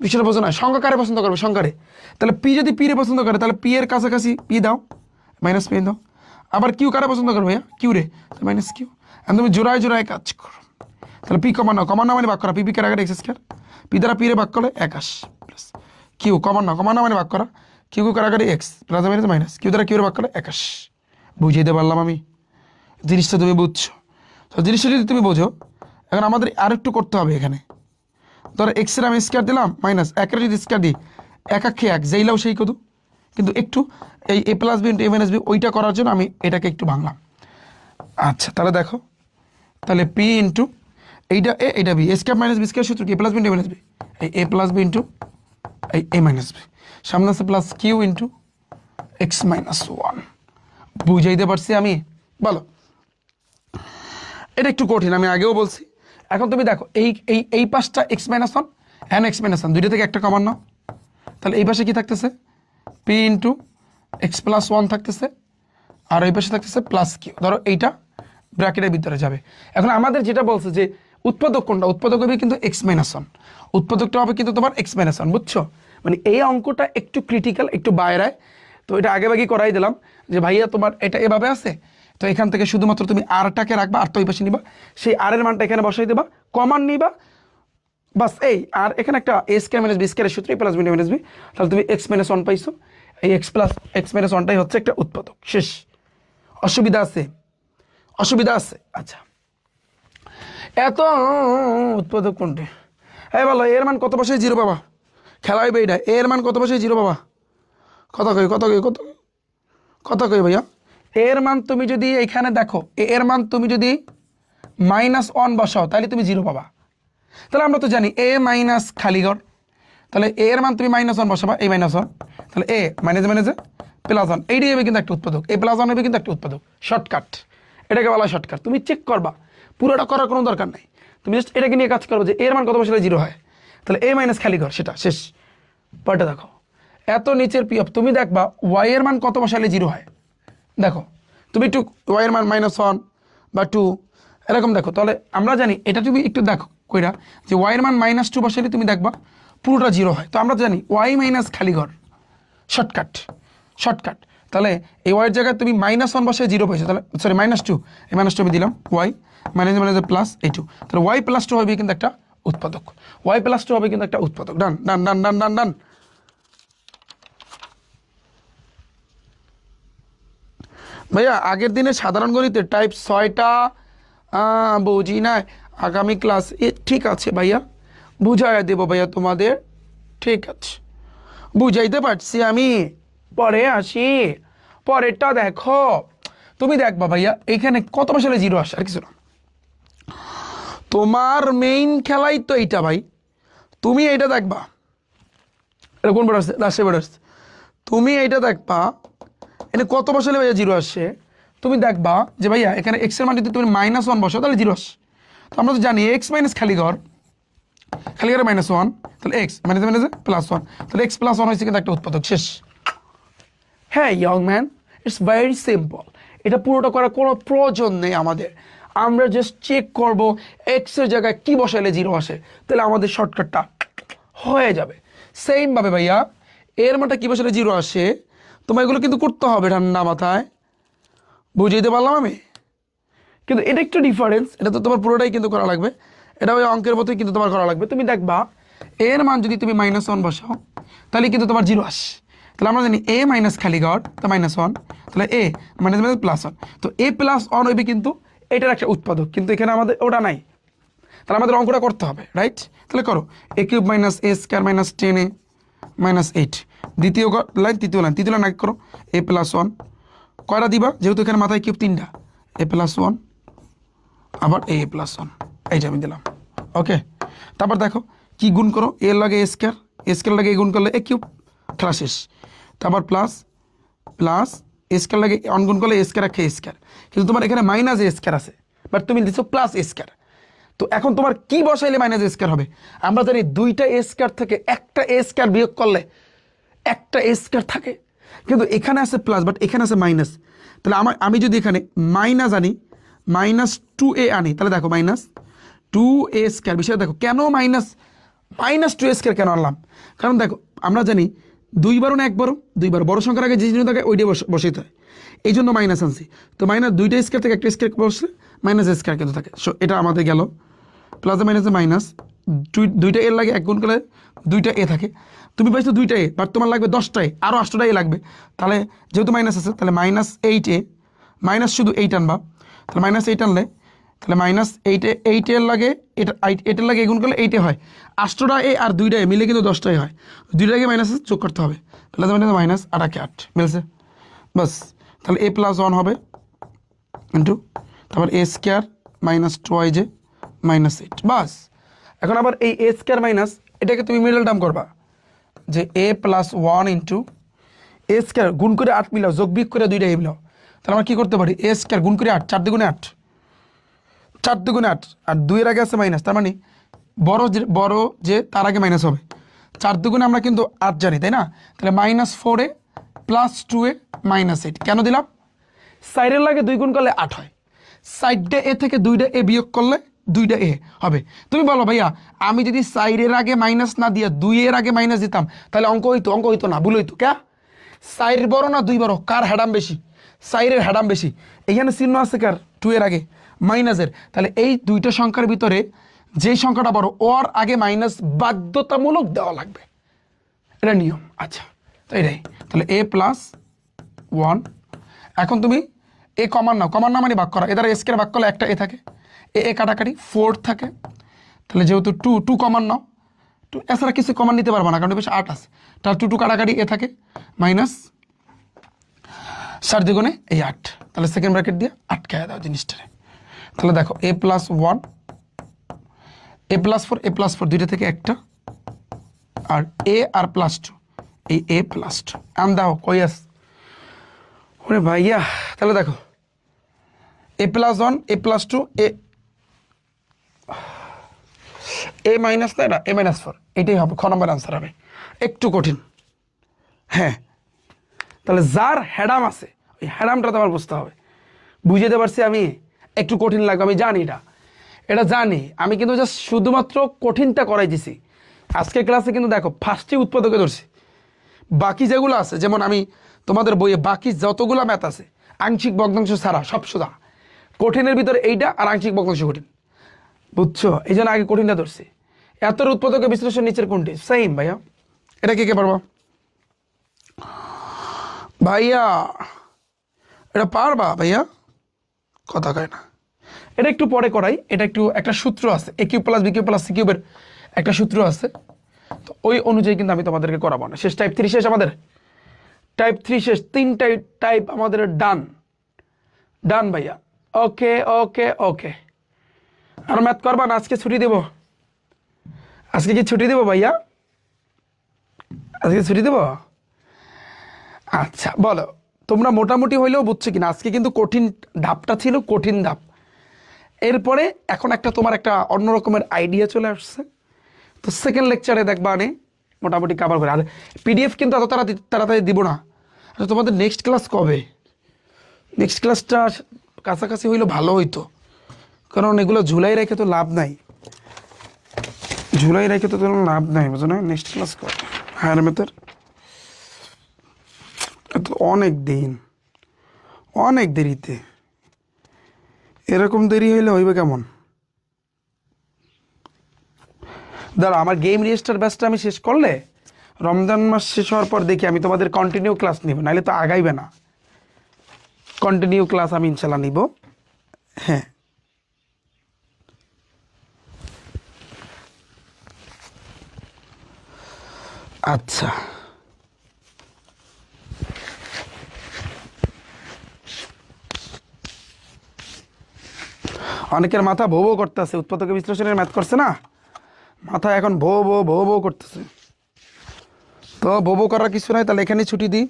Speaker 1: বিষয়টা বোঝো না? সংখ্যা কারে পছন্দ করবে, সংখ্যারে। তাহলে পি যদি পি রে পছন্দ করে, তাহলে পি এর কাছাকাছি পি দাও, মাইনাস পি দাও। আবার কিউ কারে পছন্দ করবে, ভাইয়া কিউ রে, মাইনাস কিউ। আর তুমি জোড়ায় জোড়ায় কাজ করো, তাহলে পি কমান নাও মানে ভাগ করা, পি কে আগে এক্স স্কোয়ার, পি দ্বারা পি রে ভাগ করলে 21 প্লাস কিউ, কমান নাও মানে ভাগ করা, কিউ কারাগারি x plus minus minus, q দ্বারা কিউ রে ভাগ করলে 21। বুঝিয়ে পারলাম আমি? জিনিসটা তুমি বুঝছো? তো জিনিসটা যদি তুমি বোঝো, এখন আমাদের আর একটু করতে হবে এখানে। ধরো এক্সের আমি স্কোয়ার দিলাম মাইনাস একের যদি স্কোয়ার দিই এক আক্ষে এক যেইলাও সেই কত, কিন্তু একটু এই এ প্লাস বি ইন্টু এ মাইনাস বি ওইটা করার জন্য আমি এটাকে একটু ভাঙলাম। আচ্ছা তাহলে দেখো, তাহলে পি ইন্টু এইটা এ এইটা বি, এ স্কোয়ার মাইনাস বি স্কোয়ার সূত্র কি এ প্লাস বি ইন্টু এ মাইনাস বি, এই এ প্লাস বি ইন্টু এই এ মাইনাস বি, সামনে আছে plus Q into X minus one. বুঝাইতে পারছি আমি? বলো, এটা একটু কঠিন, আমি আগেও বলছি। এখন তুমি দেখো এই এই এই পাশটা x minus one and x minus one দুইটা থেকে একটা কমন নাও, তাহলে এই পাশে কি থাকতেছে P into x plus one থাকতেছে, আর এই পাশে থাকতেছে প্লাস কিউ। ধরো এইটা ব্র্যাকেটের ভিতরে যাবে। এখন আমাদের যেটা বলছে যে উৎপাদক কোনটা, উৎপাদক হবে কিন্তু এক্স মাইনাস ওয়ান, উৎপাদকটা হবে কিন্তু তোমার এক্স মাইনাস ওয়ান, বুঝছো? মানে এই অঙ্কটা একটু ক্রিটিক্যাল, একটু বাইরায়। তো এটা আগে ভাগেই করাই দিলাম যে ভাইয়া তোমার এটা এভাবে আছে, তো এখান থেকে শুধুমাত্র তুমি আরটাকে রাখবা, আর তো ওই পাশে নিবা, সেই আর এর মানটা এখানে বসাই দেবা, কমান নিবা, বাস এই। আর এখানে একটা এ স্কয়ার মাইনাস বি স্কয়ারের সূত্র, এ প্লাস বি মাইনাস বি, তাহলে তুমি এক্স মাইনাস ওয়ান পাইছো। এই এক্স প্লাস এক্স মাইনাস ওয়ানটাই হচ্ছে একটা উৎপাদক, শেষ। অসুবিধা আছে? অসুবিধা আছে? আচ্ছা, এত উৎপাদক কোনটি? এই বলো, এর মান কত বসে জিরো পাবা? খেলা হইবে এইটা, এর মান কত বসে জিরো পাবা? কত কই কত কই কত কত কই ভাইয়া? এর মান তুমি যদি এখানে দেখো, এর মান তুমি যদি মাইনাস ওয়ান বসাও তাহলে তুমি জিরো পাবা। তাহলে আমরা তো জানি এ মাইনাস খালিঘর, তাহলে এর মান তুমি মাইনাস ওয়ান বসাবা, এই মাইনাস ওয়ান, তাহলে এ মাইনাস মাইনাসে প্লাস ওয়ান, এইটাই হবে কিন্তু একটা উৎপাদক, এ প্লাস ওয়ান হবে কিন্তু একটা উৎপাদক। শর্টকাট, এটাকে বলা শর্টকাট। তুমি চেক করবা, পুরোটা করার কোনো দরকার নাই, তুমি জাস্ট এটাকে নিয়ে কাজ করবো যে এর মান কত বসালে জিরো হয়, তাহলে এ মাইনাস খালিঘর, সেটা শেষ। পরটা দেখো, এত নিচের পি অফ, তুমি দেখবা ওয়াই এর মান কত বসালে জিরো হয়। দেখো তুমি একটু ওয়াই এর মান মাইনাস ওয়ান বা টু এরকম দেখো, তাহলে আমরা জানি এটা তুমি একটু দেখো কইরা যে ওয়াই এর মান মাইনাস টু বসালে তুমি দেখবা পুরোটা জিরো হয়। তো আমরা জানি ওয়াই মাইনাস খালি ঘর, শর্টকাট শর্টকাট। তাহলে এই ওয়াইয়ের জায়গায় তুমি মাইনাস ওয়ান বসে জিরো পাইছো, তাহলে সরি মাইনাস টু, এই মাইনাস টু আমি দিলাম, ওয়াই মাইনাস মাইনাস প্লাস এই টু, তাহলে ওয়াই প্লাস টু হবে কিন্তু একটা উৎপাদক, ওয়াই প্লাস টু হবে কিন্তু একটা উৎপাদক। ডান ডান ডান ডান ডান ডান। ভাইয়া আগের দিনে সাধারণ গণিতের টাইপ 6টা বুঝি না, আগামী ক্লাস ঠিক আছে ভাইয়া, বুঝাইয়া দেবো ভাইয়া তোমাদের, ঠিক আছে বুঝাইতে পারছি আমি। পরে আসি, পরেরটা দেখো, তুমি দেখবা ভাইয়া এইখানে কত বসালে জিরো আসে, আর কিছু না। তোমার মেইন খেলাই তো এইটা ভাই, তুমি এইটা দেখবা, এটা কোন বোর্ড আসছে, রাজশাহী বোর্ড আসছে, তুমি এইটা দেখবা এখানে কত বসালে ভাইয়া জিরো আসে। তুমি দেখবা যে ভাইয়া এখানে এক্সের মান যদি তুমি মাইনাস ওয়ান বসো তাহলে জিরো আসে। তো আমরা তো জানি এক্স মাইনাস খালিঘর, খালিঘরে মাইনাস ওয়ান, তাহলে x minus minus plus one, তাহলে এক্স প্লাস ওয়ান হয়েছে কিন্তু একটা উৎপাদক, শেষ। হ্যাঁ young man, it's very simple, এটা পুরোটা করার কোনো প্রয়োজন নেই আমাদের। আমরা জাস্ট চেক করব এক্সের জায়গায় কি বসাইলে জিরো আসে, তাহলে আমাদের শর্টকাটটা হয়ে যাবে। সেমভাবে ভাইয়া এর মানটা কী বসালে জিরো আসে, তোমার এগুলো কিন্তু করতে হবে ঠান্ডা মাথায়, বুঝিয়ে দিতে পারলাম আমি? কিন্তু এটা একটু ডিফারেন্স, এটা তো তোমার পুরোটাই কিন্তু করা লাগবে, এটা ওই অঙ্কের মতোই কিন্তু তোমার করা লাগবে। তুমি দেখবা এর মান যদি তুমি মাইনাস ওয়ান বসাও তাহলে কিন্তু তোমার জিরো আসে। তাহলে আমরা জানি এ মাইনাস খালি ঘর তো মাইনাস ওয়ান, তাহলে এ মাইনাস মাইনাস প্লাস ওয়ান, তো এ প্লাস ওয়ান হইবে কিন্তু এটার একটা উৎপাদক, কিন্তু এখানে আমাদের ওটা নাই, তাহলে আমাদের অঙ্কটা করতে হবে, রাইট? তাহলে করো এ কিউব মাইনাস এ স্কোয়ার মাইনাস 10a মাইনাস 8, দ্বিতীয় লাইন তৃতীয় লাইন, তৃতীয় লাইন আগে করো এ প্লাস ওয়ান, কয়টা দিবা যেহেতু এখানে মাথায় কিউব তিনটা, এ প্লাস ওয়ান আবার এ প্লাস ওয়ান, এইটা আমি দিলাম, ওকে। তারপর দেখো কি গুণ করো, এর লাগে এ স্কোয়ার লাগে এ গুণ করলে এ কিউব, খেলা শেষ। তারপর প্লাস প্লাস এ স্কোয়ার লাগে অন গুণ করলে এ স্কোয়ার একটা এ স্কোয়ার, কিন্তু তোমার এখানে মাইনাস এ স্কোয়ার আছে, বাট তুমি দিচ্ছ প্লাস এ স্কোয়ার। তো এখন তোমার কি বসাইলে মাইনাস এ স্কোয়ার হবে? আমরা জানি দুইটা এ স্কোয়ার থেকে একটা এ স্কোয়ার বিয়োগ করলে একটা এ স্কোয়ার থাকে, কিন্তু এখানে আছে প্লাস বাট এখানে আছে মাইনাস। তাহলে আমি যদি এখানে মাইনাস আনি, মাইনাস 2a আনি, তাহলে দেখো মাইনাস 2a স্কোয়ার, বিষয় দেখো কেন মাইনাস 2a স্কোয়ার কেন আনলাম, কারণ দেখো আমরা জানি দুইবারও না একবারও, দুইবার বড় সংখ্যার আগে যে চিহ্ন থাকে ওইটাই বসাইতে হয়, এই জন্য মাইনাস আনছি। তো মাইনাস দুইটা স্কোয়ার থেকে একটা স্কোয়ার বসলে মাইনাস স্কোয়ার কিন্তু থাকে, সো এটা আমাদের গেল প্লাসে মাইনাসে মাইনাস, দুইটা এর লাগে এক গুণ করলে দুইটা এ থাকে, তুমি পাইছো দুইটা এ, বাট তোমার লাগবে 10টা এ, আরও 8টা এ লাগবে, তাহলে যেহেতু মাইনাস আছে তাহলে মাইনাস 8a, মাইনাস শুধু 8 আনবা, তাহলে মাইনাস 8 আনলে তাহলে মাইনাস এইটের লাগে এটার লাগে গুণ করলে এইটে হয়, 8টা এ আর 2টা এ মিলে কিন্তু 10টাই হয়, 2টাকে মাইনাস যোগ করতে হবে, তাহলে মাইনাস 8 মিলছে বাস। তাহলে a+1 হবে ইন্টু তারপর a স্কোয়ার মাইনাস 2i -8 বাস। এখন আবার এই a স্কোয়ার মাইনাস এটাকে তুমি মিডল টার্ম করবা, যে a+1 ইন্টু a স্কোয়ার গুণ করে 8 মিলাও, যোগ বিয়োগ করে 2টা মিলাও, তাহলে আমরা কী করতে পারি a স্কোয়ার গুণ করে 8, 4 দুগুণে 8, 4 দুগুণে 8 আর 2-এর আগে আছে মাইনাস, তার মানে বড় যে তার আগে মাইনাস হবে, 4 দুগুণে আমরা কিন্তু 8 জানি তাই না, তাহলে -4a + 2a -8 কেন দিলাম, সাইডের লাগে 2 গুণ করলে 8 হয়, সাইডটা এ থেকে 2টা এ বিয়োগ করলে 2টা এ হবে। তুমি বলো ভাইয়া আমি যদি সাইডের আগে মাইনাস না দিয়ে 2-এর আগে মাইনাস দিতাম তাহলে অঙ্ক হইতো না, ভুল হইতো কে, সাইড বড় না 2 বড়, কার হ্যাডাম বেশি, সাইডের হ্যাডাম বেশি, এখানে চিহ্ন আছে কার 2-এর আগে মাইনাসের, তাহলে এই দুইটা সংখ্যার ভিতরে যেই সংখ্যাটা বড় ওর আগে মাইনাস বাধ্যতামূলক দেওয়া লাগবে, এটা নিয়ম। আচ্ছা তো এটাই, তাহলে a+1, এখন তুমি এ কমান নাও মানে ভাগ করা, এদের এসকে ভাগ করলে একটা এ থাকে, এ কাটাকাটি 4 থাকে, তাহলে যেহেতু 2 কমান নাও, 2 এছাড়া কিছু কমান নিতে পারবো না কারণ বেশ 8 আছে, তাহলে 2 কাটাকাটি এ থাকে মাইনাস 4 দুগুণে এই 8, তাহলে সেকেন্ড ব্র্যাকেট দিয়ে আটকায় দাও জিনিসটারে। তাহলে দেখো a+1 a+4 দুইটা থেকে একটা, আর a আর +2 এই a+2 আম দাও কই আস ওরে ভাইয়া, তাহলে দেখো a+1 a+2 a মাইনাস না এটা a-4, এটাই হবে খ নম্বর আনসার হবে, একটু কঠিন হ্যাঁ। তাহলে যার হ্যাডাম আছে ওই হ্যাডামটা তোমার বুঝতে হবে, বুঝতে পারছি আমি, একটু কঠিন লাগবে আমি জানি, এটা জানি আমি, কিন্তু জাস্ট শুধুমাত্র কঠিনটা করাই দিছি আজকের ক্লাসে, কিন্তু দেখো ফার্স্টে উৎপাদকে ধরছি, বাকি যেগুলো আছে যেমন আমি তোমাদের বইয়ে বাকি যতগুলো ম্যাথ আছে আংশিক ভগ্নাংশ ছাড়া সব সোজা, কঠিনের ভিতরে এইটা আর আংশিক ভগ্নাংশ কঠিন, বুঝছো, এই জন্য আগে কঠিনটা ধরছি। এত উৎপাদকের বিশ্লেষণ নিচের কোনটি সেম ভাইয়া, এটা কে পারবো ভাইয়া, এটা পারবা ভাইয়া, কথা কয় না, এটা একটু পরে করাই, এটা একটু একটা সূত্র আছে a cube + b cube + c কিউবের একটা সূত্র আছে, তো ওই অনুযায়ী কিন্তু আমি তোমাদেরকে করাবো না। শেষ টাইপ 3 শেষ, আমাদের টাইপ 3 শেষ, 3টাই টাইপ আমাদের ডান ভাইয়া, ওকে ওকে ওকে। আর ম্যাথ করবা না, আজকে ছুটি দেব, আজকে কি ছুটি দেবো ভাইয়া, আজকে ছুটি দেবো, আচ্ছা বলো তোমরা মোটামুটি হইলেও বুঝছো কিনা, আজকে কিন্তু কঠিন ধাপটা ছিল, কঠিন ধাপ, এরপরে এখন একটা তোমার একটা অন্য রকমের আইডিয়া চলে আসছে, তো সেকেন্ড লেকচারে দেখবা আনে মোটামুটি কাভার করে, আর পিডিএফ কিন্তু এত তাড়াতাড়ি দিব না। আচ্ছা তোমাদের নেক্সট ক্লাস কবে, নেক্সট ক্লাসটা কাছাকাছি হইলে ভালো হইতো, কারণ এগুলো ঝুলাই রেখে তো লাভ নাই, ঝুলাই রেখে তো কোনো লাভ নাই, বুঝো না, নেক্সট ক্লাস কবে হায়ার ম্যাথের, অনেক দিন অনেক দেরিতে, এরকম দেরি হইলে হইবে কেমন, দাঁড়া আমার গেম রেজিস্টার ব্যাচটা আমি শেষ করলে রমজান মাস শেষ হওয়ার পর দেখি আমি তোমাদের কন্টিনিউ ক্লাস নিব, নাহলে তো আগাইবে না, কন্টিনিউ ক্লাস আমি ইনশাল্লাহ নিব হ্যাঁ। আচ্ছা অনেকের মাথা ভো ভো করতেছে, উৎপাদক বিশ্লেষণের ম্যাথ করছে না, মাথা এখন ভো ভো করতেছে, তো ভো ভো করার কিছু নাই, তাহলে এখানেই ছুটি দিই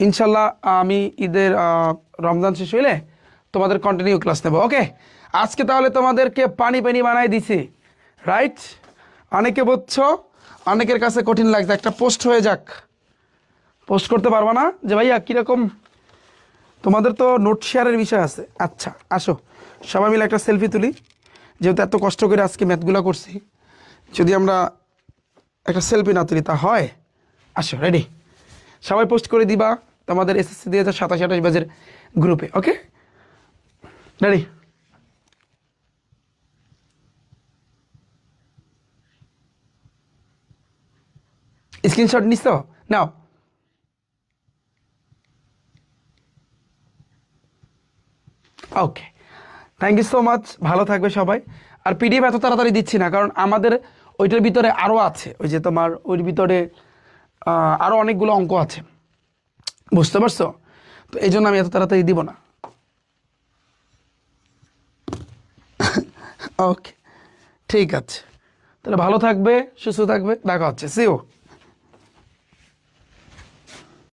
Speaker 1: ইনশাল্লাহ, আমি ঈদের রমজান শেষ হইলে তোমাদের কন্টিনিউ ক্লাস নেব, ওকে। আজকে তাহলে তোমাদেরকে পানি বানাই দিছি, রাইট, অনেকে বুঝছো, অনেকের কাছে কঠিন লাগছে, একটা পোস্ট হয়ে যাক, পোস্ট করতে পারবা না যে ভাইয়া কীরকম, তোমাদের তো নোট শেয়ারের বিষয় আছে, আচ্ছা আসো সবাই মিলে একটা সেলফি তুলি, যেহেতু এত কষ্ট করে আজকে ম্যাথগুলো করছি, যদি আমরা একটা সেলফি না তুলি তা হয়, আসো রেডি, সবাই পোস্ট করে দিবা তোমাদের এসএসসি 2027-28 ব্যাচের গ্রুপে, ওকে রেডি, স্ক্রিনশট নিচ্ছ নাও, okay thank you so much, ভালো থাকবে সবাই। আর পিডিএফ এত তাড়াতাড়ি দিচ্ছি না, কারণ আমাদের ওইটার ভিতরে আরও আছে, ওই যে তোমার ওইর ভিতরে আরও অনেকগুলো অঙ্ক আছে, বুঝতে পারছো? তো এই জন্য আমি এত তাড়াতাড়ি দিব না। ওকে, ঠিক আছে, তাহলে ভালো থাকবে, সুস্থ থাকবে, দেখা হচ্ছে, সি ইউ।